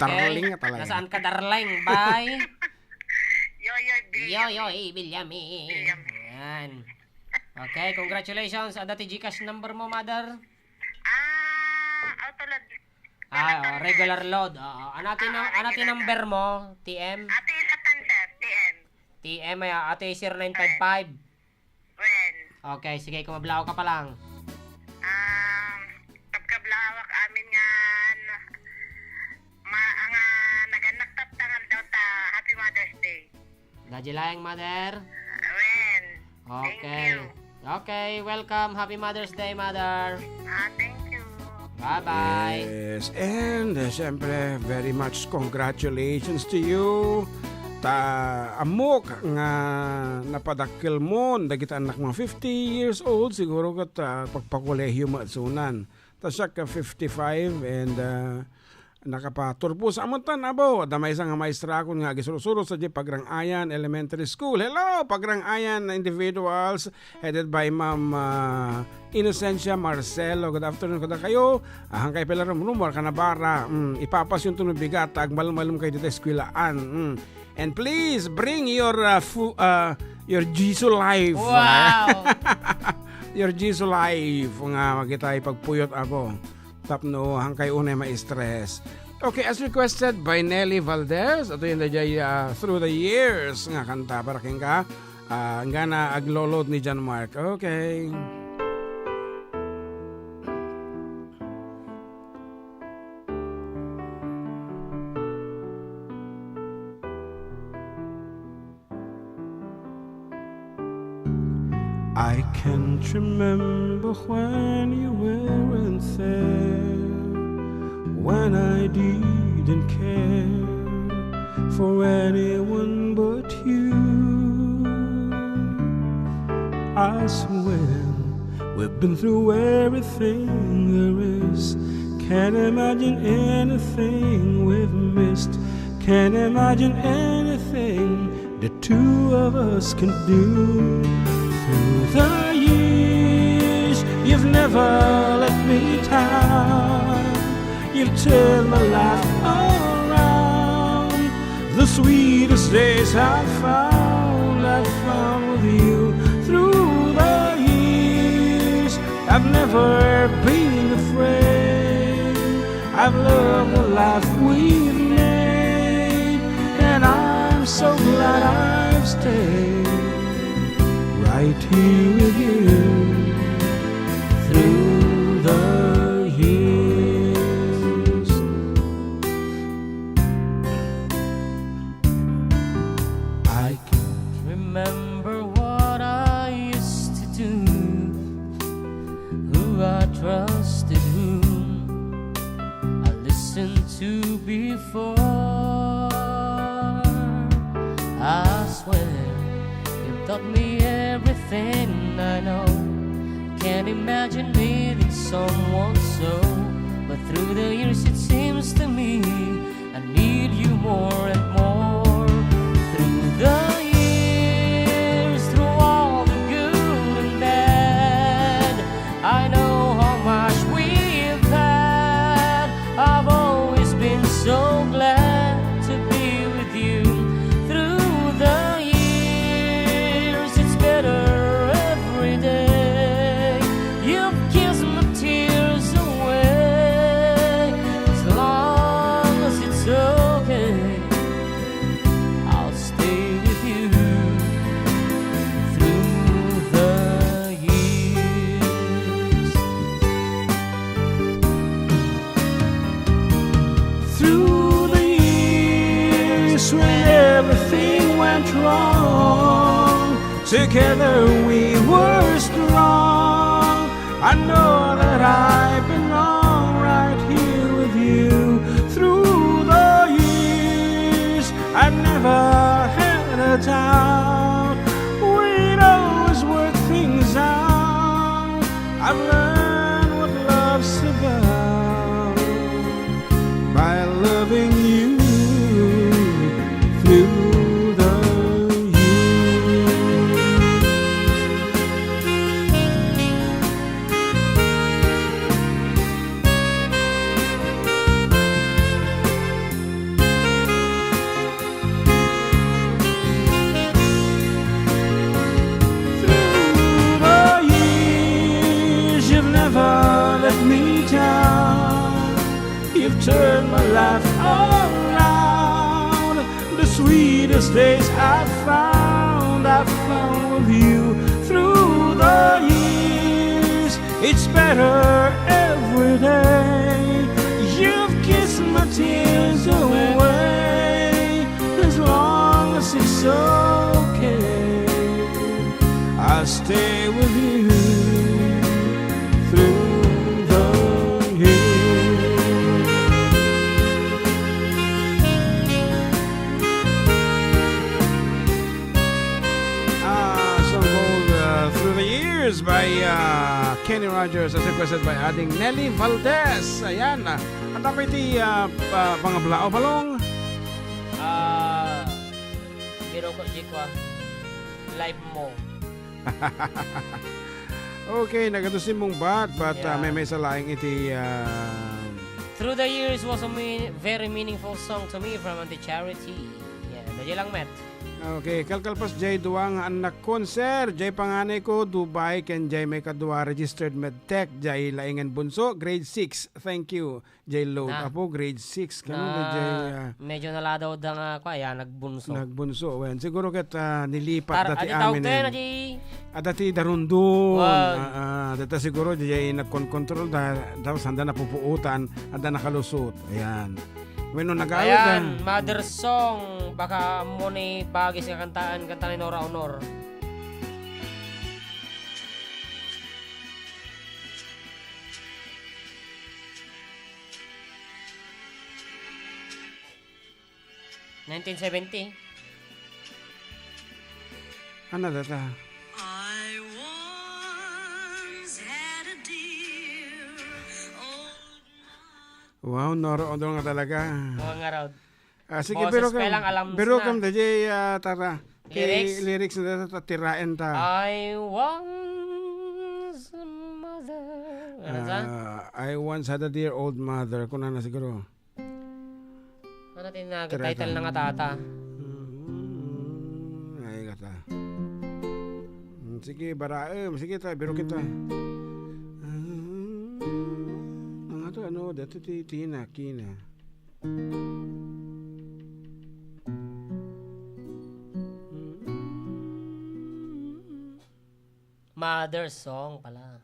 darling nga talaga. Nasaan ka, darling? Bye. Yoyoy, Billy. Yoyoy, Bilyami. Yan. Okay, congratulations. Dati Gcash number mo, mother? Autolad. Regular load. Anatin number mo, TM. Ate Ilatan, sir. TM. TM ay ate 0955. When? Okay, sige, kumablaw ka pa lang. Kabkablawak amin nga naganak tangal daw ta. Happy Mother's Day. Dajilayang, mother. When? Thank Okay. you. Okay, welcome. Happy Mother's Day, mother. Thank you. Bye-bye. yes. And syempre, very much congratulations to you. Amok nga napadakil mo dagit anak mga 50 years old siguro kat pagpakolehiyo matsunan. Ta siya ka 55 and nakapaturpo sa amontan abo. Damay isang maestra kon nga gisurusuro sa Pagrangayan Elementary School. Hello, Pagrangayan individuals headed by Ma'am Inocencia Marcelo. Good afternoon kada kayo. Hangkay pala rumor kanabara. Ipapas yung tunubigat ag malum kay dito eskwelaan. And please bring your Jisoo Life. Wow. Your Jisoo Life nga magitay pagpuyot ako. Tapno hangkay unay ma-stress. Okay, as requested by Nelly Valdez, ito yung Through the Years nga kanta para king ka. Nga na aglolod ni John Mark. Okay. I can't remember when you weren't there, when I didn't care for anyone but you. I swear we've been through everything there is. Can't imagine anything we've missed. Can't imagine anything the two of us can do. Through the years, you've never let me down. You've turned my life around. The sweetest days I've found with you. Through the years, I've never been afraid. I've loved the life we've made, and I'm so glad I've stayed right here with you through the years. I can't Remember what I used to do, who I trusted, whom I listened to before. I swear you taught me everything I know. Can't imagine needing someone so, but through the years it seems to me I need you more and more. Through the years, through all the good and bad, I know how much we've had. I've always been so glad to be with you. Through the years, it's better every day. You've kissed my tears days when everything went wrong, together we were strong. I know that I belong right here with you. Through the years, I never had a doubt. We'd always work things out. I've learned what love's about by loving you through the years. Through the years, you've never let me down. You've turned my life around. The sweetest days I've found with you. Through the years, it's better every day. You've kissed my tears away. As long as it's okay, I'll stay with you through the years. Song called Through the Years by Kenny Rogers, as requested by adding Nelly Valdez. Ayan, ang tapay ti pangablao balong. Biro ko, Jikwa. Live mo. Okay, nagatusin mong bat, but Yeah. may sa laing iti Through the Years was a very meaningful song to me from the charity. Yeah, medyo lang met. okay, kalkalpas jay duwang anak konser, jay panganay ko Dubai ken jay may kadua registered medtech jay laingan bunso grade 6. Thank you. Jay load Na. apo grade 6 kanu na jay Medyo naladaw da nga ko, ayan, nagbunso. nagbunso. Wen siguro ket nilipat dati Adi tawag amin. tayo na, eh. di. Dati darundun. Wag. Data siguro jay nagkontrol da tapos handa na pupuutan, handa nakalusot. Ayan. When nag-awit Ayan, mother song. Baka mo ni bagis nga kantaan ni Nora Honor. (1970) ano data? I once had a dear old Wow, Nora Honor nga talaga. Mga nga raw. Sige, Boses pero pa lang, alam pero na. kam dajay tara. Lyrics? Lyrics na tiraen ta. I once a mother. Ano sa? I once had a dear old mother. Kung na siguro. Ano title na nga tata? Ay kata. Sige, baraem. Sige ta, biro kita. Ang ato ano, dati tina, kina. Mother song pala.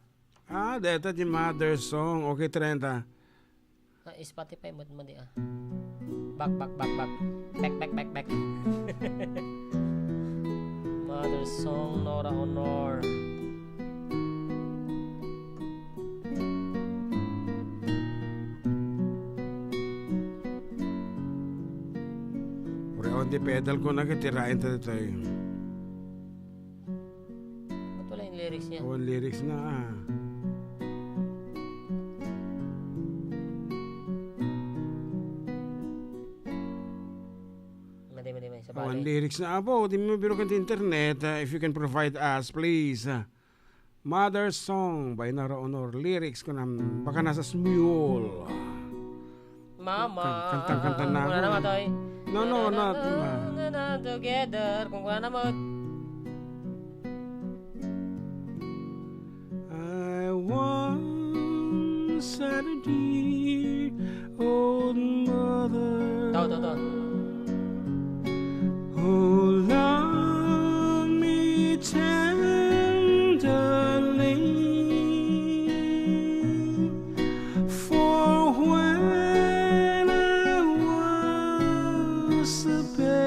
Data di mother song. Okay, 30. Spotify mo di ah. Back. Back. Mother song, Nora Honor. Ure on di pedal ko na kitirain ta dito. Ba't wala yung lyrics niya? Awan lyrics na Madi. Sa Awan bagay. lyrics na apo. Di mo biro kanti internet. If you can provide us, please. Mother Song by Nora Honor. Lyrics ko na baka nasa smule. Mama. Kantang-kanta na Kung ako. naman to No, not. Together. Kung naman. I once had a dear old mother. To. Who loved me tenderly, for when I was a baby.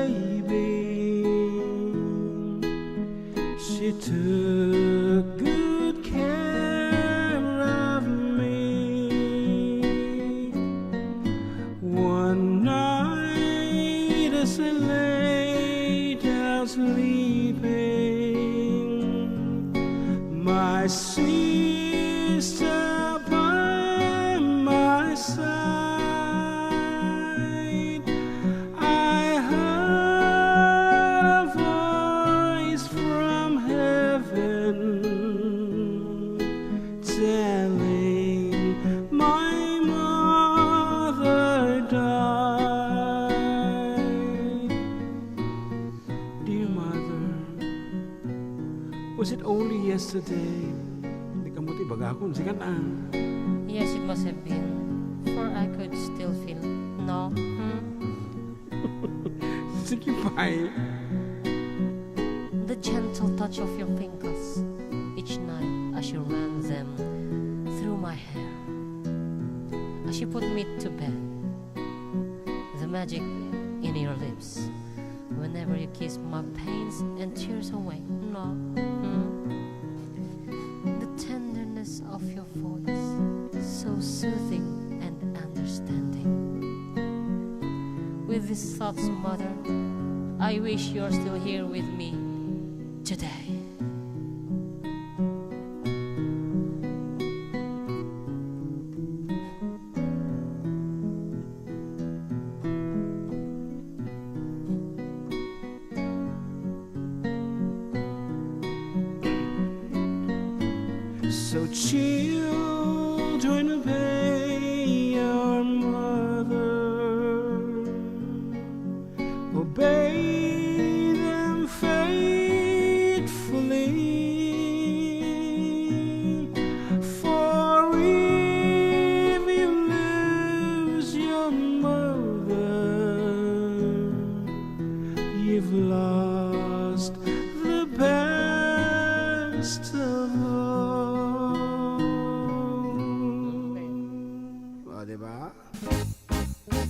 Was it only yesterday? Hindi ka mo tibagakon, sigan Yes, it must have been. For I could still feel. No? Sige, bye. The gentle touch of your fingers each night as you ran them through my hair. As you put me to bed. The magic in your lips. Whenever you kiss my pains and tears away. No. The tenderness of your voice, so soothing and understanding. With these thoughts, mother, I wish you're still here with me today. So children obey your mother, obey them faithfully, for if you lose your mother, you've lost the best of all. Diba?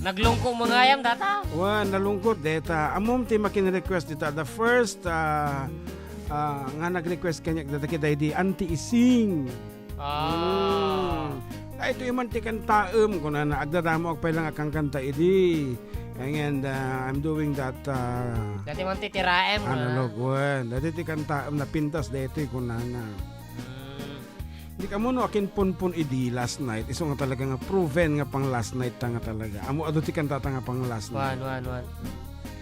Naglungkong mga ayam, tata. Nalungkot deta. Amom ti makin-request dita. The first nga nag-request kanya data kita di anti-ising. Ay ito yung mantikan taem kung na agdadamo ak lang akang kanta idi. And I'm doing that Dati man titiraem. analog one. Dati ti kan taem na pintas dito kung na. Hindi ka mo no akin punpun idi last night. Iso nga talaga nga proven nga pang last night ta nga talaga. Amo ado ti kanta ta nga pang last night. Wan.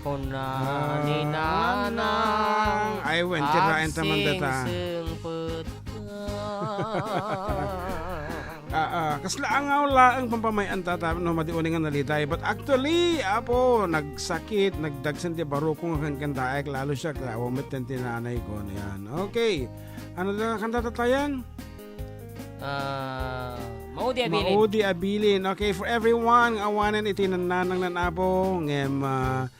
Kung ni nanang ay wen tiraen ta man data. singput Kasla angaw laang pampamayan tata no madiuning nga nalitay. But actually apo nagsakit, nagdagsan ti baro kung kan kantaek lalo siya kawamit ten tinanay ko yan. Okay. Ano na kanta tatayan? Maudi abilin. Maudi abilin. Okay, for everyone, awanan iti nananang nanabo ngem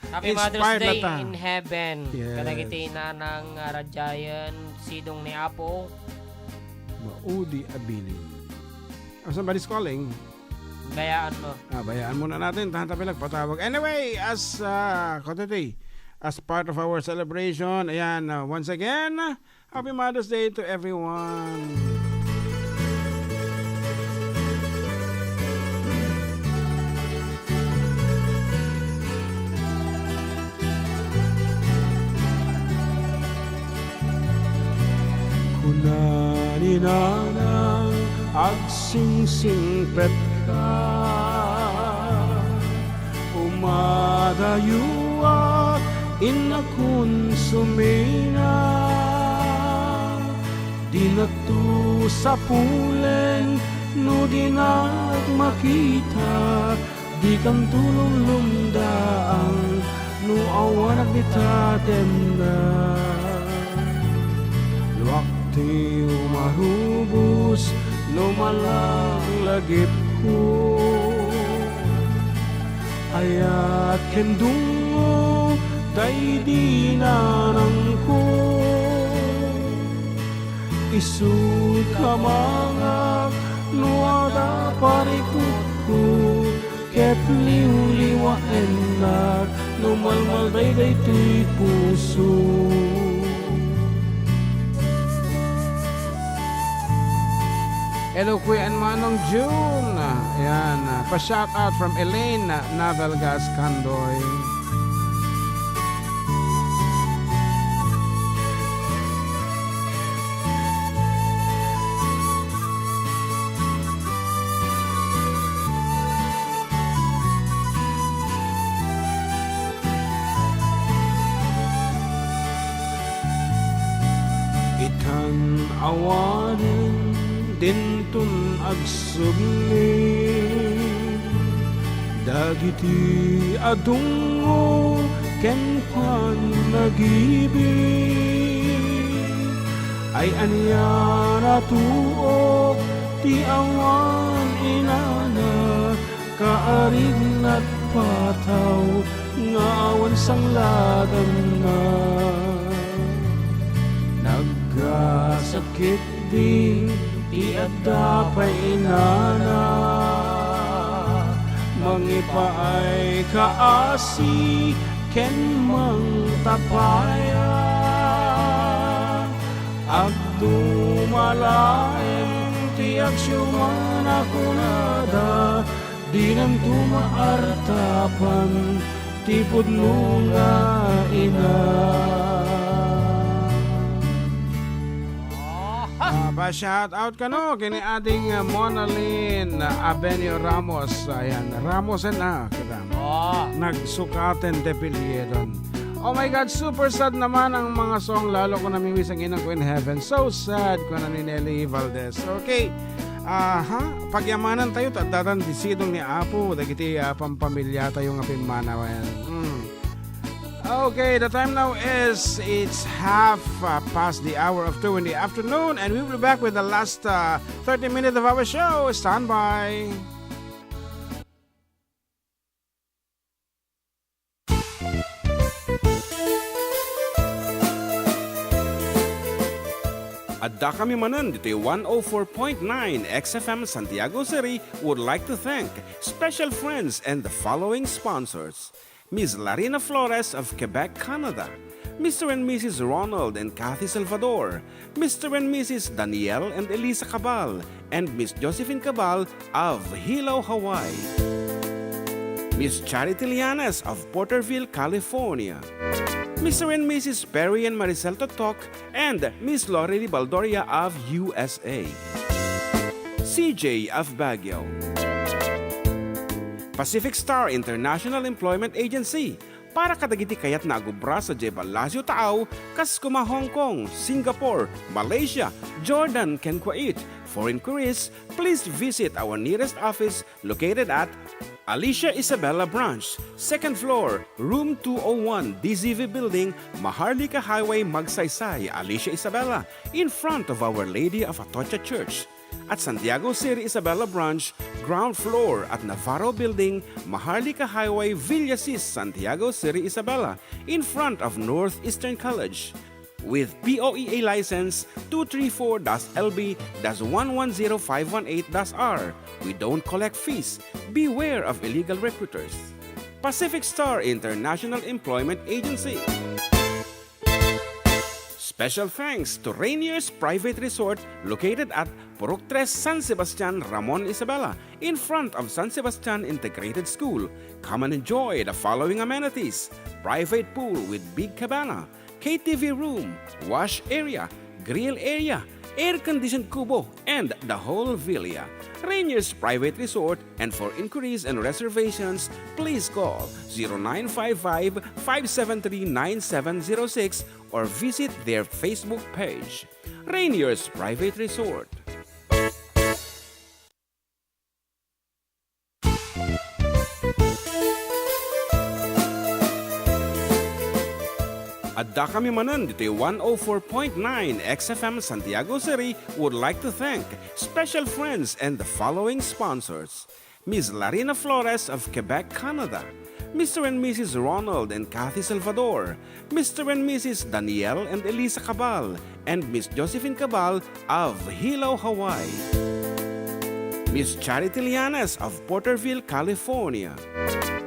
Happy Mother's inspired Day na ta. in heaven. Yes. Kadagiti nanang radyayan sidong ni Apo. Maudi abilin. Somebody's calling. Bayaan mo. Bayaan muna natin. Tahan tapilag patawag. Anyway, as part of our celebration, ayan, once again, Happy Mother's Day to everyone. Kunani nanang agsingsingpet ka, umadayo at inakun sumina, di na to sa pulen no di na makita, di kang tulong lumdaang no awanak di tatemna. Wakti umarubos lumalang lagip ko, ayat kendungo tay di nanang ko, isud kamangak nuada parikuku, ket liw-liwa enak numalmal day tuy puso. Hello, Kuya and Manong June. Ayan, pa-shout out from Elaine Navalgas Candoy. Itan awanin dintun agsugli, dagiti adungo ken pan nagibig, ay anya na tuok ti awan inana kaarig nagpataw nga awan sang lagan na nagkasakit di ti adda pa inana mangipaay kaasi ken mang tapaya agdumalaeng ti agsyuman ako nada di nang tumaartapan ti pudno nga ina. Pa-shout out ka no kini ating Monalyn Abenio Ramos. Ayan, Ramos na kita. Nagsukaten de Pilieron. Oh my God, super sad naman ang mga song, lalo ko namimiss ang inang ko in heaven. So sad ko na ni Nelly Valdez. Okay, pagyamanan tayo, tadatan disidong ni Apo, dagiti pampamilya tayo nga pimanawan. Okay, the time now is, it's half past the hour of 2 in the afternoon, and we'll be back with the last 30 minutes of our show. Stand by. Adda kami manan dito 104.9 XFM Santiago City would like to thank special friends and the following sponsors. Ms. Larina Flores of Quebec, Canada. Mr. and Mrs. Ronald and Kathy Salvador. Mr. and Mrs. Danielle and Elisa Cabal. And Miss Josephine Cabal of Hilo, Hawaii. Miss Charity Lianes of Porterville, California. Mr. and Mrs. Perry and Maricel Totok, and Miss Lorely Baldoria of USA. CJ of Baguio. Pacific Star International Employment Agency, para kadagiti kayat na agubra sa Jebel Lasio Taaw, kas kuma Hong Kong, Singapore, Malaysia, Jordan, ken Kuwait. For inquiries, please visit our nearest office located at Alicia Isabella Branch, 2nd floor, room 201, DZV Building, Maharlika Highway, Magsaysay, Alicia Isabella, in front of Our Lady of Atocha Church. At Santiago City Isabella Branch, ground floor at Navarro Building, Maharlika Highway, Villasis, Santiago City Isabella, in front of Northeastern College. With POEA license 234-LB-110518-R. We don't collect fees. Beware of illegal recruiters. Pacific Star International Employment Agency. Special thanks to Rainier's Private Resort located at Purok 3, San Sebastian, Ramon Isabela, in front of San Sebastian Integrated School. Come and enjoy the following amenities: private pool with big cabana, KTV room, wash area, grill area, air-conditioned kubo, and the whole villa. Rainier's Private Resort, and for inquiries and reservations, please call 0955-573-9706 or visit their Facebook page. Rainier's Private Resort. Adda kami manan dito 104.9 XFM Santiago City would like to thank special friends and the following sponsors. Ms. Larina Flores of Quebec, Canada. Mr. and Mrs. Ronald and Kathy Salvador. Mr. and Mrs. Danielle and Elisa Cabal. And Miss Josephine Cabal of Hilo, Hawaii. Miss Charity Lianes of Porterville, California.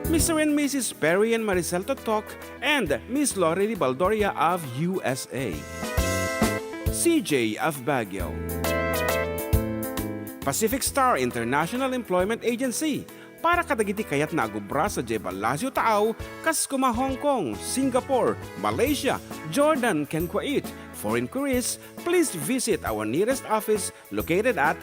Mr. and Mrs. Perry and Maricel Totok, and Miss Lorely Baldoria of USA. CJ of Baguio. Pacific Star International Employment Agency, para kadagiti kayat na agubra sa Jebel Lasio Taaw, kas kuma Hong Kong, Singapore, Malaysia, Jordan, ken Kuwait. For inquiries, please visit our nearest office located at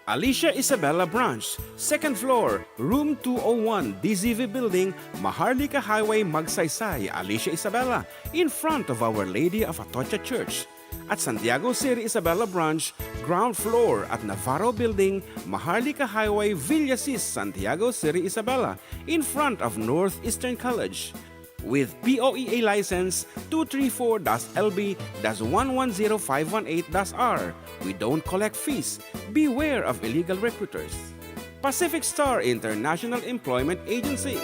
Alicia Isabella Branch, 2nd floor, room 201, DZV Building, Maharlika Highway, Magsaysay, Alicia Isabella, in front of Our Lady of Atocha Church. At Santiago City Isabella Branch, ground floor at Navarro Building, Maharlika Highway, Villasis, Santiago City Isabella, in front of Northeastern College. with POEA license 234-LB-110518-R. We don't collect fees. Beware of illegal recruiters. Pacific Star International Employment Agency.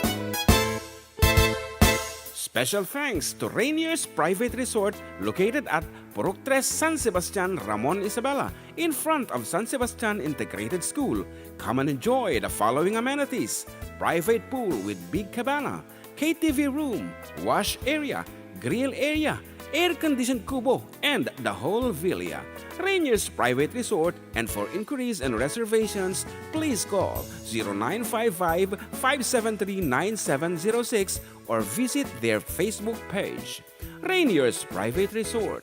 Special thanks to Rainier's Private Resort located at Purok 3 San Sebastian, Ramon Isabela, in front of San Sebastian Integrated School. Come and enjoy the following amenities: private pool with big cabana, KTV room, wash area, grill area, air-conditioned kubo, and the whole villa. Rainier's Private Resort, and for inquiries and reservations, please call 0955-573-9706 or visit their Facebook page. Rainier's Private Resort.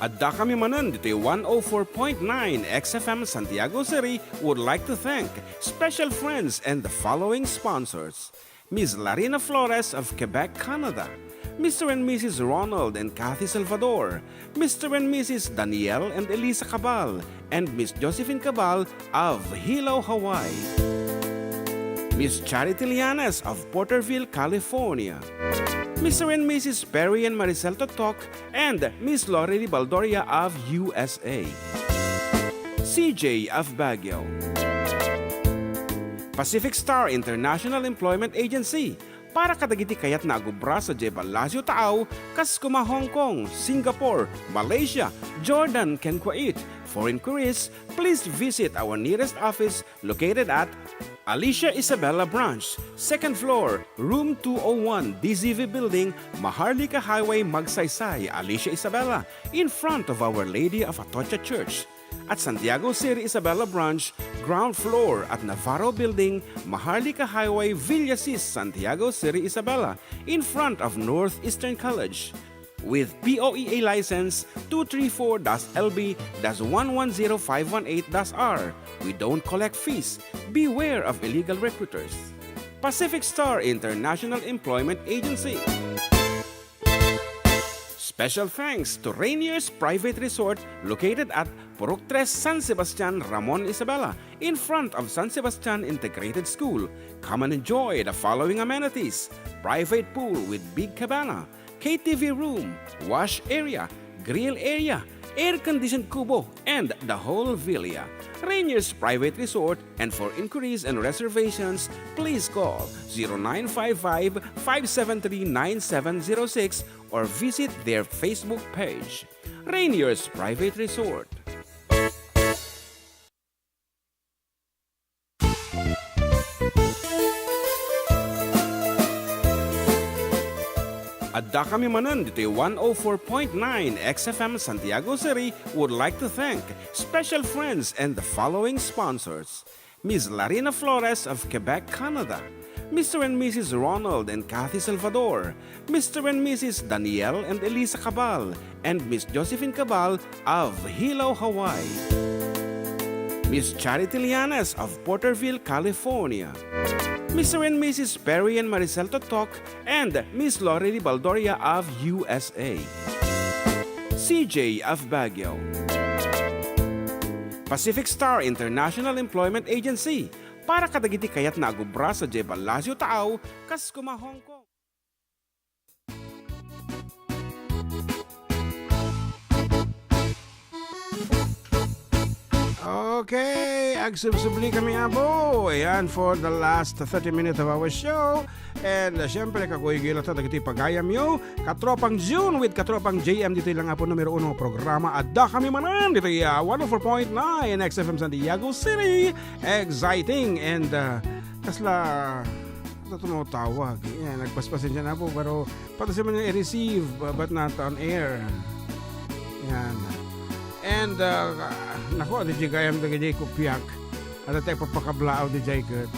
Adda kami manan dito 104.9 XFM Santiago City would like to thank special friends and the following sponsors: Ms. Larina Flores of Quebec, Canada, Mr. and Mrs. Ronald and Kathy Salvador, Mr. and Mrs. Danielle and Elisa Cabal, and Miss Josephine Cabal of Hilo, Hawaii, Miss Charity Lianes of Porterville, California, Mr. and Mrs. Perry and Maricel Totok, and Miss Lorely Baldoria of USA, CJ of Baguio, Pacific Star International Employment Agency, para kadagiti kayat na agubra sa Jebel Lasio Taaw, kas kuma Hong Kong, Singapore, Malaysia, Jordan, ken Kuwait. For inquiries, please visit our nearest office located at Alicia Isabella Branch, 2nd floor, room 201, DZV Building, Maharlika Highway, Magsaysay, Alicia Isabella, in front of Our Lady of Atocha Church. At Santiago City Isabella Branch, ground floor at Navarro Building, Maharlika Highway, Villasis, Santiago City Isabella, in front of Northeastern College. With POEA license 234-LB-110518-R. We don't collect fees. Beware of illegal recruiters. Pacific Star International Employment Agency. Special thanks to Rainier's Private Resort located at Purok 3 San Sebastian, Ramon Isabela, in front of San Sebastian Integrated School. Come and enjoy the following amenities: private pool with big cabana, KTV room, wash area, grill area, air-conditioned kubo, and the whole villa. Rainier's Private Resort, and for inquiries and reservations, please call 0955-573-9706 or visit their Facebook page. Rainier's Private Resort. Adda kami manan dito 104.9 XFM Santiago City would like to thank special friends and the following sponsors: Ms. Larina Flores of Quebec, Canada, Mr. and Mrs. Ronald and Kathy Salvador, Mr. and Mrs. Danielle and Elisa Cabal, and Miss Josephine Cabal of Hilo, Hawaii, Miss Charity Lianes of Porterville, California, Mr. and Mrs. Perry and Maricel Totok, and Miss Lorely Baldoria of USA, CJ of Baguio, Pacific Star International Employment Agency, para kadagiti kayat na agubra sa Jebel Lasio Taaw, kas kuma Hong Kong. Okay, agsubsubli kami abo. Ayan, for the last 30 minutes of our show. And syempre, kakuy gila ta dagiti pagayam yo. Katropang June with Katropang JM. Dito lang po numero 1 programa. Adda kami manan. Dito 104.9 XFM Santiago City. Exciting. And kasla ito tumutawag. Yan, nagpaspasin siya na po. Pero pati siya man i-receive but not on air. Yan. And nako, di gayam da gayay ko piyak. At tayo papakablaaw di jay good.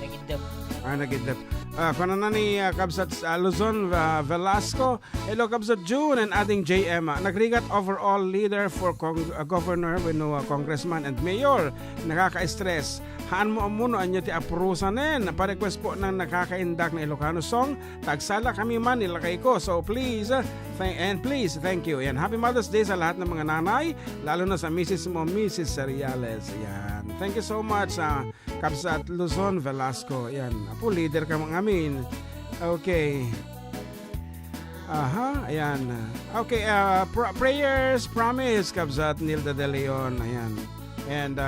Nagidap. Nagidap. Kung na ni Kabsat Luzon Velasco, hello Kabsat June and ating JM. Nagrigat overall leader for governor, congressman and mayor. Nakaka-stress. Haan mo amuno anyo ti aprusanen. Pa-request po ng nakakaindak na Ilocano song. Tagsala kami man nilakay ko. So please, thank you. Yan. Happy Mother's Day sa lahat ng mga nanay, lalo na sa Mrs. mo, Mrs. Seriales. Yan. Thank you so much Kabsat Luzon Velasco. Yan. Apo leader ka mga amin. Okay. Ayan. Okay, prayers, promise, Kabsat Nilda De Leon. Ayan. And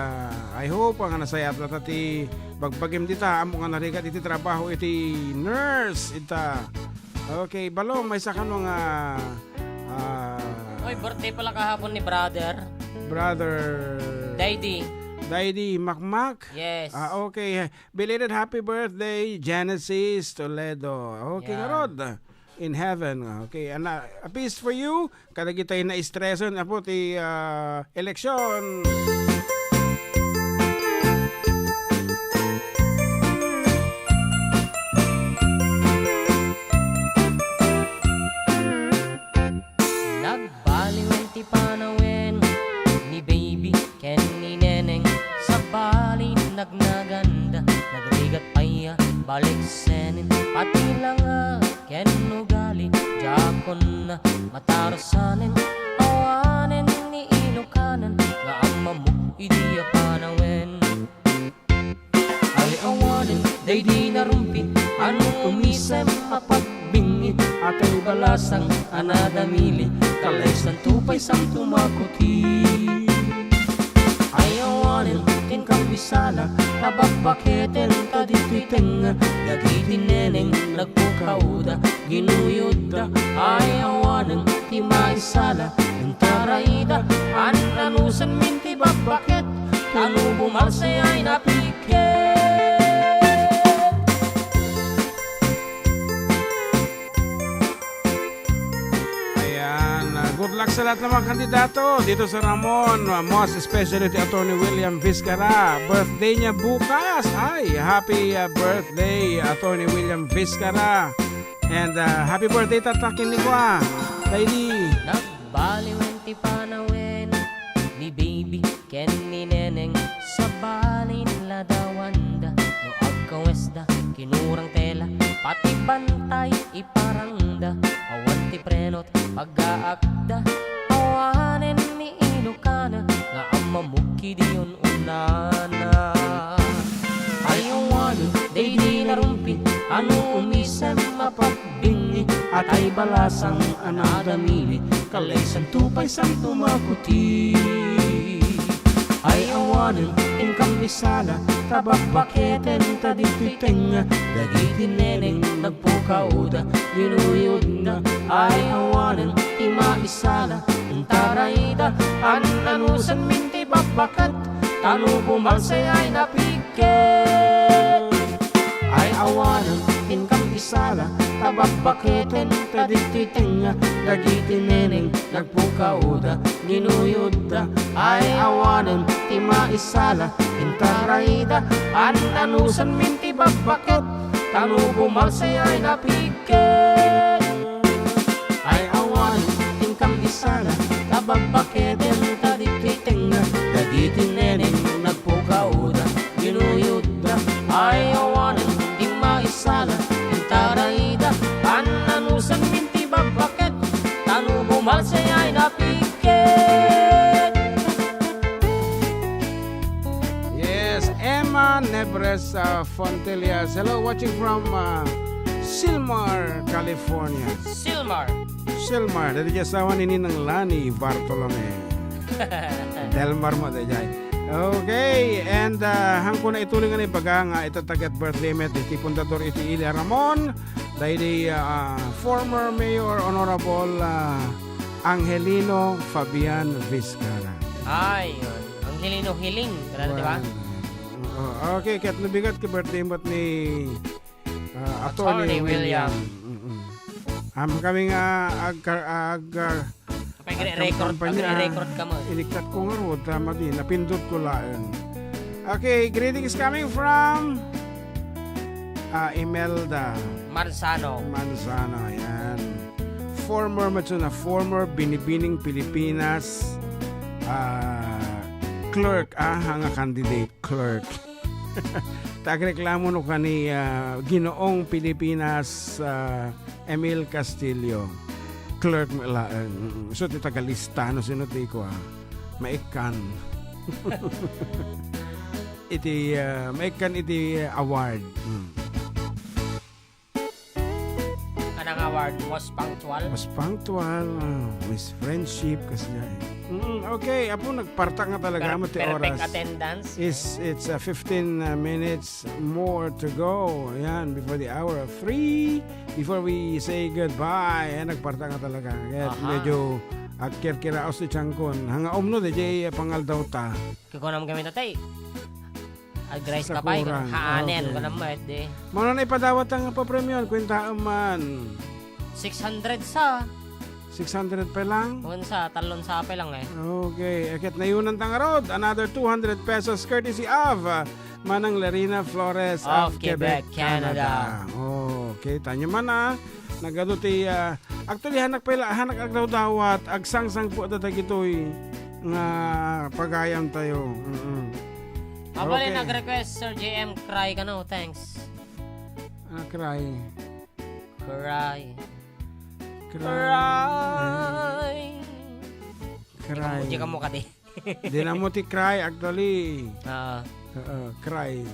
I hope ang nasayat na tati bagbagim dita amo nga narigat iti trabaho iti nurse ita. Okay, balong may sakan mga Oy, birthday pala kahapon ni brother Daddy Makmak. Yes. Okay. Belated happy birthday, Genesis Toledo. Okay, Yeah. Rod. In heaven. Okay. And a peace for you. Kada kita na stresson apo ti eleksyon. Nagbaliwan ti panawin ni baby ken ni neneng sa bali nagnaganda nagrigat paya balik senin pati lang ken ugali jakon na matarosanen awanen ni Ilocanan nga amma mo idiya panawin ay awanen day di narumpit anong kumisem mapagbingi atay balasang anadamili kalaysan tupay sang tumakuti ayawanin tin kang bisala kababaketen kadititeng dagitin neneng nagpukauda ginuyod ayawanin ti maisala intaraida ananusan minti babaket tanu bumalsay ay napiket. Good luck sa lahat ng mga kandidato dito sa Ramon. Most especially to Attorney William Vizcara. Birthday niya bukas. Ay, happy birthday Attorney William Vizcara. And happy birthday tatakin ni Kwa. Lady. Nagbaliwan ti panawin ni baby ken ni neneng sa balin ladawanda no agkawesda kinurang tela pati bantay iparangda awan ti prenot pag-aakda awanen ni Ilocana nga amma muki diyon unana ayawanen day di narumpit ano umisem mapagbingi at ay balasang anadamili kalaysan tupay sang tumakuti ay awanen ingkang bisala tabakbaketen tadititeng dagitin neneng nagpukauda ginuyod na ay awanen imaisala intarayda ananusan minti bakbakat tanu bumalsay ay napiket ay awanen ingkang bisala tabakbaketen tadititeng dagitin neneng nagpukauda ginuyod na ay awanen ti maisala intarayda ananusan minti bakbaket tanu bumalsay ay napiket ay awanen ingkang isala tabakbaketen tadititeng dagitin neneng nagpukauda ginuyod na ay awanen ti maisala intarayda ananusan minti bakbaket tanu bumalsay ay napiket. Yes, Emma Nebres Fontelias. Hello, watching from Silmar, California. Silmar, dari jasawan ini ng Lani Bartolome. Delmar mo dayay. Okay, and hangko na ituloy nga ni bagang itatagat birthday met iti Pundador iti Ilia Ramon dahil di former Mayor Honorable Angelino Fabian Vizcara. Ay, yun. Angelino Hiling. Kailan, di ba? Okay, kaya't nabigat ka birthday mo ni Attorney William. Kami nga record ka mo. inikat ko nga road, tama din, napindot ko lang. Okay, greetings coming from Imelda Marzano. Manzano, ayan. Former Binibining Pilipinas clerk, hanga candidate clerk. Tagreklamo no kani Ginoong Pilipinas Emil Castillo. Clerk mo ilaan. So, ti tagalista, no, sinuti ko, maikan. Maikan iti award. Anang award? Most punctual? Mas punctual, Miss Friendship, kasi niya okay, apo, nagpartak nga talaga mo ti Perfect oras. attendance. It's 15 minutes more to go. Ayan, before the hour of 3. Before we say goodbye. Ayan, nagparta nga talaga. Kaya Aha. medyo kirkiraos ti Changkon. Hanga omno, DJ pangal daw ta. Kukunam kami tatay. Agrais Sa ka pa. kurang. Haanen Okay. ko naman. De. Mano na ipadawat ang papremyon. Kwenta man. 600 sa. 600 pa lang. Kung sa talon sa ape lang eh. Okay. Akit na yun ang tangarod. Another 200 pesos courtesy of Manang Larina Flores Of Quebec, Canada. Okay. Tanya man nagado ti actually hanak agdaw dawat agsangsang po datagitoy nga pagayam tayo. Abali nag-request Sir JM cry ka no. Thanks. Cry. Cry. Cry. Hindi ka mo ka di. Di na mo ti cry actually. Cry.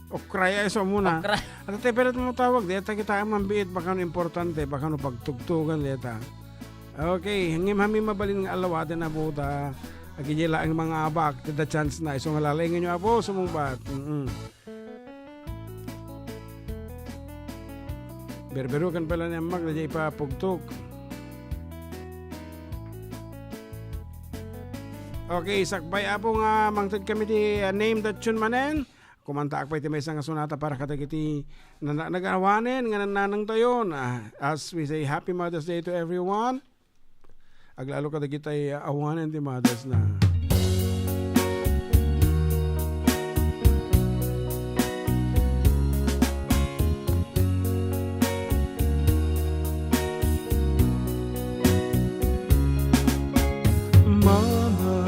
O cry ay so muna. Cry. At tayo pero mo tawag deta kita mambiit baka no importante baka no pagtugtugan deta. Okay, hangim mabalin nga alawate na buta. Agijila ang mga abak to the chance na isong halalay nyo apo sumumbat. Berbero kan pala niya mag na ipapugtog. Okay, sakbay apo nga mangtid kami ti name that tune manen. Kumanta akpay ti may isang sunata para katagiti nagawanen nga nanang tayo as we say Happy Mother's Day to everyone. Aglalo katagiti awanen ti mothers na. Mama,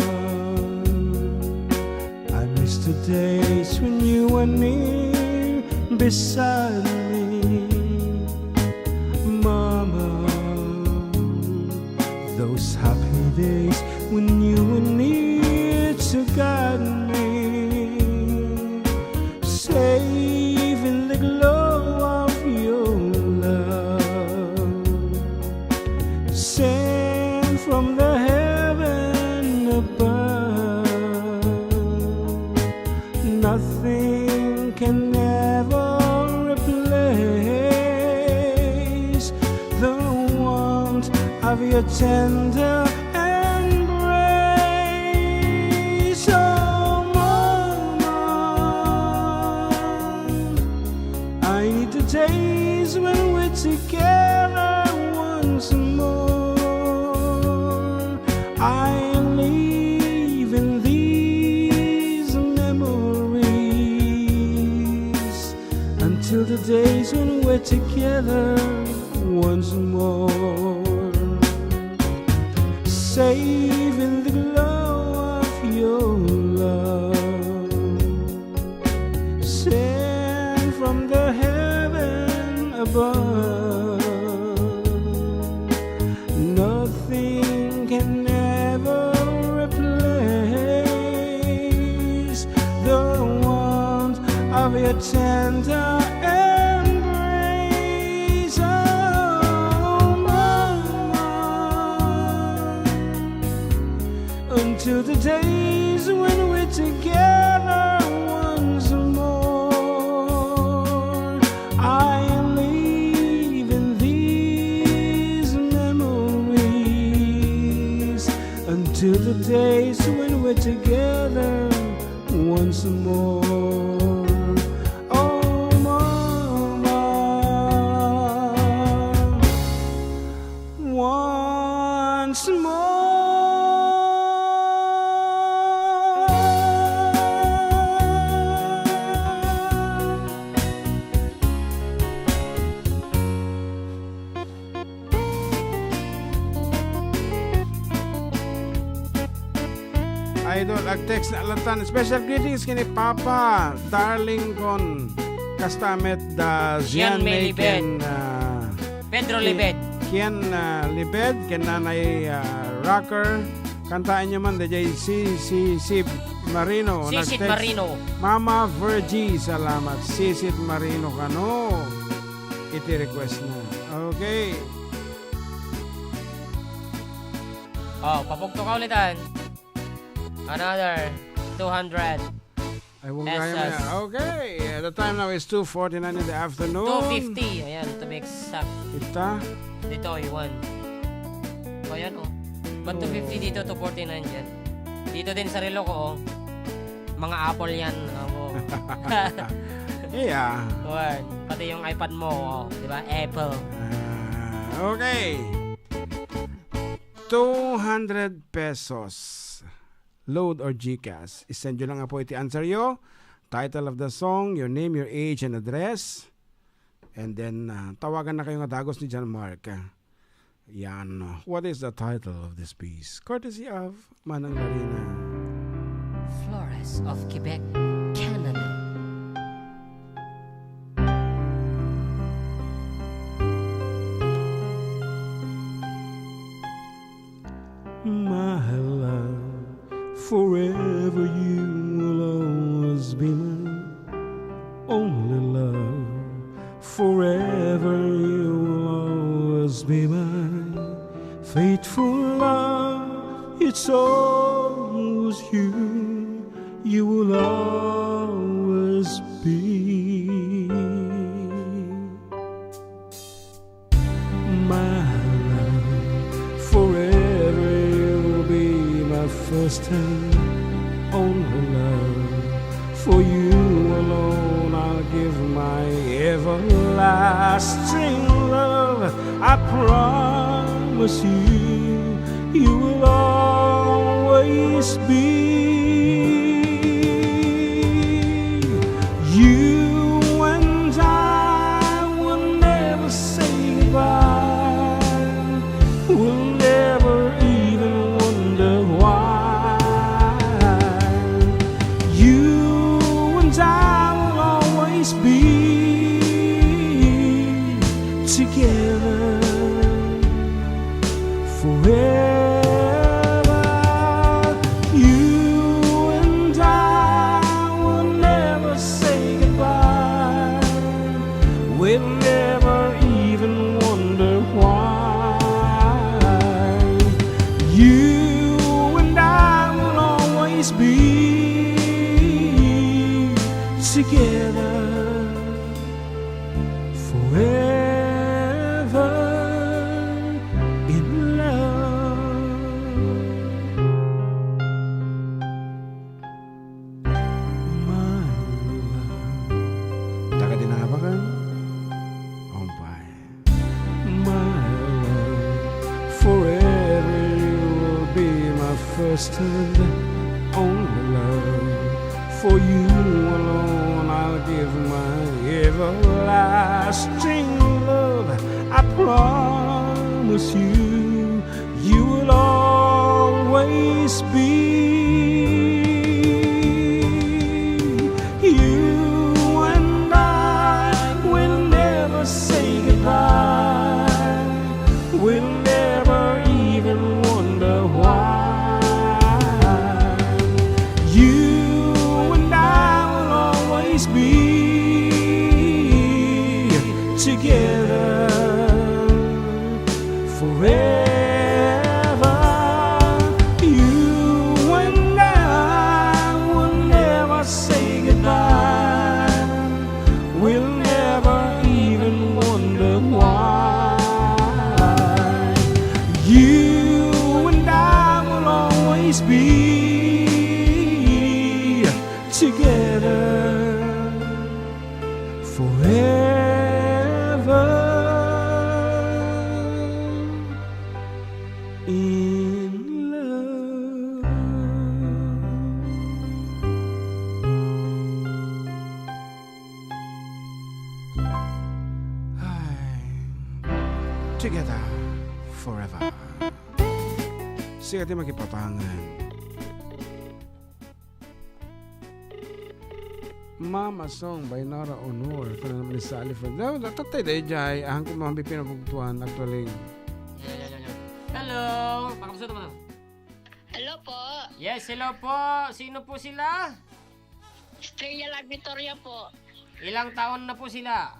I miss the days when you were near beside me. Mama, those happy days when you were near to guide me, safe in the glow of your love, sent from the heaven above. Nothing can ever replace the warmth of your tender embrace. Oh, Mama, I need the days when we're together once more. I live in these memories until the days when we're together once more. Safe in the glow of your love, sent from the heaven above. Nothing can ever replace the warmth of your tender embrace. Oh, Mama, until the days when we're together once more. I live in these memories until the days when we're together once more. Oh, Mama, once more. idol ag-text na alatan. Special greetings kini Papa darling kon kastamet da Gian May Libed. ken Pedro Libet. Kian Libed ken nanay rocker kantaan niyo man DJ si Marino Sisit nag-text. Marino. Mama Virgie, salamat. Sisit Marino kano. Iti request na. Okay. Oh, papugto ka ulitan. Another 200. I won't gaya mo SS. yan. Okay. The time now is 2:49 in the afternoon. 250. Ayan, to be exact. Ita. Dito, iwan. O, yan, oh. Ba't 250 dito, 249 dyan? Dito din sa relo ko, oh. Mga Apple yan. Oh. Yeah. Ayan. Pati yung iPad mo, oh. Diba? Apple. Okay. 200 pesos. Load or GCash. Isend nyo lang nga po iti answer yo. Title of the song, your name, your age, and address. And then, tawagan na kayo nga dagos ni John Mark. Yan. What is the title of this piece? Courtesy of Manang Larina. Flores of Quebec, Canada. My love, forever you will always be my only love. Forever you will always be my faithful love. It's always you, you will always be my forever you'll be my first and only love. For you alone I'll give my everlasting love. I promise you, you will always be. You and I will never say goodbye. We'll never even wonder why. You and I will always be together forever. You and I will never say goodbye. We'll never even wonder why. You and I will always be together forever in love. My love. Taka din na ba kan? Ompay. My love, forever you will be my first and only love. For you alone I'll give my everlasting love. I promise you, you will always be. You and I will never say goodbye. We'll never even wonder why. You and I will always be together forever. You and I will never say goodbye. We'll never even wonder why. You and I will always be together forever in love. Together forever. Sige ti makipatangan. Mama Song by Nora Honor. Ito na naman ni Sally Fred. Tatay dahil jay. Ahang ko mga pinapagpuan actually. Yan. Hello. Pakamusta naman. Hello po. Yes, hello po. Sino po sila? Estrella La Victoria po. Ilang taon na po sila?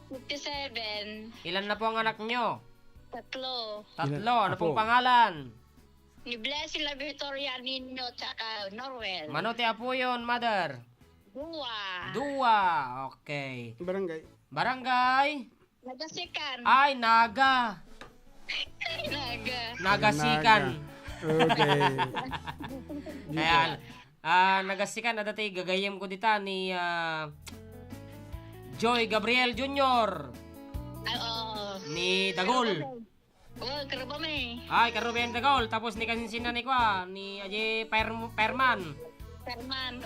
57. Ilan na po ang anak nyo? 3. Tatlo. Ano Apo. pong pangalan? Ni Blessing La Victoria Nino tsaka Norwell. Manote apo yun, mother? Dua. Okay. Barangay. Barangay? Nagasikan. Ay, Naga. Naga. Nagasikan. Okay. Ayan. Nagasikan na dati gagayem ko dita ni Joy Gabriel Jr. Ay, oo. Ni Dagol. Oh, karabame. Ay, Karuben Dagol. Tapos ni kasinsinan ni kwa, ni Aje Perman. Perman.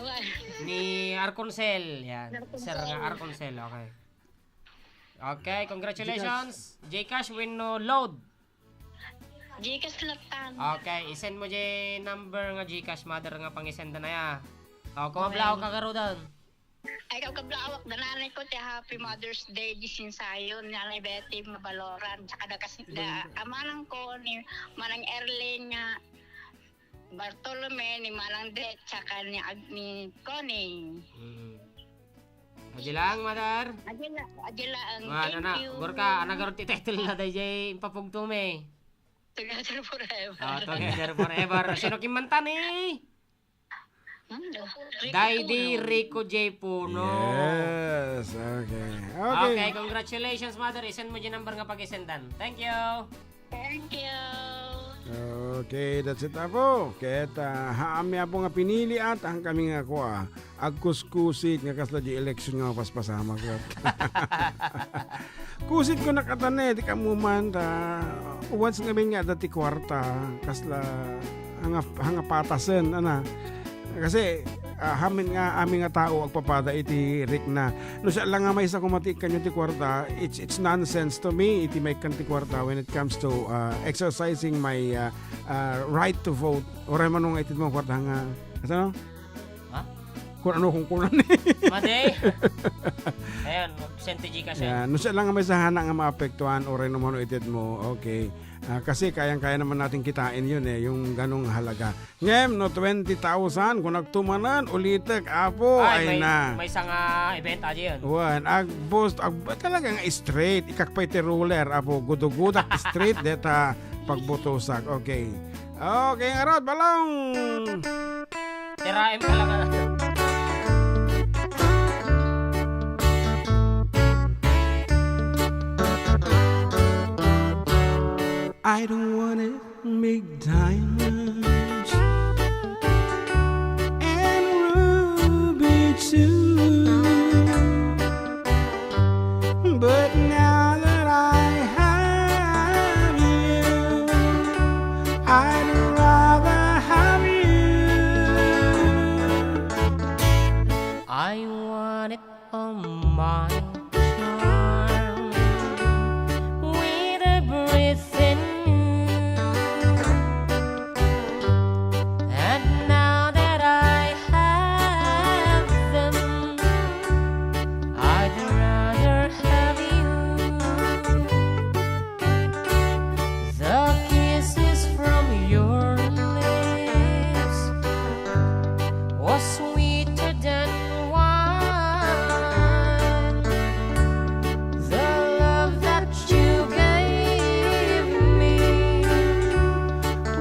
Ni Arconsel. Yan. Sir nga Arconsel. Okay. Okay, congratulations. Gcash win no load. Gcash latan. Okay, isend mo je number nga Gcash mother nga pang-isenda na ya. O, kung mablao ka karudan. Ay, kablawak. Dananay ko ti Happy Mother's Day di sinsayon. Nanay Betty mabaloran. Tsaka amanang ko ni Manang Erlene nga Bartolome ni Manang Det. Tsaka ni Connie. Aji lang, mother. Adila ang Ano na, thank you. gorka, anagarot ti title na day jay papugtume. Together forever. Together forever. Sino kimantan eh? Daydi Rico J. Puno. Yes. Okay. Okay, congratulations, mother. Isend mo dyan number nga pag-isendan. Thank you. Thank you. Okay, that's it apo. Keta haami apo nga pinili at ang kami nga ko agkuskusit nga kasla di election nga paspasama ko. Kusit ko nakatane di kamuman ta once nga nga dati kwarta kasla hanga patasen ana. Kasi amin nga tao agpapada iti Rick na no siya lang nga may isa kumatik kanyo ti kwarta, it's nonsense to me iti may kanti kwarta when it comes to exercising my right to vote or manong itit mo kwarta nga ano? Ha? Kung ano kung kunan ni Made. Ayan, percentage ka siya. no siya lang nga may sahana nga maapektuhan or ano mo itit mo, okay. Kasi kayang-kaya naman natin kitain yun yung ganong halaga. Ngem, no 20,000 kung nagtumanan, ulitek, apo, ay may, na. May isang event aja yun. Wan, talagang straight, ikakpay ti ruler, apo, gudugudak straight, deta pagbutusak. Okay. Okay, arot, balong! Tiraim ka lang. I don't wanna make diamonds and ruby too, but now that I have you, I'd rather have you. I want it on my charm with everything. And now that I have them, I'd rather have you. The kisses from your lips was sweeter than wine. The love that you gave me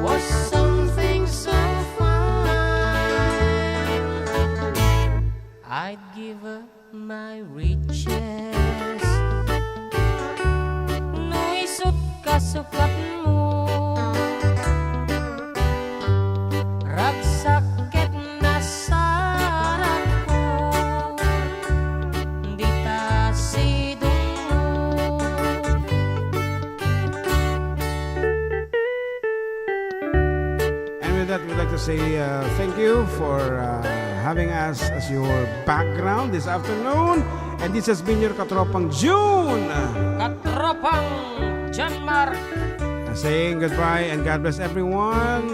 was something so fine. I'd give up my riches, no isut kasukat mo. Ragsakit na sarap ko, di tasidong mo. And with that, we'd like to say thank you for having us as your background this afternoon. And this has been your Katropang June. Katropang John Mark. Saying goodbye and God bless everyone.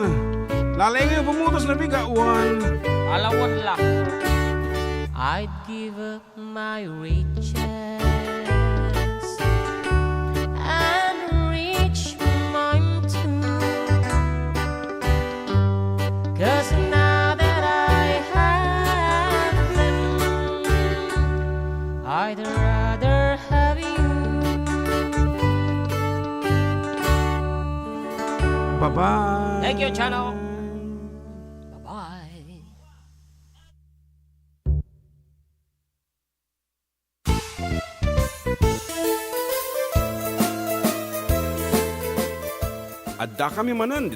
Lalay ngayon, pumutos na biga, one. Alawan lang. I'd give up my riches and reach mine too. 'Cause now that I have them, I'd rather have you. Bye-bye. Thank you, Chano. Bye-bye. Adda kami manan